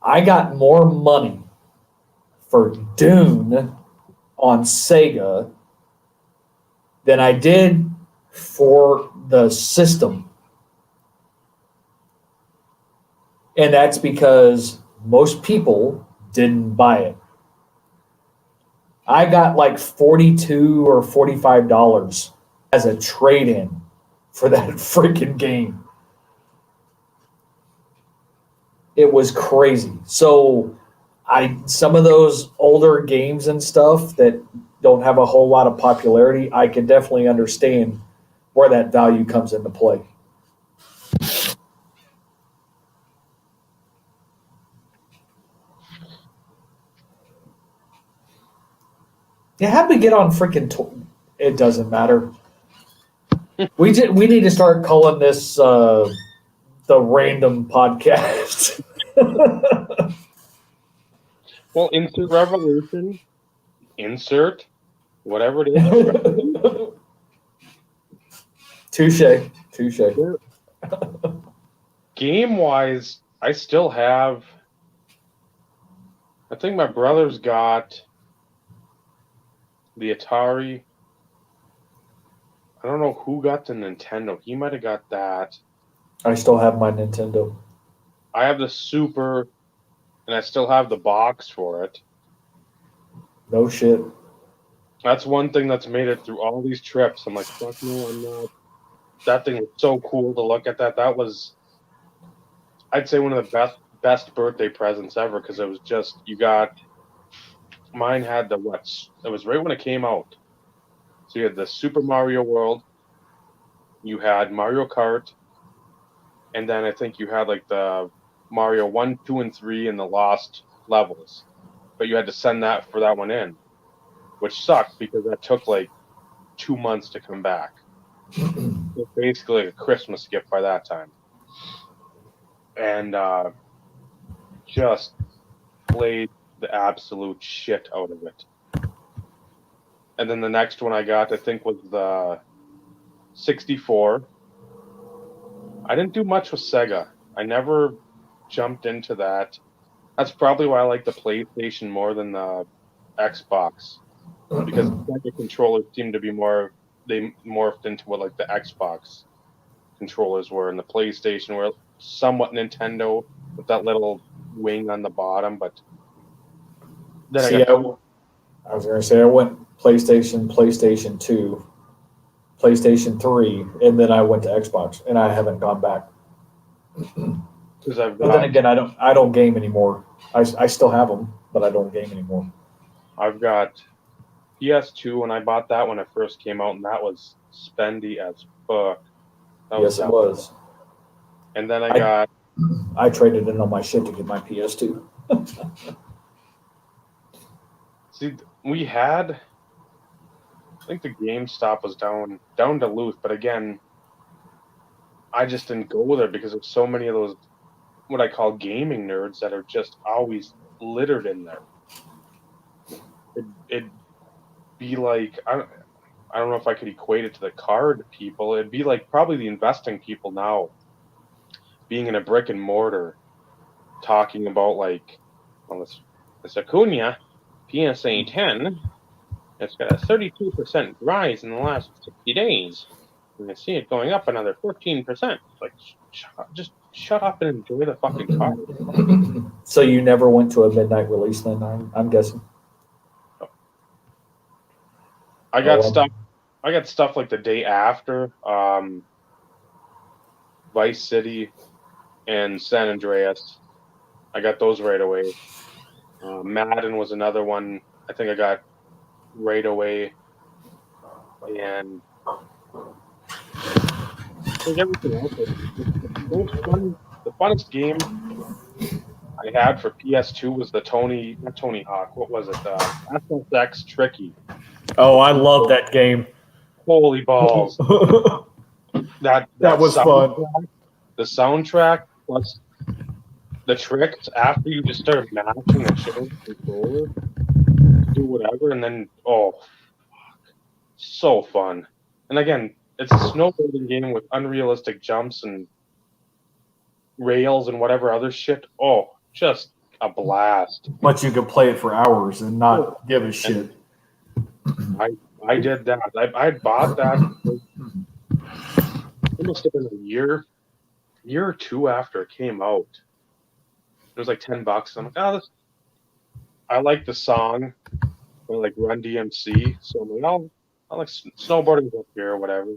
I got more money for Dune on Sega than I did for the system. And that's because most people didn't buy it. I got like $42 or $45 as a trade-in for that freaking game. It was crazy. So some of those older games and stuff that don't have a whole lot of popularity, I can definitely understand where that value comes into play. Yeah, how'd we get on freaking? It doesn't matter. We need to start calling this the random podcast. Well, insert revolution, insert whatever it is. Touche. Game wise, I still have. I think my brother's got the Atari. I don't know who got the Nintendo. He might have got that. I still have my Nintendo. I have the Super, and I still have the box for it. No shit. That's one thing that's made it through all these trips. I'm like, fuck no, I'm not. That thing was so cool to look at. That was, I'd say, one of the best birthday presents ever, because it was just, you got, mine had the it was right when it came out. So you had the Super Mario World, you had Mario Kart, and then I think you had like the Mario 1, 2, and 3 and the Lost levels. But you had to send that for that one in, which sucked because that took like 2 months to come back. It's basically a Christmas gift by that time. And just played the absolute shit out of it. And then the next one I got, I think, was the 64. I didn't do much with Sega. I never jumped into that. That's probably why I like the PlayStation more than the Xbox. Because Sega controllers seem to be more, they morphed into what like the Xbox controllers were, and the PlayStation were somewhat Nintendo with that little wing on the bottom. But then See, I was going to say I went PlayStation 2, PlayStation 3, and then I went to Xbox, and I haven't gone back. because I've But then again, I don't game anymore. I still have them, but I don't game anymore. I've got PS2 when I bought that when it first came out, and that was spendy as fuck. Yes, it was. And then I traded in all my shit to get my PS2. see, we had, I think the GameStop was down Duluth, but again, I just didn't go there because there's so many of those what I call gaming nerds that are just always littered in there. It'd be like, I don't know if I could equate it to the card people. It'd be like probably the investing people now being in a brick and mortar talking about like, well, this Acuna PSA 10, it's got a 32% rise in the last 60 days. And I see it going up another 14%. Like, just shut up and enjoy the fucking card. So you never went to a midnight release then, I'm guessing? I got stuff like the day after, Vice City and San Andreas. I got those right away. Madden was another one. I think I got right away, and I think everything else. The funnest game I had for PS2 was the not Tony Hawk. What was it? SSX Tricky. Oh, I love that game. Holy balls! That was fun. The soundtrack plus the tricks after you just started mashing and showing the controller to do whatever, and then so fun. And again, it's a snowboarding game with unrealistic jumps and rails and whatever other shit. Oh, just a blast. But you could play it for hours and not give a shit. I did that. I bought that. It must have been a year or two after it came out. It was like $10. I'm like, oh, I like the song, like Run DMC. So I'm like, I like snowboarding up here or whatever.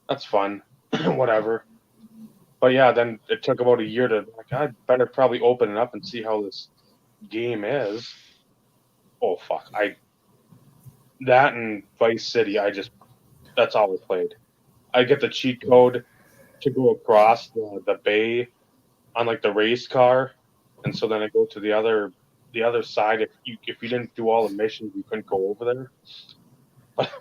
That's fun, whatever. But yeah, then it took about a year to like, I better probably open it up and see how this game is. Oh fuck, that and Vice City. That's all I played. I get the cheat code to go across the bay on like the race car, and so then I go to the other side. If you didn't do all the missions, you couldn't go over there.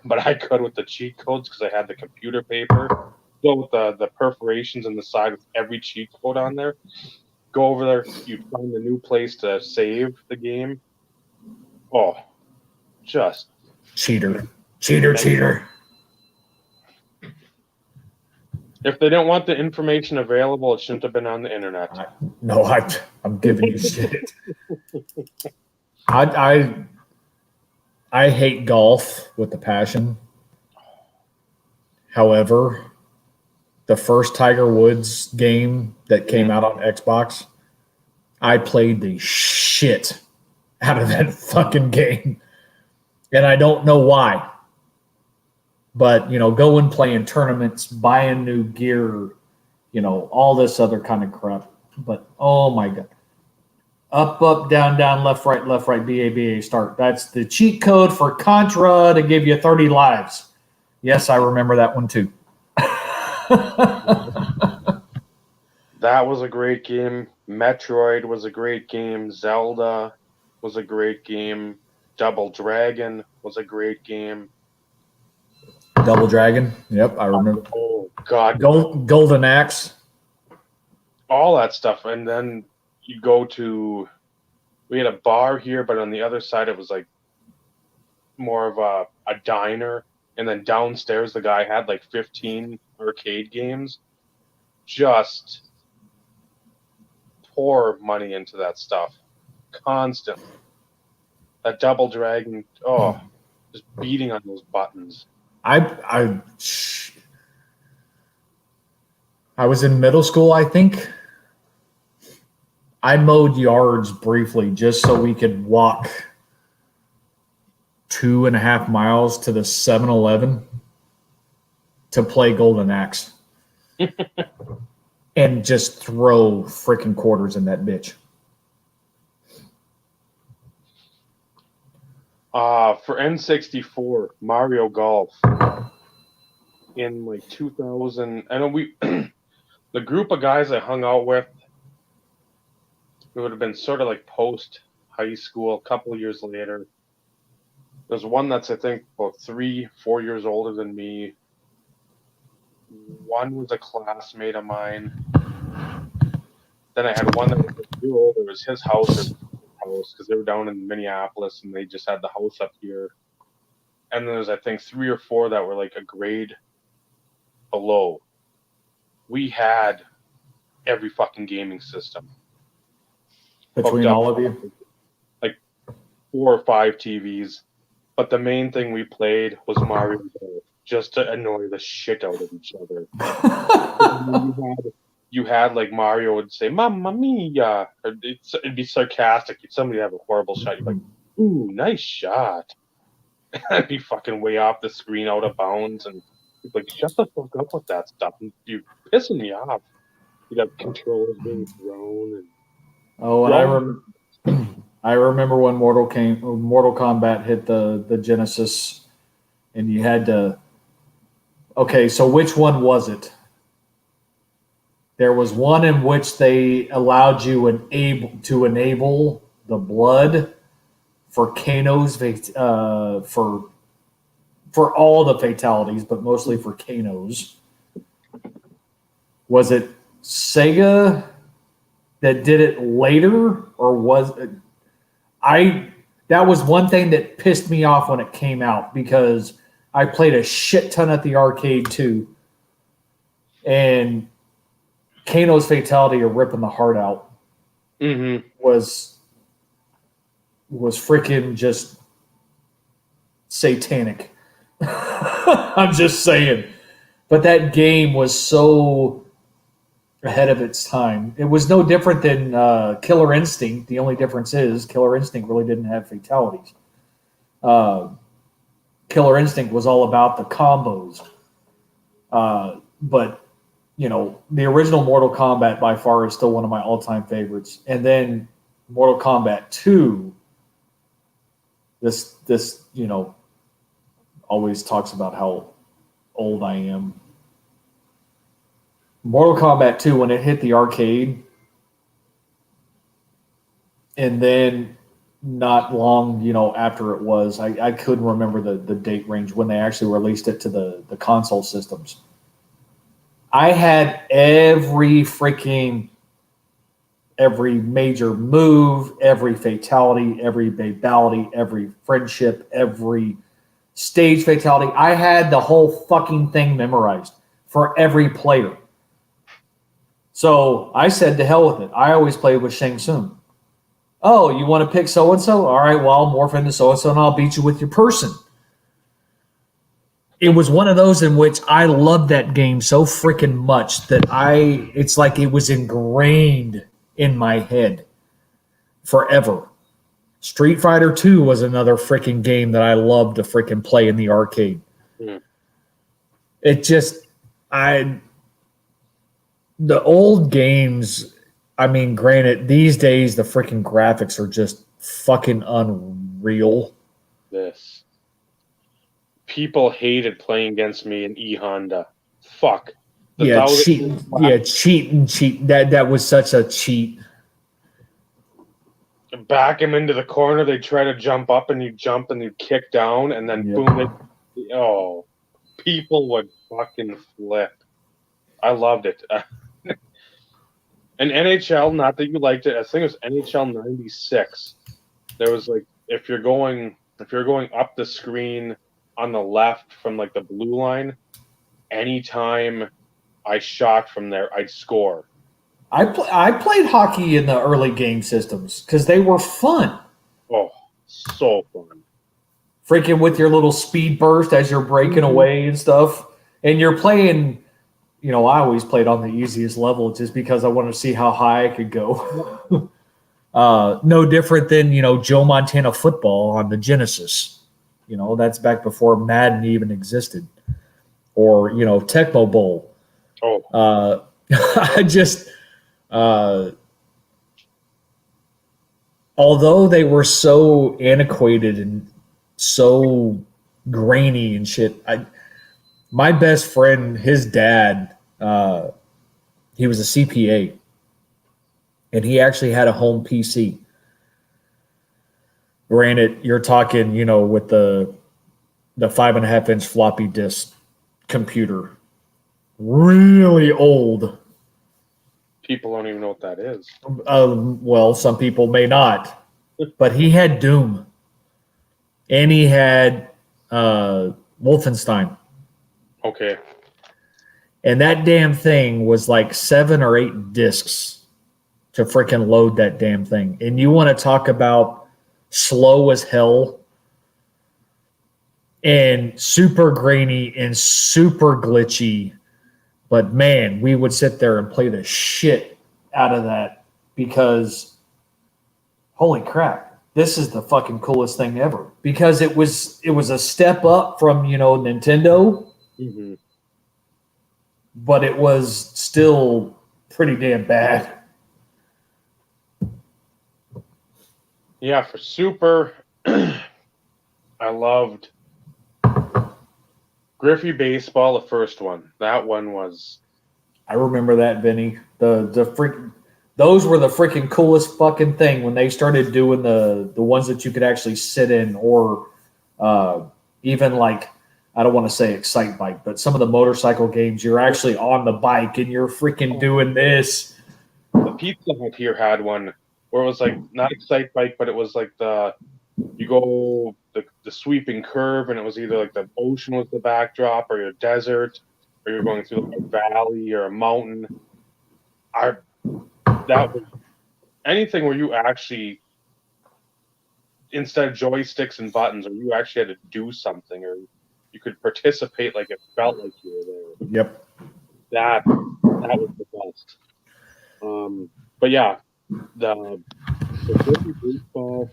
But I could with the cheat codes because I had the computer paper. Go with the perforations in the side with every cheat code on there. Go over there. You find a new place to save the game. Oh, just Cheater. If they didn't want the information available, it shouldn't have been on the internet. I'm giving you shit. I hate golf with a passion. However, the first Tiger Woods game that came out on Xbox, I played the shit out of that fucking game. And I don't know why. But, going playing tournaments, buying new gear, all this other kind of crap. But, oh my God. Up, down, left, right, BA, start. That's the cheat code for Contra to give you 30 lives. Yes, I remember that one too. That was a great game. Metroid was a great game. Zelda was a great game. Double Dragon was a great game. Double Dragon. Yep, I remember. Oh, God. Golden Axe. All that stuff. And then you go to... We had a bar here, but on the other side it was like more of a diner. And then downstairs the guy had like 15 arcade games. Just pour money into that stuff. Constantly. That Double Dragon, just beating on those buttons. I was in middle school, I think. I mowed yards briefly just so we could walk 2.5 miles to the 7-Eleven to play Golden Axe and just throw freaking quarters in that bitch. For N64, Mario Golf in like 2000. I know the group of guys I hung out with, it would have been sort of like post high school, a couple of years later. There's one that's, I think, about 3-4 years older than me. One was a classmate of mine. Then I had one that was a year older. It was his house because they were down in Minneapolis and they just had the house up here. And then there's, I think, 3 or 4 that were like a grade below. We had every fucking gaming system. Between all of you? Like 4 or 5 TVs. But the main thing we played was Mario Golf, just to annoy the shit out of each other. You had like Mario would say, "Mamma mia!" Or it'd be sarcastic. Somebody would have a horrible shot. You're like, "Ooh, nice shot!" I'd be fucking way off the screen, out of bounds, and you'd be like, "Shut the fuck up with that stuff! You're pissing me off." You'd have controllers being thrown. And I remember when Mortal Kombat hit the Genesis, and you had to. Okay, so which one was it? There was one in which they allowed you to enable the blood for Kano's for all the fatalities, but mostly for Kano's. Was it Sega that did it later, or was it, that was one thing that pissed me off when it came out, because I played a shit ton at the arcade too, and Kano's fatality of ripping the heart out was freaking just satanic. I'm just saying. But that game was so ahead of its time. It was no different than Killer Instinct. The only difference is Killer Instinct really didn't have fatalities. Killer Instinct was all about the combos. But the original Mortal Kombat by far is still one of my all-time favorites. And then Mortal Kombat 2, this always talks about how old I am. Mortal Kombat 2, when it hit the arcade, and then not long, after it was, I couldn't remember the date range when they actually released it to the console systems. I had every major move, every fatality, every babality, every friendship, every stage fatality. I had the whole fucking thing memorized for every player. So I said, to hell with it. I always played with Shang Tsung. Oh, you want to pick so-and-so? All right, well, I'll morph into so-and-so and I'll beat you with your person. It was one of those in which I loved that game so freaking much that it's like it was ingrained in my head forever. Street Fighter 2 was another freaking game that I loved to freaking play in the arcade. Mm. It just, the old games, I mean, granted, these days the freaking graphics are just fucking unreal. People hated playing against me in E-Honda. Fuck. Cheat. That was such a cheat. Back him into the corner. They try to jump up, and you jump and you kick down, and then boom! People would fucking flip. I loved it. And NHL, not that you liked it. I think it was NHL '96. There was if you're going up the screen on the left from the blue line, anytime I shot from there, I'd score. I played hockey in the early game systems because they were fun. Oh, so fun. Freaking with your little speed burst as you're breaking away and stuff. And you're playing, I always played on the easiest level just because I wanted to see how high I could go. No different than, Joe Montana football on the Genesis. That's back before Madden even existed. Or, Tecmo Bowl. Oh. I just... although they were so antiquated and so grainy and shit, my best friend, his dad, he was a CPA, and he actually had a home PC. Granted, you're talking, with the 5.5-inch floppy disk computer, really old. People don't even know what that is. Well, some people may not. But he had Doom. And he had Wolfenstein. Okay. And that damn thing was 7 or 8 discs to freaking load that damn thing. And you want to talk about slow as hell and super grainy and super glitchy. But man, we would sit there and play the shit out of that because holy crap, this is the fucking coolest thing ever. Because it was a step up from, Nintendo, but it was still pretty damn bad. Yeah, for Super, I loved Griffey Baseball, the first one. That one was I remember that, Vinny. Those were the freaking coolest fucking thing when they started doing the ones that you could actually sit in, or even like, I don't want to say Excite Bike, but some of the motorcycle games, you're actually on the bike and you're freaking doing this. the Pizza Hut here had one where it was like not Excite Bike, but it was like you go the sweeping curve, and it was either like the ocean was the backdrop, or your desert, or you're going through like a valley or a mountain. I that was anything where you actually, instead of joysticks and buttons, or you actually had to do something, or you could participate like it felt like you were there. Yep. That was the best. But yeah, the Griffey baseball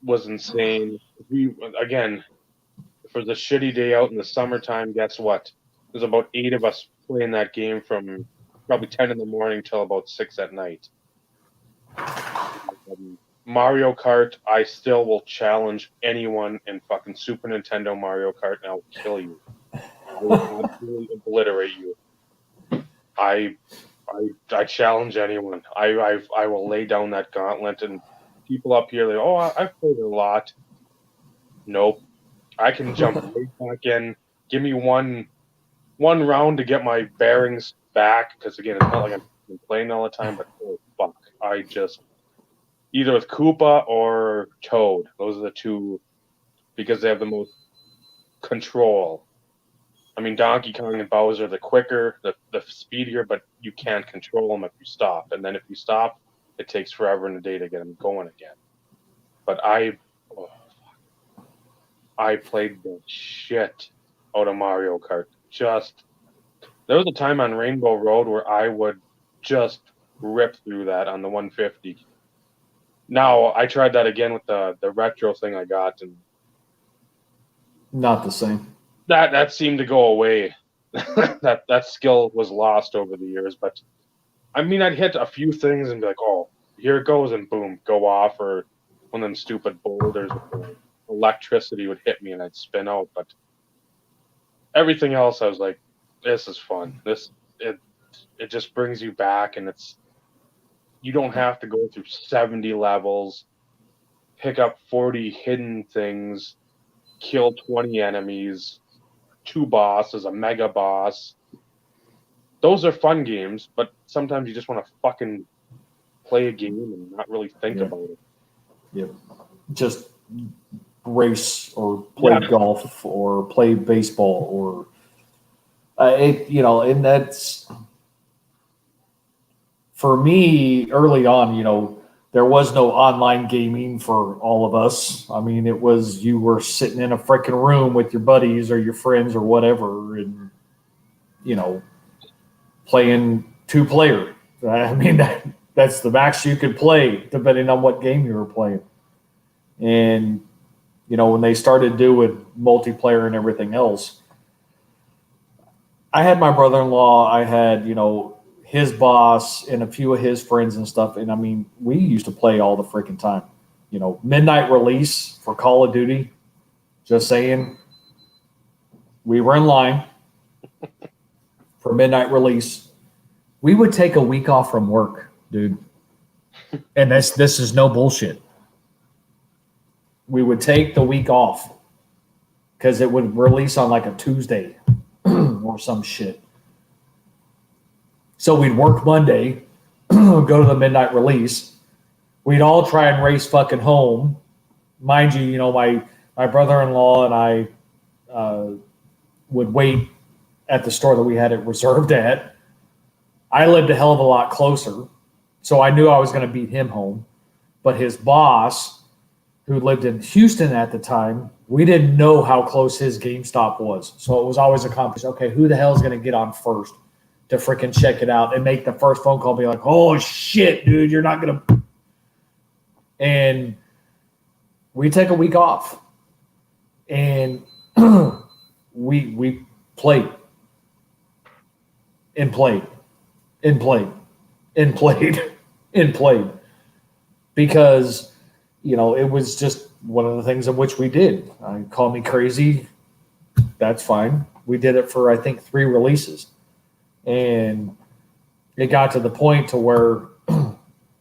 was insane. We again, for the shitty day out in the summertime, guess what? There's about 8 of us playing that game from probably 10 in the morning till about 6 at night. Mario Kart, I still will challenge anyone in fucking Super Nintendo Mario Kart, and I'll kill you. I will absolutely obliterate you. I challenge anyone. I will lay down that gauntlet, and people up here, they I've played a lot. Nope. I can jump right back in. Give me one round to get my bearings back, because again, it's not like I'm playing all the time, but oh fuck. I just either with Koopa or Toad. Those are the two, because they have the most control. I mean, Donkey Kong and Bowser, the quicker, the speedier, but you can't control them if you stop. And then if you stop, it takes forever and a day to get them going again. But I played the shit out of Mario Kart. There was a time on Rainbow Road where I would just rip through that on the 150. Now I tried that again with the retro thing I got, and Not the same. that seemed to go away. that skill was lost over the years. But I mean, I'd hit a few things and be like, "Oh, here it goes," and boom, go off, or one of them stupid boulders with electricity would hit me and I'd spin out. But everything else, I was like, "This is fun. It just brings you back, and you don't have to go through 70 levels, pick up 40 hidden things, kill 20 enemies, 2 bosses, a mega boss. Those are fun games, but sometimes you just want to fucking play a game and not really think about it." Yep. Just race or play golf or play baseball or and that's for me early on. There was no online gaming for all of us. I mean, it was you were sitting in a freaking room with your buddies or your friends or whatever, and playing 2-player. I mean, that's the max you could play, depending on what game you were playing. And when they started doing multiplayer and everything else, I had my brother-in-law, I had his boss and a few of his friends and stuff. And I mean, we used to play all the freaking time. Midnight release for Call of Duty. Just saying, we were in line for midnight release. We would take a week off from work, dude. And this is no bullshit. We would take the week off because it would release on like a Tuesday or some shit. So we'd work Monday, go to the midnight release. We'd all try and race fucking home. Mind you, my brother-in-law and I would wait at the store that we had it reserved at. I lived a hell of a lot closer, so I knew I was going to beat him home. But his boss, who lived in Houston at the time, we didn't know how close his GameStop was. So it was always a competition. Okay, who the hell is going to get on first to freaking check it out and make the first phone call, be like, "Oh shit, dude, you're not going to." And we take a week off and we played and played and played and played and played because, it was just one of the things in which we did. Call me crazy. That's fine. We did it for, I think, 3 releases. And it got to the point to where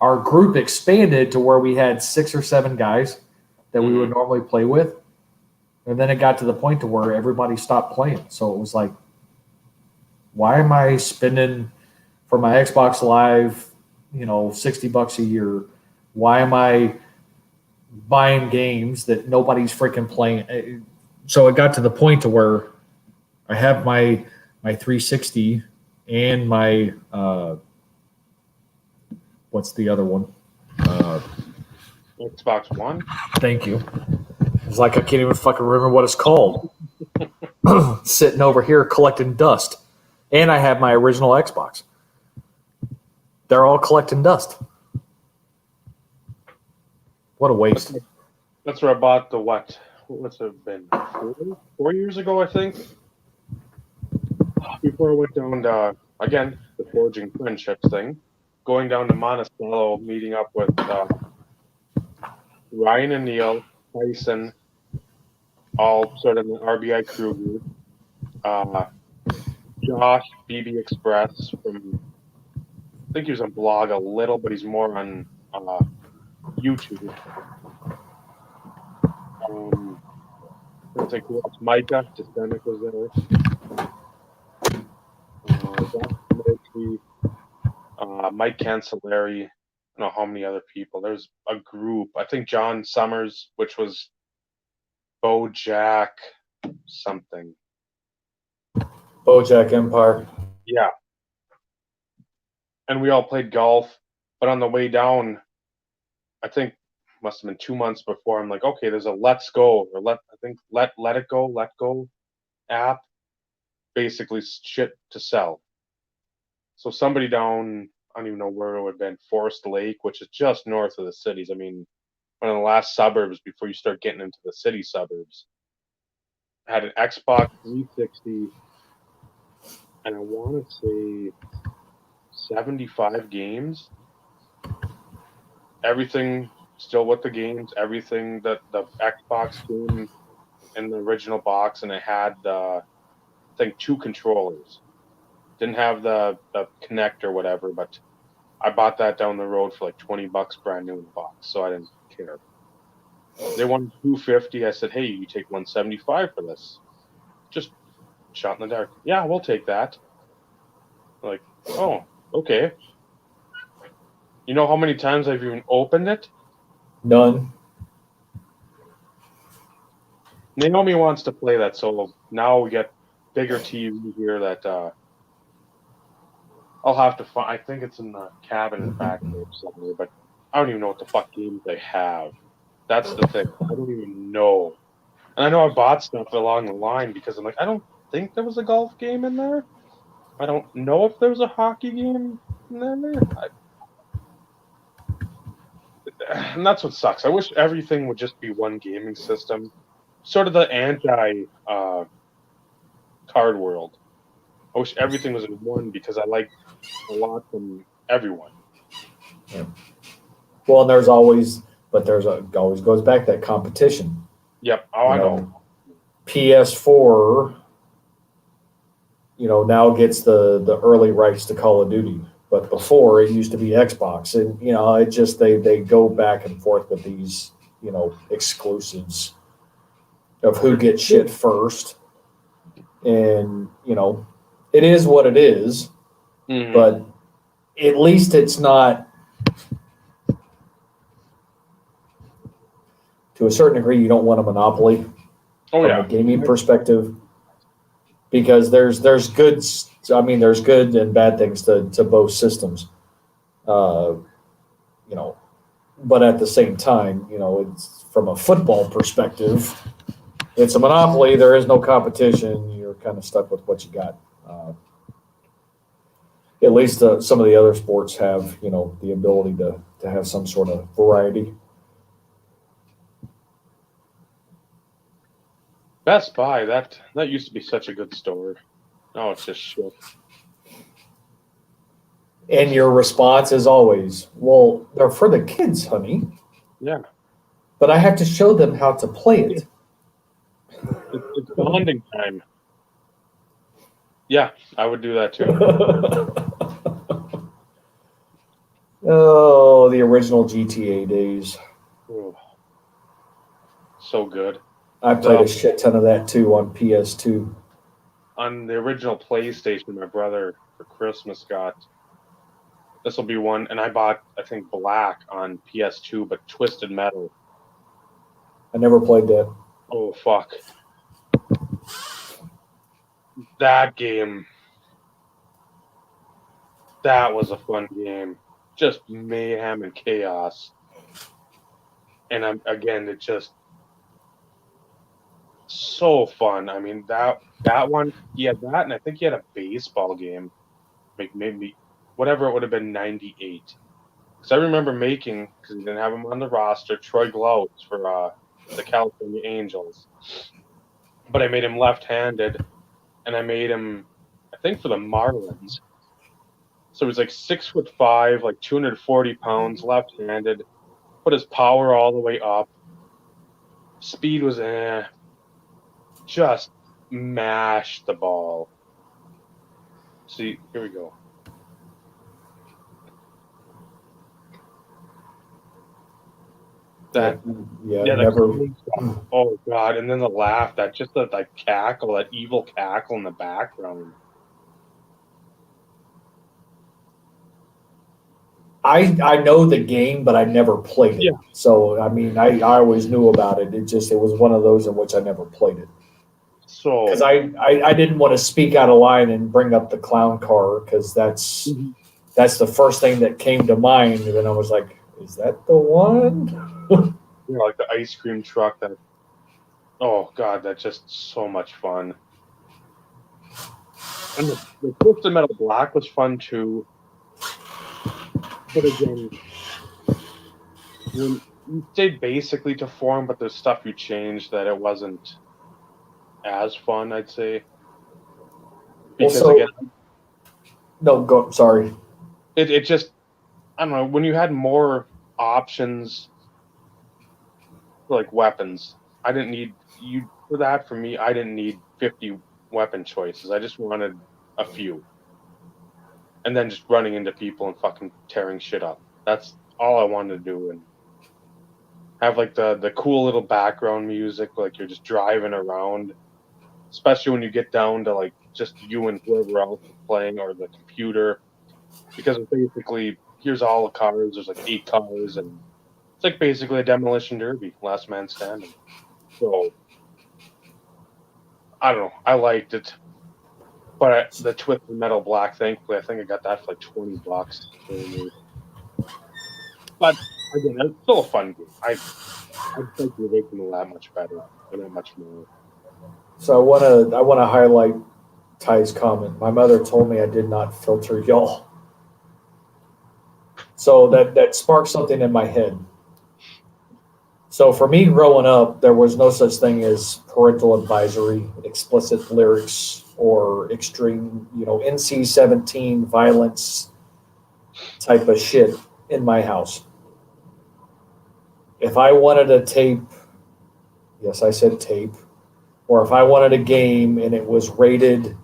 our group expanded to where we had 6 or 7 guys that we would normally play with. And then it got to the point to where everybody stopped playing. So it was like, why am I spending for my Xbox Live, $60 a year? Why am I buying games that nobody's freaking playing? So it got to the point to where I have my 360 and my what's the other one? Xbox One. Thank you. It's like I can't even fucking remember what it's called. Sitting over here collecting dust. And I have my original Xbox. They're all collecting dust. What a waste. That's where I bought the what? What's it been? 4 years ago, I think. Before I went down to, again, the Forging Friendships thing. Going down to Monticello, meeting up with Ryan and Neil, Tyson, all sort of an RBI crew group. Josh, BB Express from, I think he was on blog a little, but he's more on YouTube. I think who else? Micah, Descendant was there. Mike Cancelleri. I don't know how many other people. There's a group. I think John Summers, which was Bojack something. Bojack Empire. Yeah. And we all played golf. But on the way down, I think must have been 2 months before, I'm like, okay, there's a Let's Go or Let It Go app. Basically shit to sell. So somebody down, I don't even know where it would have been, Forest Lake, which is just north of the cities. I mean, one of the last suburbs before you start getting into the city suburbs. Had an Xbox 360, and I want to say 75 games. Everything still with the games, everything that the Xbox came in the original box, and it had, I think, 2 controllers. Didn't have the Connect or whatever, but I bought that down the road for like $20 brand new in the box, so I didn't care. They wanted $250. I said, hey, you take $175 for this. Just shot in the dark. Yeah, we'll take that. Like, oh, okay. You know how many times I've even opened it? None. Naomi wants to play that, so now we get bigger TV here that I'll have to find. I think it's in the cabinet back there somewhere, but I don't even know what the fuck games they have. That's the thing. I don't even know. And I know I bought stuff along the line because I'm like, I don't think there was a golf game in there. I don't know if there was a hockey game in there. And that's what sucks. I wish everything would just be one gaming system. Sort of the anti card world. I wish everything was in one because I like a lot from everyone. Yeah. Well, and there's always goes back that competition. Yep. Oh, I know. PS4, now gets the early rights to Call of Duty, but before it used to be Xbox, and it just they go back and forth with these exclusives of who gets shit first, and it is what it is, but at least it's not. To a certain degree, you don't want a monopoly from a gaming perspective, because there's good. I mean, there's good and bad things to both systems. But at the same time, it's from a football perspective, it's a monopoly. There is no competition. You're kind of stuck with what you got. At least some of the other sports have, the ability to have some sort of variety. Best Buy, that used to be such a good store. Now it's just shit. And your response is always, well, they're for the kids, honey. Yeah. But I have to show them how to play it. It's bonding time. Yeah, I would do that too. Oh, the original GTA days. Ooh. So good. I played a shit ton of that too on PS2. On the original PlayStation, my brother for Christmas got, this will be one, and I bought, I think, Black on PS2, but Twisted Metal. I never played that. Oh, fuck. That game, that was a fun game. Just mayhem and chaos. And again, it just so fun. I mean, that one, he had that, and I think he had a baseball game. Like maybe whatever it would have been, 98. Because I remember making, because he didn't have him on the roster, Troy Glaus for the California Angels. But I made him left-handed, and I made him, I think, for the Marlins. So he was like 6'5", like 240 pounds, left-handed. Put his power all the way up. Speed was just mashed the ball. See, here we go. That never. Oh god! And then the laugh, that just the like cackle, that evil cackle in the background. I know the game, but I never played it. Yeah. So I mean, I always knew about it. It was one of those in which I never played it. So because I didn't want to speak out of line and bring up the clown car because that's the first thing that came to mind. And then I was like, is that the one? You know, like the ice cream truck. That, oh god, that's just so much fun. And the Twisted Metal Black was fun too. But again, when you stayed basically to form, but there's stuff you changed that it wasn't as fun, I'd say. Because Also, again, no, go. Sorry. it just, I don't know, when you had more options for like weapons, I didn't need you for that. For me, I didn't need 50 weapon choices. I just wanted a few. And then just running into people and fucking tearing shit up. That's all I wanted to do. And have like the cool little background music, like you're just driving around. Especially when you get down to like just you and whoever else is playing or the computer. Because it's basically, here's all the cars, there's like 8 cars, and it's like basically a demolition derby, last man standing. So, I don't know, I liked it. But the Twisted Metal Black, thankfully, I think I got that for like $20. But again, it's still a fun game. I think you're making it that much better, and that much more. So I wanna highlight Ty's comment. My mother told me I did not filter y'all. So that sparked something in my head. So for me growing up, there was no such thing as parental advisory, explicit lyrics, or extreme, NC-17 violence type of shit in my house. If I wanted a tape, yes, I said tape, or if I wanted a game and it was rated,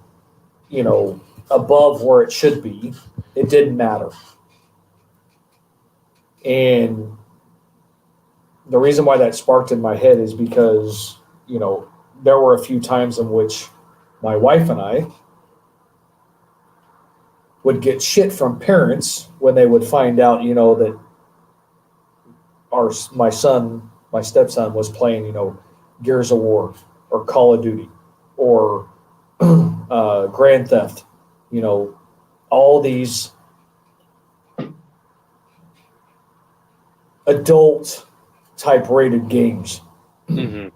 above where it should be, it didn't matter. And the reason why that sparked in my head is because, there were a few times in which my wife and I would get shit from parents when they would find out, that my stepson was playing, Gears of War or Call of Duty or Grand Theft, all these adult type rated games. Mm-hmm.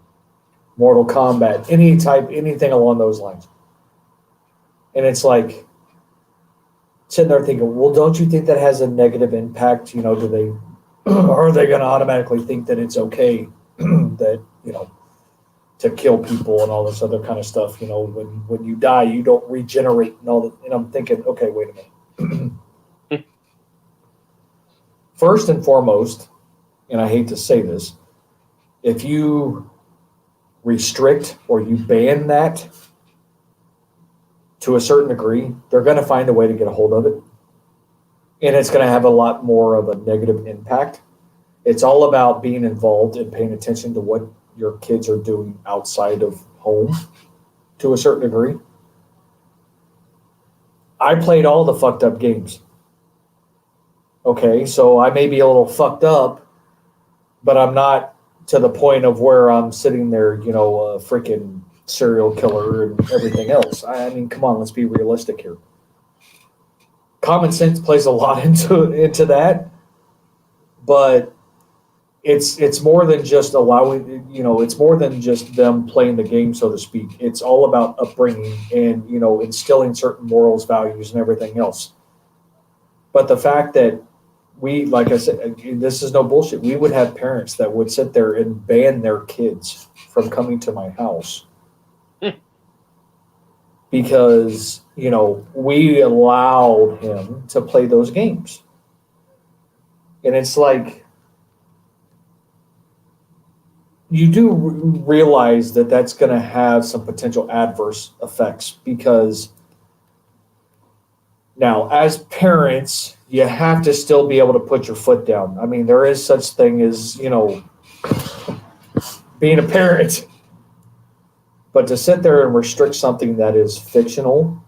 Mortal Kombat, anything along those lines. And it's like sitting there thinking, well, don't you think that has a negative impact? Do they, are they going to automatically think that it's okay that, to kill people and all this other kind of stuff? When you die, you don't regenerate and all that. And I'm thinking, okay, wait a minute. first and foremost, and I hate to say this, if you restrict or you ban that to a certain degree, they're going to find a way to get a hold of it. And it's going to have a lot more of a negative impact. It's all about being involved and paying attention to what your kids are doing outside of home to a certain degree. I played all the fucked up games. Okay, so I may be a little fucked up, but I'm not to the point of where I'm sitting there, a freaking serial killer and everything else. I mean, come on, let's be realistic here. Common sense plays a lot into that, but it's more than just allowing, it's more than just them playing the game, so to speak. It's all about upbringing and, instilling certain morals, values, and everything else. But the fact that like I said, this is no bullshit. We would have parents that would sit there and ban their kids from coming to my house because, we allowed him to play those games. And it's like, you do realize that that's going to have some potential adverse effects because now, as parents, you have to still be able to put your foot down. I mean, there is such thing as, being a parent. But to sit there and restrict something that is fictional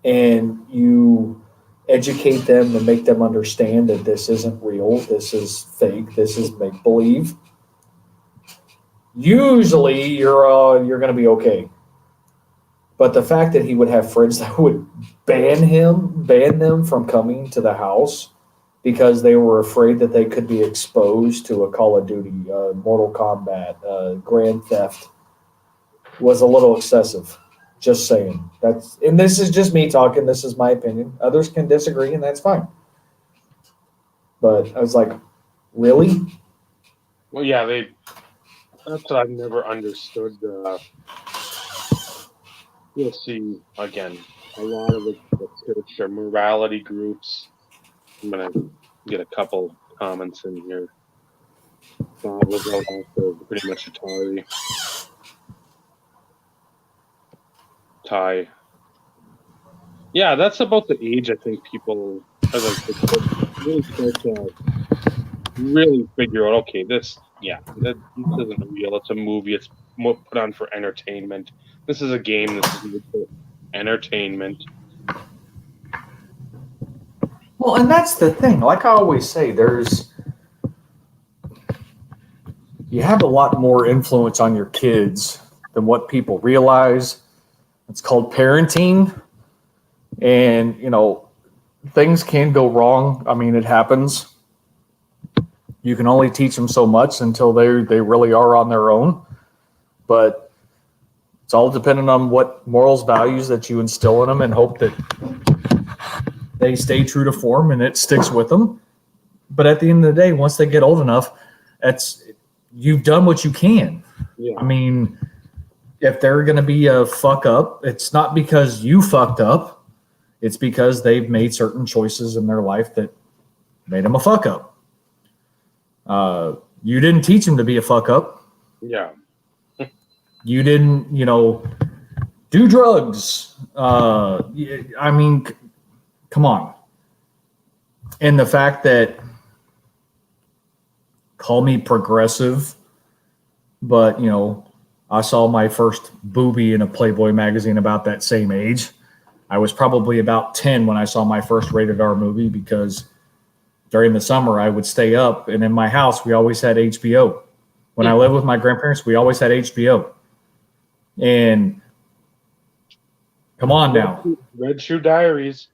and you educate them and make them understand that this isn't real, this is fake, this is make-believe, usually you're going to be okay. But the fact that he would have friends that would ban them from coming to the house because they were afraid that they could be exposed to a Call of Duty, Mortal Kombat, Grand Theft was a little excessive. Just saying. And this is just me talking. This is my opinion. Others can disagree, and that's fine. But I was like, really? Well, yeah, that's what I've never understood. You'll see, again, a lot of the church or morality groups. I'm going to get a couple comments in here. We'll go after pretty much Ty. Yeah, that's about the age I think people are really start to really figure out, okay, this isn't real. It's a movie. It's put on for entertainment. This is a game. This is for entertainment. Well, and that's the thing. Like I always say, you have a lot more influence on your kids than what people realize. It's called parenting. And, things can go wrong. I mean, it happens. You can only teach them so much until they really are on their own. But it's all dependent on what morals, values that you instill in them and hope that they stay true to form and it sticks with them. But at the end of the day, once they get old enough, you've done what you can. Yeah. I mean, if they're going to be a fuck up, it's not because you fucked up. It's because they've made certain choices in their life that made them a fuck up. You didn't teach them to be a fuck up. Yeah. You didn't, do drugs. I mean, come on. And the fact that, call me progressive, but, I saw my first boobie in a Playboy magazine about that same age. I was probably about 10 when I saw my first rated R movie because during the summer I would stay up, and in my house we always had HBO. When I lived with my grandparents, we always had HBO. And come on now. Red Shoe Diaries.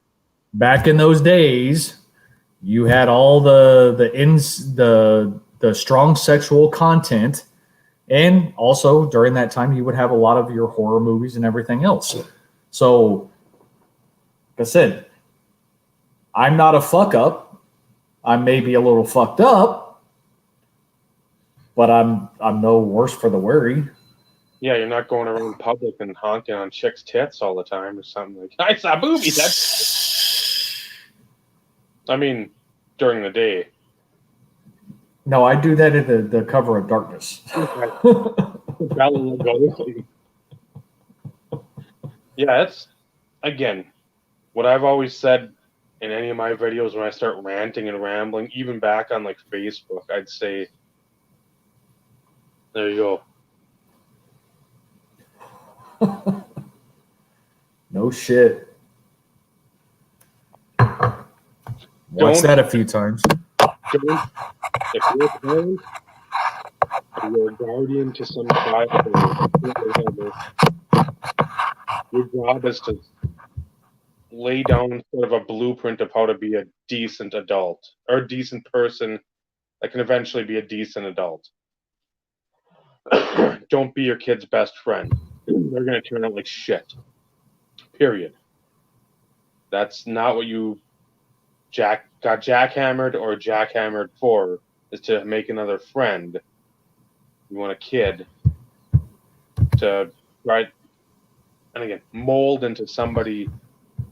Back in those days, you had all the strong sexual content, and also during that time you would have a lot of your horror movies and everything else. So like I said, I'm not a fuck up. I may be a little fucked up, but I'm no worse for the weary. Yeah, you're not going around public and honking on chicks' tits all the time or something like that. I saw boobies. I mean, during the day. No, I do that in the cover of darkness. Bella Lugosi. Yeah, it's, again, what I've always said in any of my videos when I start ranting and rambling, even back on like Facebook, I'd say, there you go. No shit. Watched Don't- that a few times. Don't, if you're a parent or you're a guardian to some child or whatever, your job is to lay down sort of a blueprint of how to be a decent adult or a decent person that can eventually be a decent adult. Don't be your kid's best friend. They're going to turn out like shit. Period. That's not what you got jackhammered or jackhammered for, is to make another friend. You want a kid to try and again mold into somebody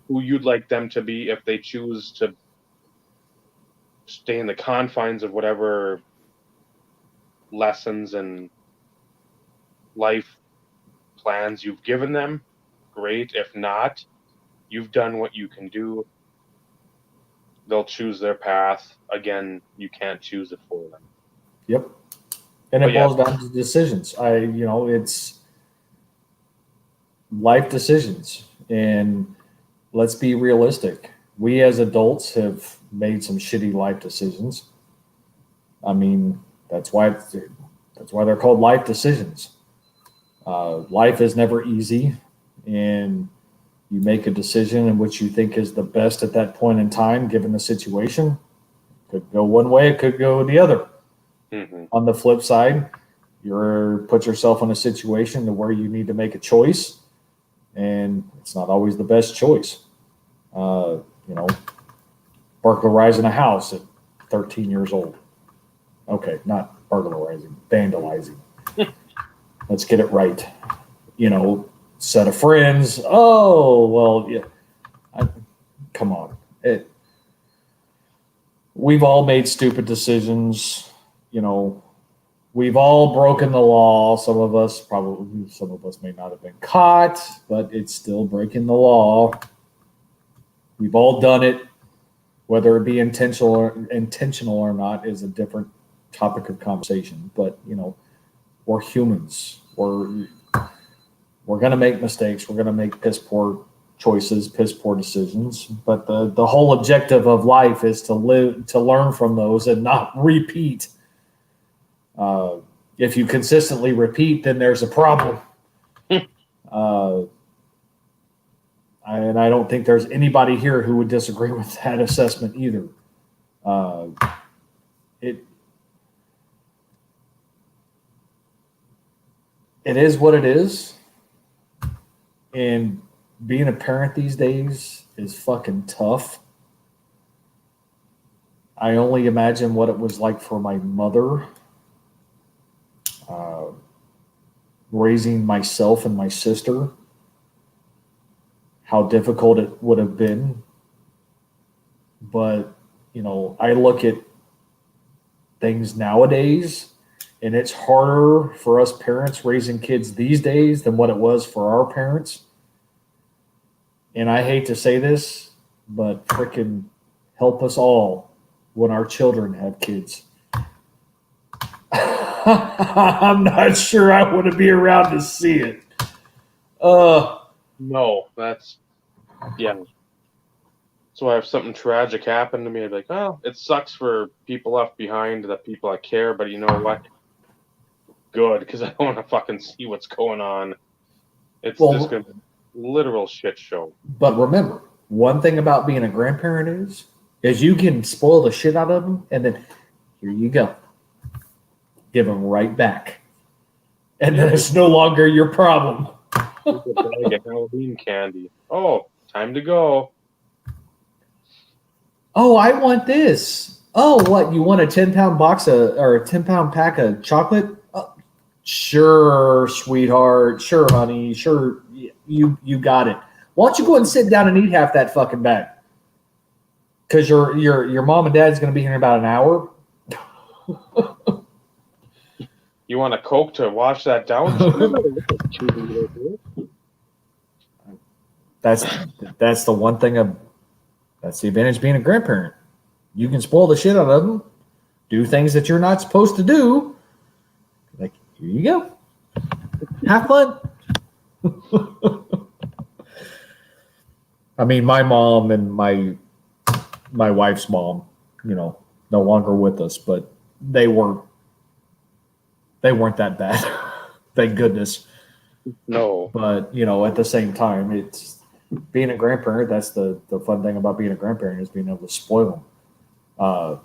who you'd like them to be if they choose to stay in the confines of whatever lessons and life plans you've given them. Great. If not, you've done what you can do. They'll choose their path. Again, you can't choose it for them. Yep. And But it yeah. boils down to decisions. It's life decisions. And let's be realistic. We as adults have made some shitty life decisions. I mean, that's why they're called life decisions. Life is never easy, and you make a decision in which you think is the best at that point in time, given the situation. Could go one way, it could go the other. Mm-hmm. On the flip side, you're put yourself in a situation to where you need to make a choice, and it's not always the best choice. Burglarizing a house at 13 years old. Okay, not burglarizing, vandalizing. Let's get it right. Set of friends. Oh, well, yeah. Come on. We've all made stupid decisions. We've all broken the law. Some of us may not have been caught, but it's still breaking the law. We've all done it. Whether it be intentional or not is a different topic of conversation. But we're humans. We're going to make mistakes. We're going to make piss poor choices, piss poor decisions. But the whole objective of life is to learn from those and not repeat. If you consistently repeat, then there's a problem. And I don't think there's anybody here who would disagree with that assessment either. It is what it is. And being a parent these days is fucking tough. I only imagine what it was like for my mother, raising myself and my sister, how difficult it would have been. But, I look at things nowadays, and it's harder for us parents raising kids these days than what it was for our parents. And I hate to say this, but frickin' help us all when our children have kids. I'm not sure I want to be around to see it. No, that's, yeah. So if something tragic happened to me, I'd be like, oh, it sucks for people left behind, the people I care, but you know what? Good, because I don't want to fucking see what's going on. It's just going to be a literal shit show. But remember, one thing about being a grandparent is you can spoil the shit out of them, and then here you go. Give them right back. And then it's no longer your problem. Get Halloween candy. Oh, time to go. Oh, I want this. Oh, what? You want a 10-pound box or a 10-pound pack of chocolate? Oh, sure, sweetheart. Sure, honey. Sure, you got it. Why don't you go and sit down and eat half that fucking bag? because your mom and dad's going to be here in about an hour. You want a Coke to wash that down? That's the one thing that's the advantage of being a grandparent. You can spoil the shit out of them, do things that you're not supposed to do. Like, here you go. Have fun. I mean, my mom and my wife's mom, no longer with us, but they weren't that bad. Thank goodness. No. But, at the same time, it's being a grandparent. That's the fun thing about being a grandparent is being able to spoil them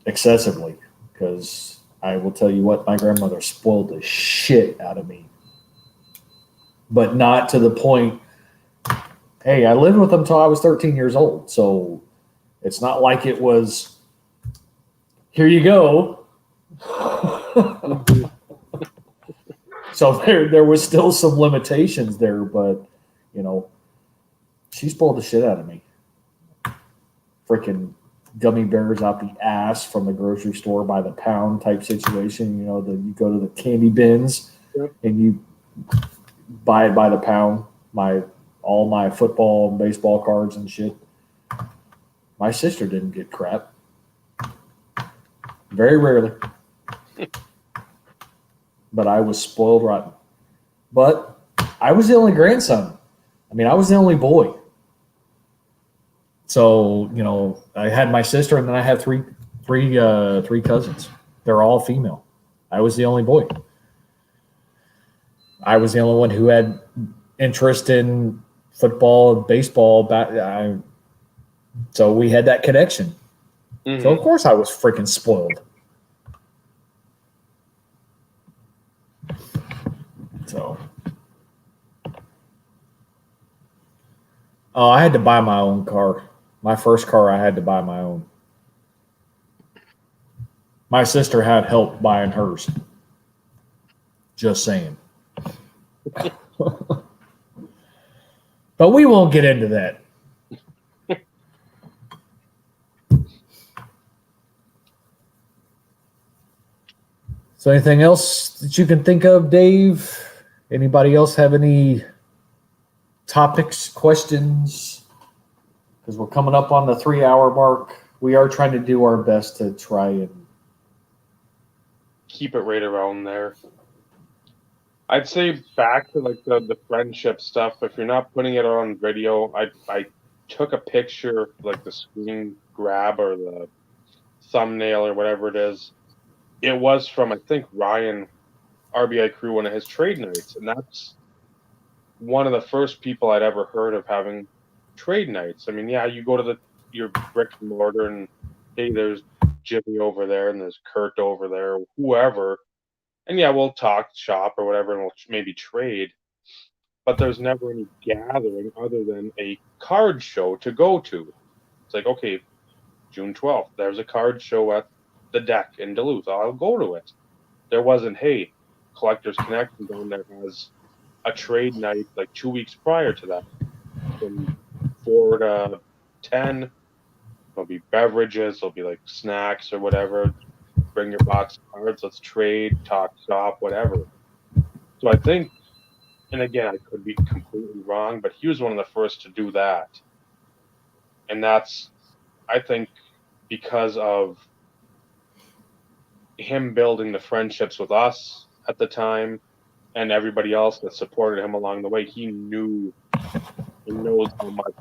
excessively. Because I will tell you what, my grandmother spoiled the shit out of me. But not to the point, hey, I lived with them until I was 13 years old. So it's not like it was, here you go. So there was still some limitations there, but, she spoiled the shit out of me. Freaking gummy bears out the ass from the grocery store by the pound type situation. You go to the candy bins and you buy it by the pound. All my football and baseball cards and shit. My sister didn't get crap. Very rarely. But I was spoiled rotten. But I was the only grandson. I mean, I was the only boy. So, I had my sister and then I had three cousins. They're all female. I was the only boy. I was the only one who had interest in football, baseball. So we had that connection. Mm-hmm. So, of course, I was freaking spoiled. So, I had to buy my own car. My first car, I had to buy my own. My sister had help buying hers. Just saying. But we won't get into that. So anything else that you can think of, Dave? Anybody else have any topics, questions? Because we're coming up on the 3-hour mark. We are trying to do our best to try and keep it right around there. I'd say back to like the friendship stuff. If you're not putting it on video, I took a picture, like the screen grab or the thumbnail or whatever it is. It was from, I think, Ryan, RBI Crew, one of his trade nights. And that's one of the first people I'd ever heard of having trade nights. I mean, yeah, you go to your brick and mortar and, hey, there's Jimmy over there and there's Kurt over there, whoever. And yeah, we'll talk shop or whatever and we'll maybe trade. But there's never any gathering other than a card show to go to. It's like, okay, June 12th, there's a card show at the Deck in Duluth. I'll go to it. There wasn't, hey, Collectors Connection down there has a trade night like 2 weeks prior to that. From 4 to 10, there'll be beverages, there'll be like snacks or whatever. Bring your box of cards, let's trade, talk shop, whatever. So I think, and again, I could be completely wrong, but he was one of the first to do that. And that's, I think, because of him building the friendships with us at the time and everybody else that supported him along the way. He knows how much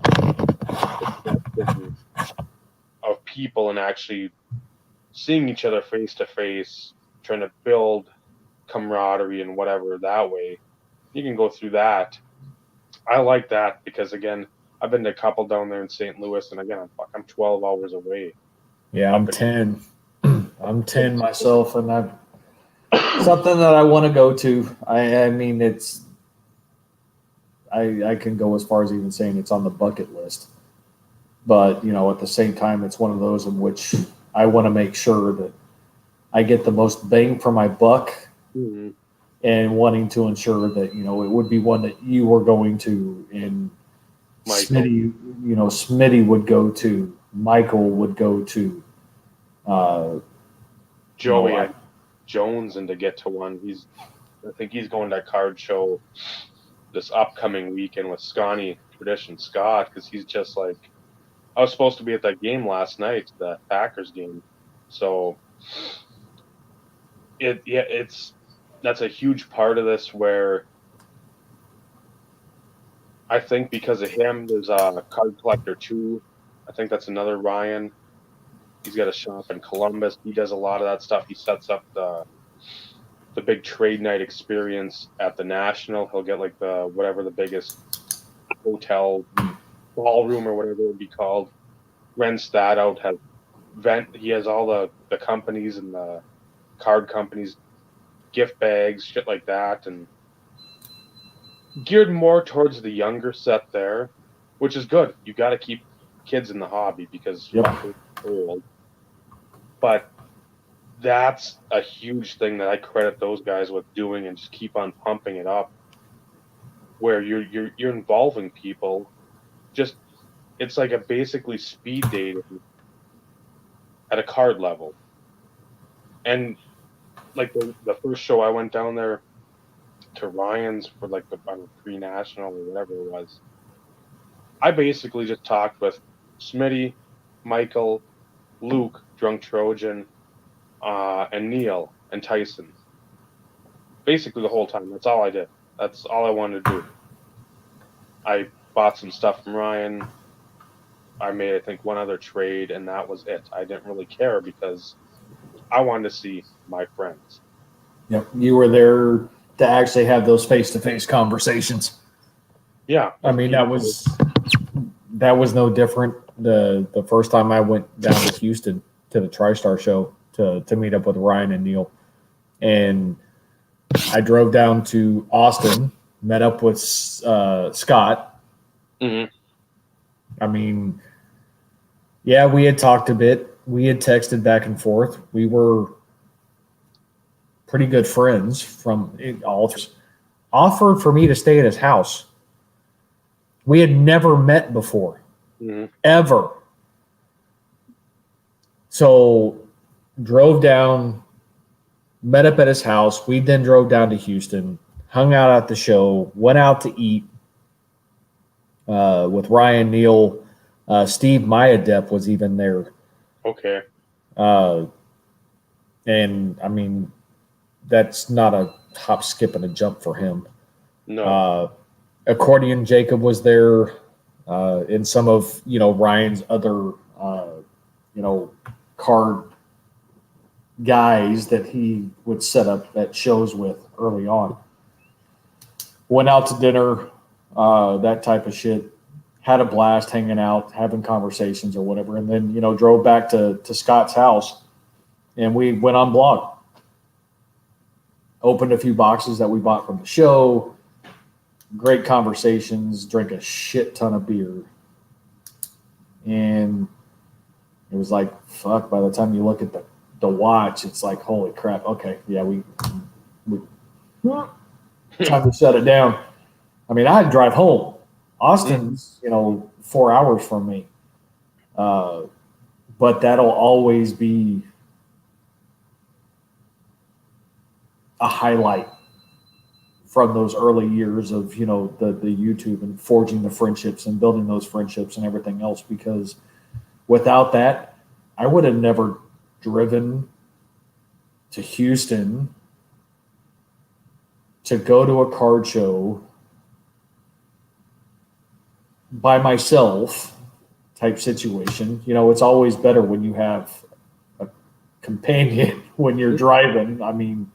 of people and actually seeing each other face to face, trying to build camaraderie and whatever that way. You can go through that. I like that because, again, I've been to a couple down there in St. Louis, and again, I'm 12 hours away. Yeah, I'm 10. I'm 10 myself, and I'm something that I want to go to. I mean, it's I can go as far as even saying it's on the bucket list. But, at the same time, it's one of those in which I want to make sure that I get the most bang for my buck, mm-hmm. and wanting to ensure that, it would be one that you were going to, and Smitty would go to Michael would go to. Joey No, and Jones, and to get to one, I think he's going to that card show this upcoming weekend with Scotty Tradition Scott, because he's just like, I was supposed to be at that game last night, the Packers game. So that's a huge part of this, where I think because of him, there's a card collector too. I think that's another Ryan. He's got a shop in Columbus. He does a lot of that stuff. He sets up the big trade night experience at the National. He'll get like whatever the biggest hotel ballroom or whatever it would be called, rents that out, he has all the companies and the card companies, gift bags, shit like that, and geared more towards the younger set there, which is good. You got to keep kids in the hobby because Yep. they're old. But that's a huge thing that I credit those guys with doing, and just keep on pumping it up, where you're involving people. Just, it's like a basically speed dating at a card level. And like the first show I went down there to Ryan's for like the pre-national or whatever it was, I basically just talked with Smitty, Michael, Luke, Drunk Trojan, and Neil and Tyson. Basically the whole time. That's all I did. That's all I wanted to do. I bought some stuff from Ryan. I made, I think, one other trade, and that was it. I didn't really care because I wanted to see my friends. Yep. You were there to actually have those face-to-face conversations. Yeah. I mean, that was no different. The first time I went down to Houston to the TriStar show to meet up with Ryan and Neil, and I drove down to Austin, met up with Scott. Mm-hmm. I mean, yeah, we had talked a bit. We had texted back and forth. We were pretty good friends from all. Offered for me to stay at his house. We had never met before, ever. So drove down, met up at his house. We then drove down to Houston, hung out at the show, went out to eat with Ryan, Neil, Steve Mayadep was even there. Okay. And I mean, that's not a hop, skip, and a jump for him. No. Accordion Jacob was there, and some of Ryan's other card guys that he would set up at shows with early on. Went out to dinner, that type of shit. Had a blast hanging out, having conversations or whatever, and then drove back to Scott's house, and we went on blog. Opened a few boxes that we bought from the show. Great conversations. Drank a shit ton of beer, and it was like, fuck. By the time you look at the watch, it's like, holy crap. Okay, yeah, we time to shut it down. I mean, I had to drive home. Austin's 4 hours from me, but that'll always be a highlight from those early years of the YouTube and forging the friendships and building those friendships and everything else, because without that I would have never driven to Houston to go to a card show by myself type situation. It's always better when you have a companion when you're driving. I mean,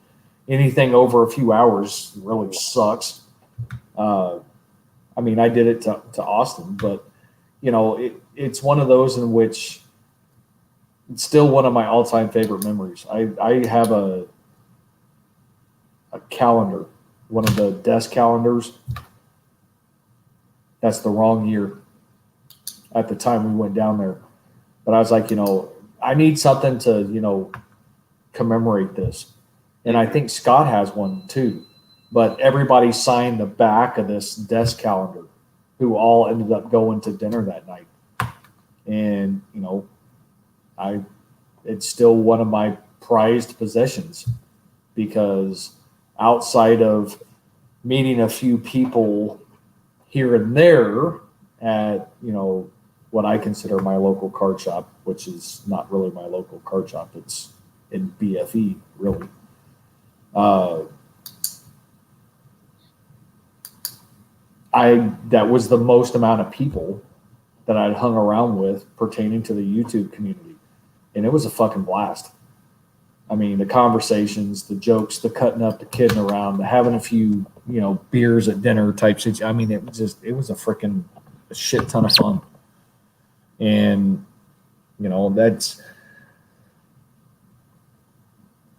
anything over a few hours really sucks. I mean, I did it to Austin, but it's one of those in which it's still one of my all-time favorite memories. I have a calendar, one of the desk calendars. That's the wrong year at the time we went down there. But I was like, I need something to, commemorate this. And I think Scott has one too. But everybody signed the back of this desk calendar, who all ended up going to dinner that night. And it's still one of my prized possessions, because outside of meeting a few people here and there at what I consider my local card shop, which is not really my local card shop, it's in BFE, really. That was the most amount of people that I'd hung around with pertaining to the YouTube community, and it was a fucking blast. I mean, the conversations, the jokes, the cutting up, the kidding around, the having a few beers at dinner type situation. I mean, it was a freaking shit ton of fun, and that's.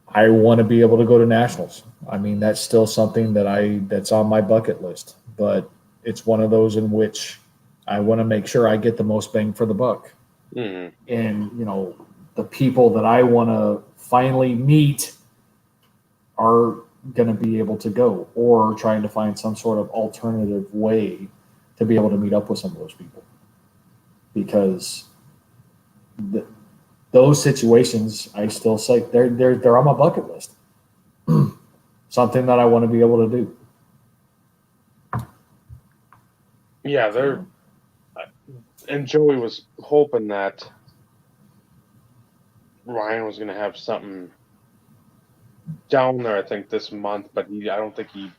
I want to be able to go to nationals. I mean, that's still something that's on my bucket list, but it's one of those in which I want to make sure I get the most bang for the buck. Mm-hmm. And the people that I want to finally meet are going to be able to go, or trying to find some sort of alternative way to be able to meet up with some of those people, because those situations, I still say they're on my bucket list. Something that I want to be able to do. Yeah, and Joey was hoping that Ryan was going to have something down there, I think, this month, but I don't know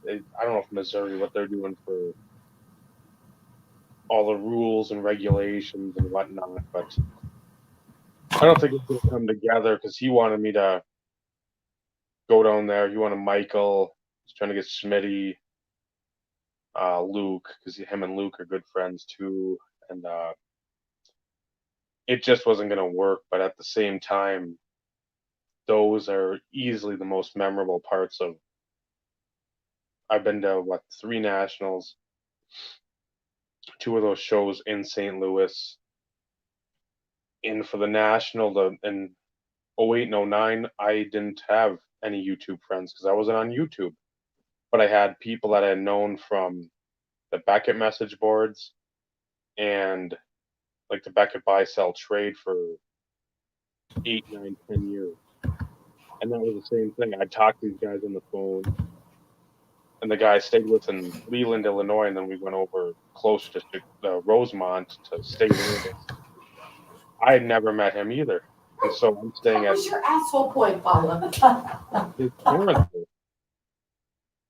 if Missouri, what they're doing for all the rules and regulations and whatnot, but I don't think it's going to come together, because he wanted me to go down there. He wanted Michael. He's trying to get Smitty, Luke, because him and Luke are good friends too, and it just wasn't going to work. But at the same time, those are easily the most memorable parts of. I've been to 3 nationals, 2 of those shows in St. Louis. And for the national, in 08 and 09, I didn't have any YouTube friends because I wasn't on YouTube. But I had people that I had known from the Beckett message boards and like the Beckett buy sell trade for 8, 9, 10 years. And that was the same thing. I'd talk to these guys on the phone, and the guy I stayed with in Leland, Illinois, and then we went over close to Rosemont to stay with. I had never met him either. And so I'm staying at your asshole point, Paula? his parents' house.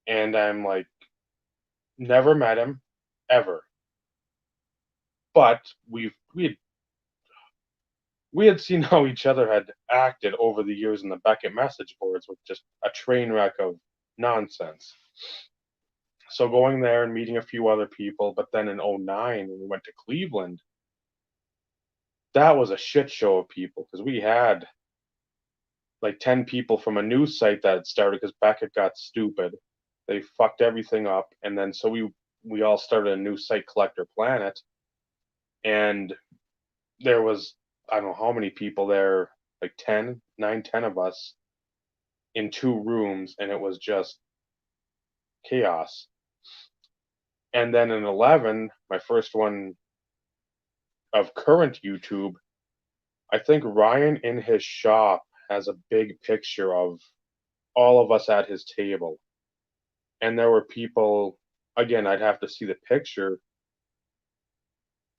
And I'm like, never met him, ever. But we had seen how each other had acted over the years in the Beckett message boards, with just a train wreck of nonsense. So going there and meeting a few other people, but then in 09, when we went to Cleveland, that was a shit show of people, because we had like 10 people from a news site that had started because Beckett got stupid. They fucked everything up. And then so we all started a new site, Collector Planet. And there was, I don't know how many people there, like 10 of us in 2 rooms, and it was just chaos. And then in 11, my first one of current YouTube, I think Ryan in his shop has a big picture of all of us at his table. And there were people, again, I'd have to see the picture,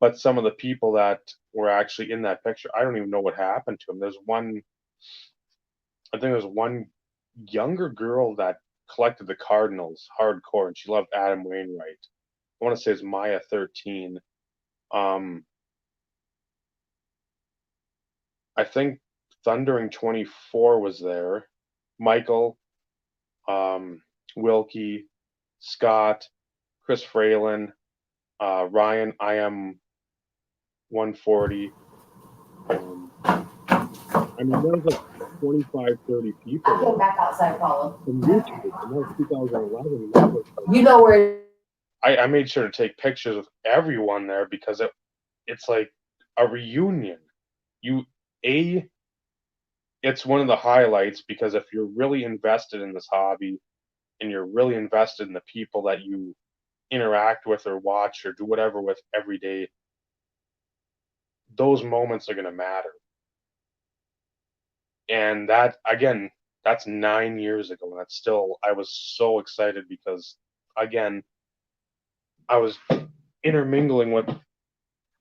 but some of the people that were actually in that picture, I don't even know what happened to them. I think there's one younger girl that collected the Cardinals hardcore, and she loved Adam Wainwright. I want to say it's Maya 13. I think Thundering 24 was there. Michael, Wilkie, Scott, Chris Fralin, Ryan, I am 140. I mean, there was like 25, 30 people I came back outside, Paula. from YouTube, and that was 2011. And that was You know where. I made sure to take pictures of everyone there, because it's like a reunion. It's one of the highlights, because if you're really invested in this hobby and you're really invested in the people that you interact with or watch or do whatever with every day, those moments are going to matter. And that, again, that's 9 years ago. And that's still, I was so excited because, again, I was intermingling with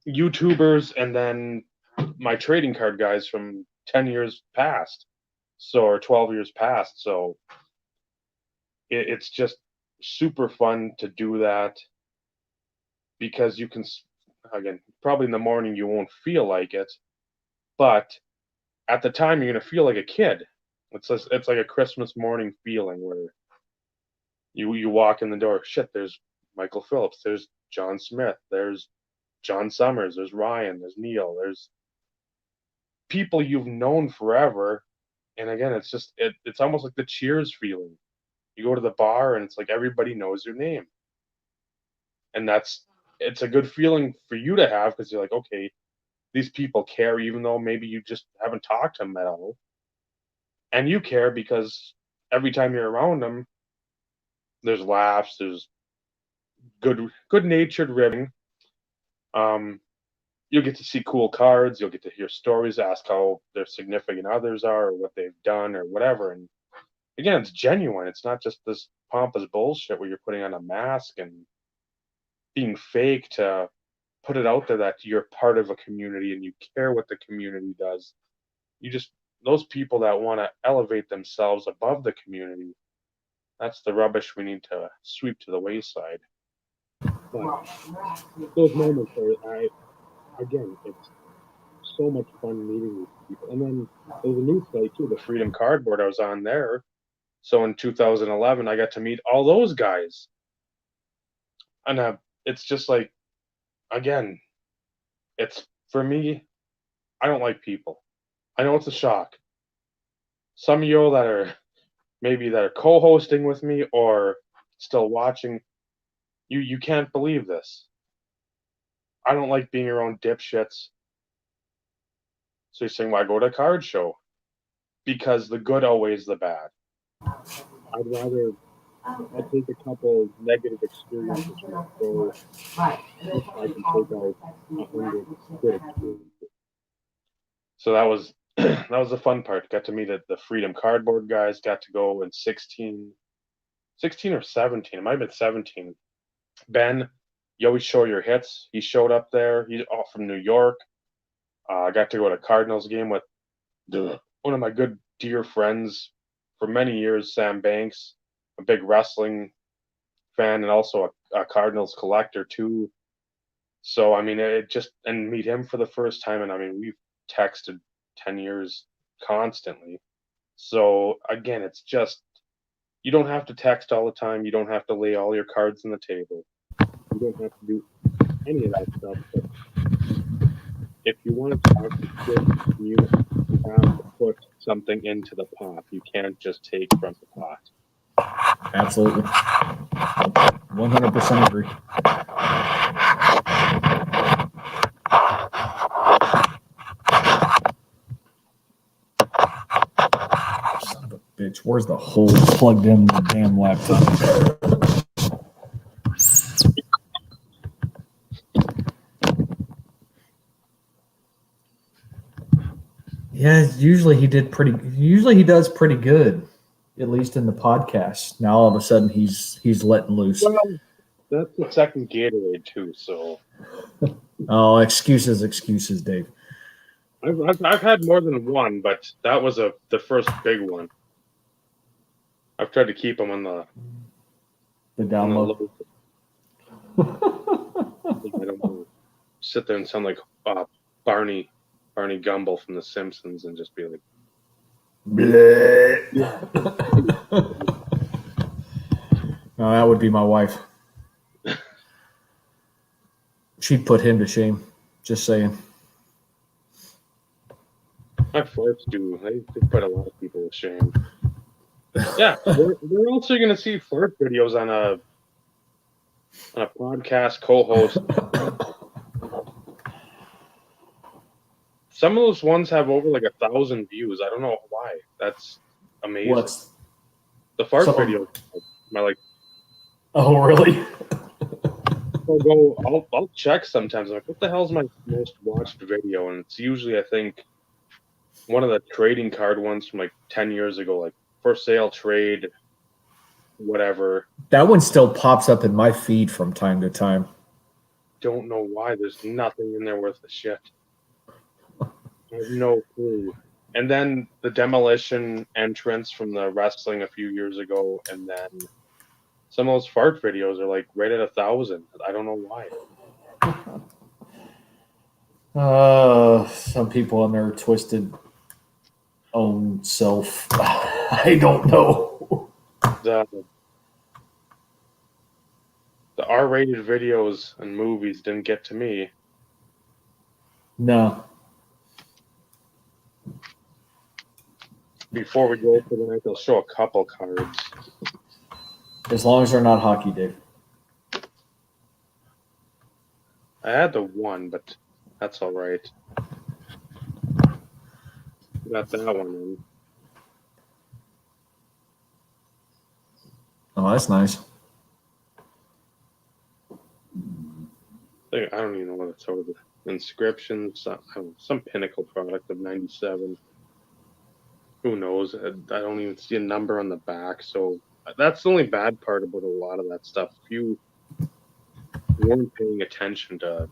YouTubers and then my trading card guys from 10 years past. So, or 12 years past. So it's just super fun to do that because you can, again, probably in the morning you won't feel like it, but at the time you're going to feel like a kid. It's like a Christmas morning feeling where you walk in the door, shit, there's Michael Phillips, there's John Smith, there's John Summers, there's Ryan, there's Neil, there's people you've known forever. And again, it's almost like the Cheers feeling. You go to the bar and it's like everybody knows your name. And it's a good feeling for you to have because you're like, okay, these people care even though maybe you just haven't talked to them at all. And you care because every time you're around them, there's laughs, there's good-natured ribbing. You'll get to see cool cards, you'll get to hear stories, ask how their significant others are or what they've done or whatever. And again, it's genuine. It's not just this pompous bullshit where you're putting on a mask and being fake to put it out there that you're part of a community and you care what the community does. Those people that want to elevate themselves above the community, that's the rubbish we need to sweep to the wayside. But those moments again, it's so much fun meeting these people. And then there's a new site too, the Freedom Cardboard. I was on there. So in 2011, I got to meet all those guys. And it's just like, again, it's for me, I don't like people. I know it's a shock. Some of you that are co-hosting with me or still watching, you can't believe this. I don't like being around dipshits. So you're saying, why go to a card show? Because the good outweighs the bad. I'll take a couple negative experiences so I can take out 100 good experiences. So that was the fun part. Got to meet the Freedom Cardboard guys. Got to go in 16 or 17. It might have been 17. Ben, you always show your hits. He showed up there. He's all from New York. I got to go to a Cardinals game with one of my good dear friends for many years, Sam Banks, a big wrestling fan and also a Cardinals collector too. So I mean, and meet him for the first time, and I mean we've texted 10 years constantly. So again, it's just you don't have to text all the time. You don't have to lay all your cards on the table. You don't have to do any of that stuff. But if you want to talk to kids, you have to put something into the pot. You can't just take from the pot. Absolutely. 100% agree. Son of a bitch. Where's the hole plugged in the damn laptop? Yeah, usually he does pretty good, at least in the podcast. Now all of a sudden he's letting loose. Well, that's the second Gatorade too. So, oh, excuses, Dave. I've had more than one, but that was the first big one. I've tried to keep them on the download. I don't want to sit there and sound like Barney Gumble from The Simpsons and just be like, no, that would be my wife. She'd put him to shame. Just saying. My farts do. They put a lot of people to shame. Yeah, we're also going to see flirt videos on a podcast co-host. Some of those ones have over like 1,000 views. I don't know why. That's amazing. What's the fart video? Oh, really? I'll check sometimes. Like, what the hell's my most watched video? And it's usually, I think, one of the trading card ones from like 10 years ago, like for sale, trade, whatever. That one still pops up in my feed from time to time. Don't know why. There's nothing in there worth a shit. I have no clue. And then the demolition entrance from the wrestling a few years ago, and then some of those fart videos are like right at 1,000. I don't know why. Some people in their twisted own self. I don't know. The R-rated videos and movies didn't get to me. No. Before we go for the night, they'll show a couple cards. As long as they're not hockey, Dave. I had the one, but that's all right. Got that one in. Oh, that's nice. I don't even know what it's over. Inscriptions, some pinnacle product of 97. Who knows? I don't even see a number on the back. So that's the only bad part about a lot of that stuff. If you weren't paying attention to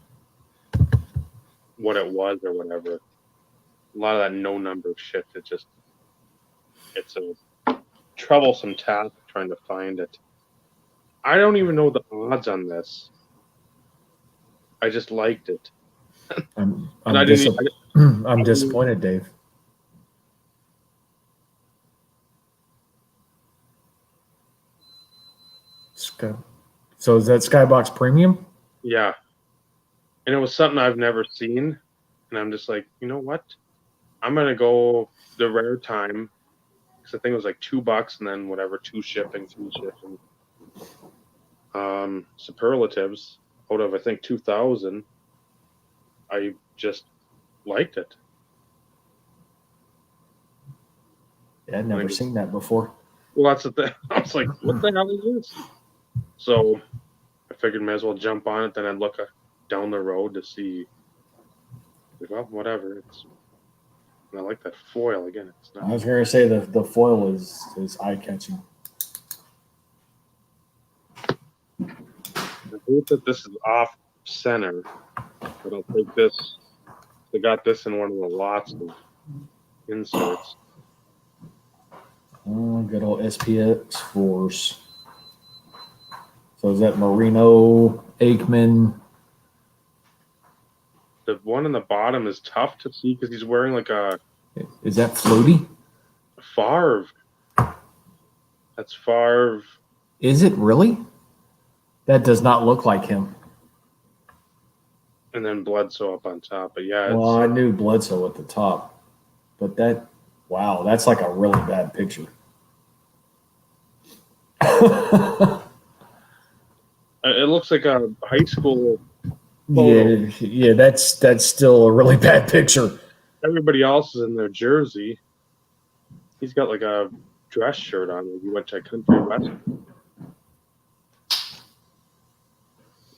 what it was or whatever, a lot of that no number shit, it's a troublesome task trying to find it. I don't even know the odds on this. I just liked it. I'm I disappointed, Dave. So is that Skybox Premium? Yeah. And it was something I've never seen. And I'm just like, you know what? I'm going to go the rare time. Because I think it was like $2 and then whatever, 2 shipping, 3 shipping. Superlatives out of, I think, 2,000. I just liked it. Yeah, I'd never seen that before. Well, that's the thing. I was like, what the hell is this? So I figured might as well jump on it. Then I'd look down the road to see. Well, whatever. And I like that foil again. It's I not. was going to say the foil is eye catching. I hate that this is off center, but I'll take this. They got this in one of the lots of inserts. Oh, good old SPX Force. So is that Marino, Aikman? The one on the bottom is tough to see because he's wearing like a Is that Flutie? Favre. That's Favre. Is it really? That does not look like him. And then Bledsoe up on top. But yeah, Well, I knew Bledsoe at the top, but wow, that's like a really bad picture. it looks like a high school photo. Yeah, that's still a really bad picture. Everybody else is in their jersey. He's got like a dress shirt on. Like he went to Country West.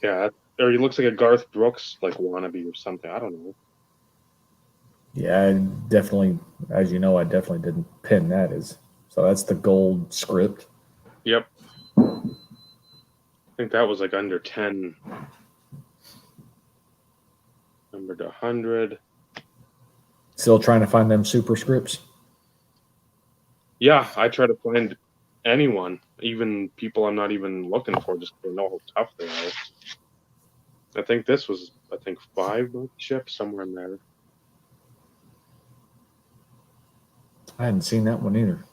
Yeah, or he looks like a Garth Brooks like wannabe or something. I don't know. Yeah, I definitely, as you know, I definitely didn't pin that as. So that's the gold script. Yep. I think that was like under 10. Numbered 100. Still trying to find them superscripts. Yeah, I try to find anyone, even people I'm not even looking for, just to know how tough they are. I think this was, $5 ship somewhere in there. I hadn't seen that one either.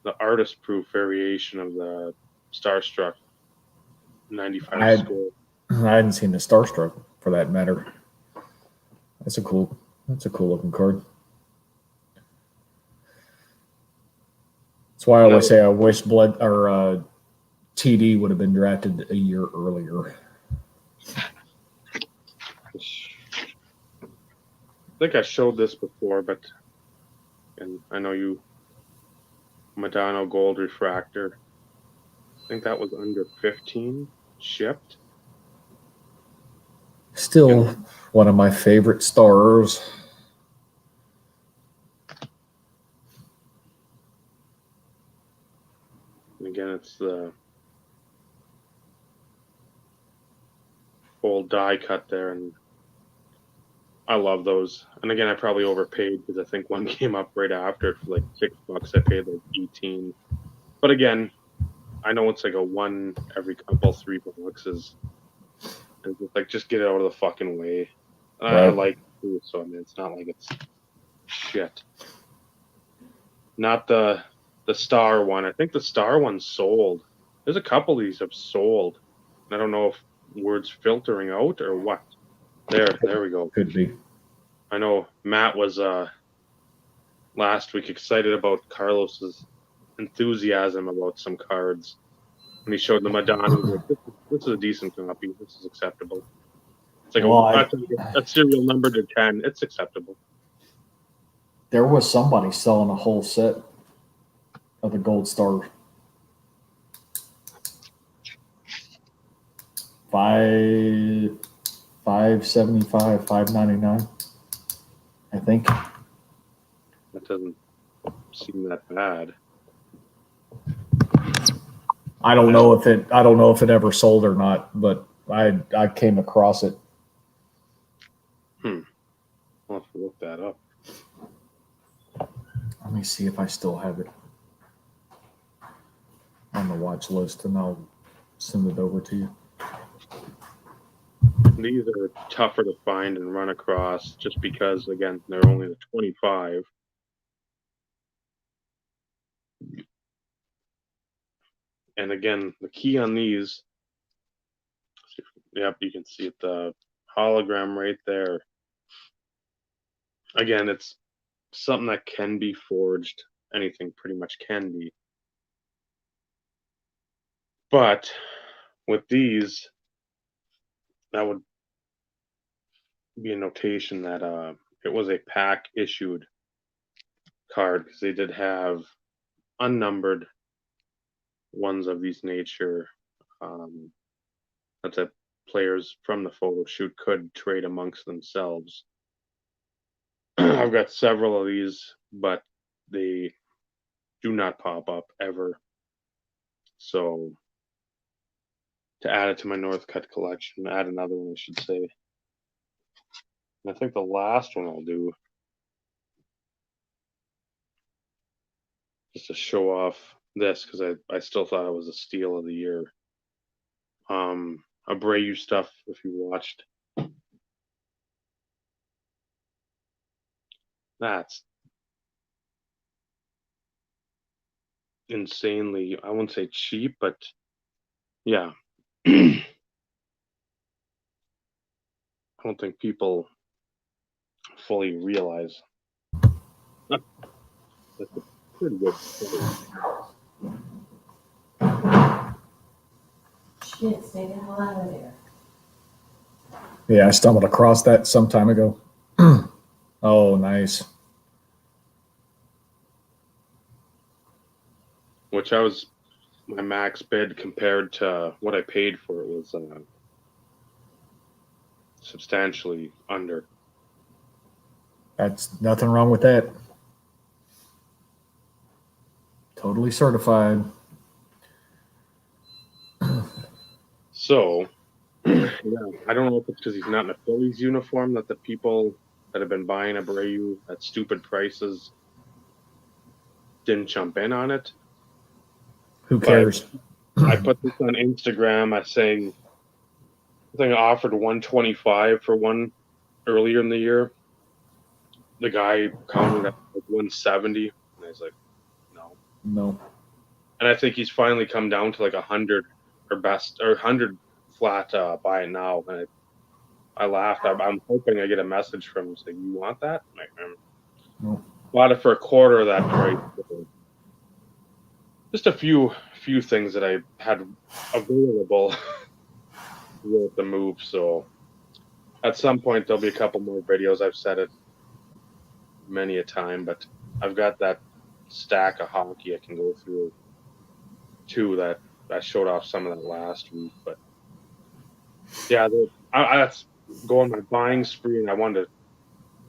The artist proof variation of the Starstruck 95 score. I hadn't seen the Starstruck for that matter. That's a cool looking card. That's why I always say I wish TD would have been drafted a year earlier. I think I showed this before, and I know you, Madonna Gold Refractor. I think that was under 15 shipped. Still one of my favorite stars. And again, it's the old die cut there, and I love those. And again, I probably overpaid because I think one came up right after for like $6. I paid like 18. But again, I know it's like a one every couple $3 is. And it's like just get it out of the fucking way. I Right. like it too, so I mean it's not like it's shit. Not the star one. I think the star one sold. There's a couple of these have sold. I don't know if word's filtering out or what. There we go. Could be. I know Matt was last week excited about Carlos's enthusiasm about some cards. And he showed the Madonna. He was like, this is a decent copy. This is acceptable. It's like Well, a serial number to 10. It's acceptable. there was somebody selling a whole set of the gold star. $575, $599. I think. That doesn't seem that bad. I don't know if it ever sold or not, but I came across it. I'll have to look that up. Let me see if I still have it on the watch list, and I'll send it over to you. These are tougher to find and run across just because, again, they're only the 25. And again, the key on these, yep, you can see it, the hologram right there. Again, it's something that can be forged. Anything pretty much can be. But with these, that would be a notation that it was a pack issued card because they did have unnumbered ones of these nature that players from the photo shoot could trade amongst themselves. I've got several of these, but they do not pop up ever. So to add it to my Northcutt collection, add another one, I should say. And I think the last one I'll do, just to show off this, because I still thought it was a steal of the year. Abreu stuff, if you watched. That's insanely, I wouldn't say cheap, but yeah. I don't think people fully realize that's a pretty good story. Shit, stay the hell out of there. Yeah, I stumbled across that some time ago. Oh, nice. Which I was, my max bid compared to what I paid for it was substantially under. That's nothing wrong with that. Totally certified. So, yeah, I don't know if it's because he's not in a Phillies uniform that the people that have been buying Abreu at stupid prices didn't jump in on it. Who cares? I put this on Instagram. I think I offered 125 for one earlier in the year. The guy counted at like 170, and I was like, no. No. And I think he's finally come down to like 100 or 100 flat buy it now. And I laughed. I'm hoping I get a message from him saying, "You want that?" Like, No. bought it for a quarter of that price. Just a few things that I had available with the move. So at some point there'll be a couple more videos. I've said it many a time, but I've got that stack of hockey I can go through too. That I showed off some of that last week, but yeah, go on my buying spree, and I wanted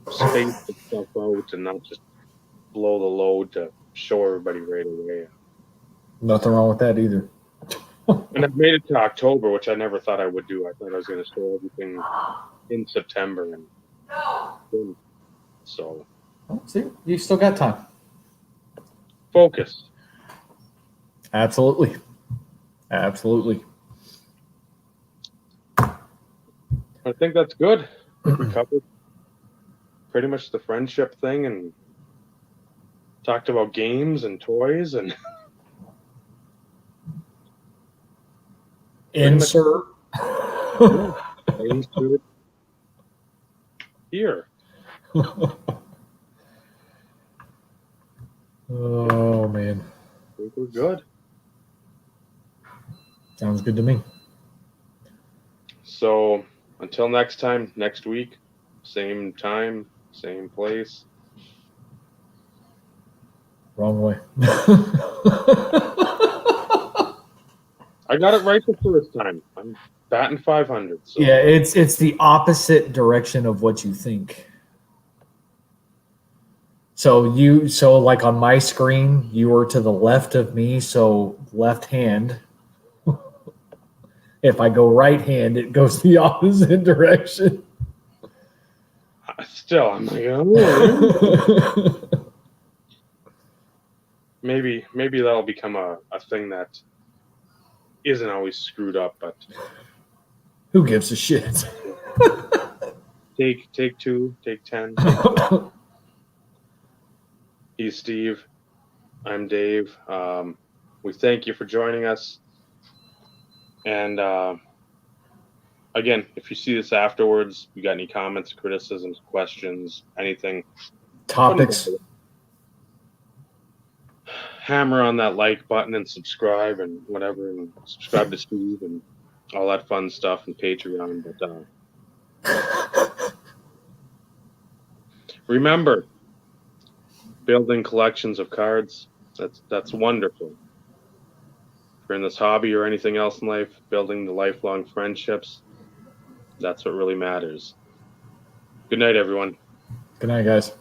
to space the stuff out and not just blow the load to show everybody right away. Nothing wrong with that either. And I've made it to October, which I never thought I would do. I thought I was going to show everything in September, and didn't. So Oh, see, you still got time. focus. Absolutely. Absolutely. I think that's good. I think we covered pretty much the friendship thing and talked about games and toys and Insert. insert here. Oh, man. I think we're good. Sounds good to me. So until next time, next week, same time, same place. Wrong way. I got it right the first time. I'm batting 500. So. Yeah, it's the opposite direction of what you think. So like on my screen, you were to the left of me, so left hand. If I go right hand, it goes the opposite direction. Still, I'm like, oh. maybe that'll become a thing that isn't always screwed up, but Who gives a shit? take 2, take 10. He's Steve. I'm Dave. We thank you for joining us. And again, if you see this afterwards, you got any comments, criticisms, questions, anything, Topics. hammer on that like button and subscribe and whatever, and subscribe to Steve and all that fun stuff and Patreon. But remember, building collections of cards, that's wonderful. If you're in this hobby or anything else in life, building the lifelong friendships, that's what really matters. Good night, everyone. Good night, guys.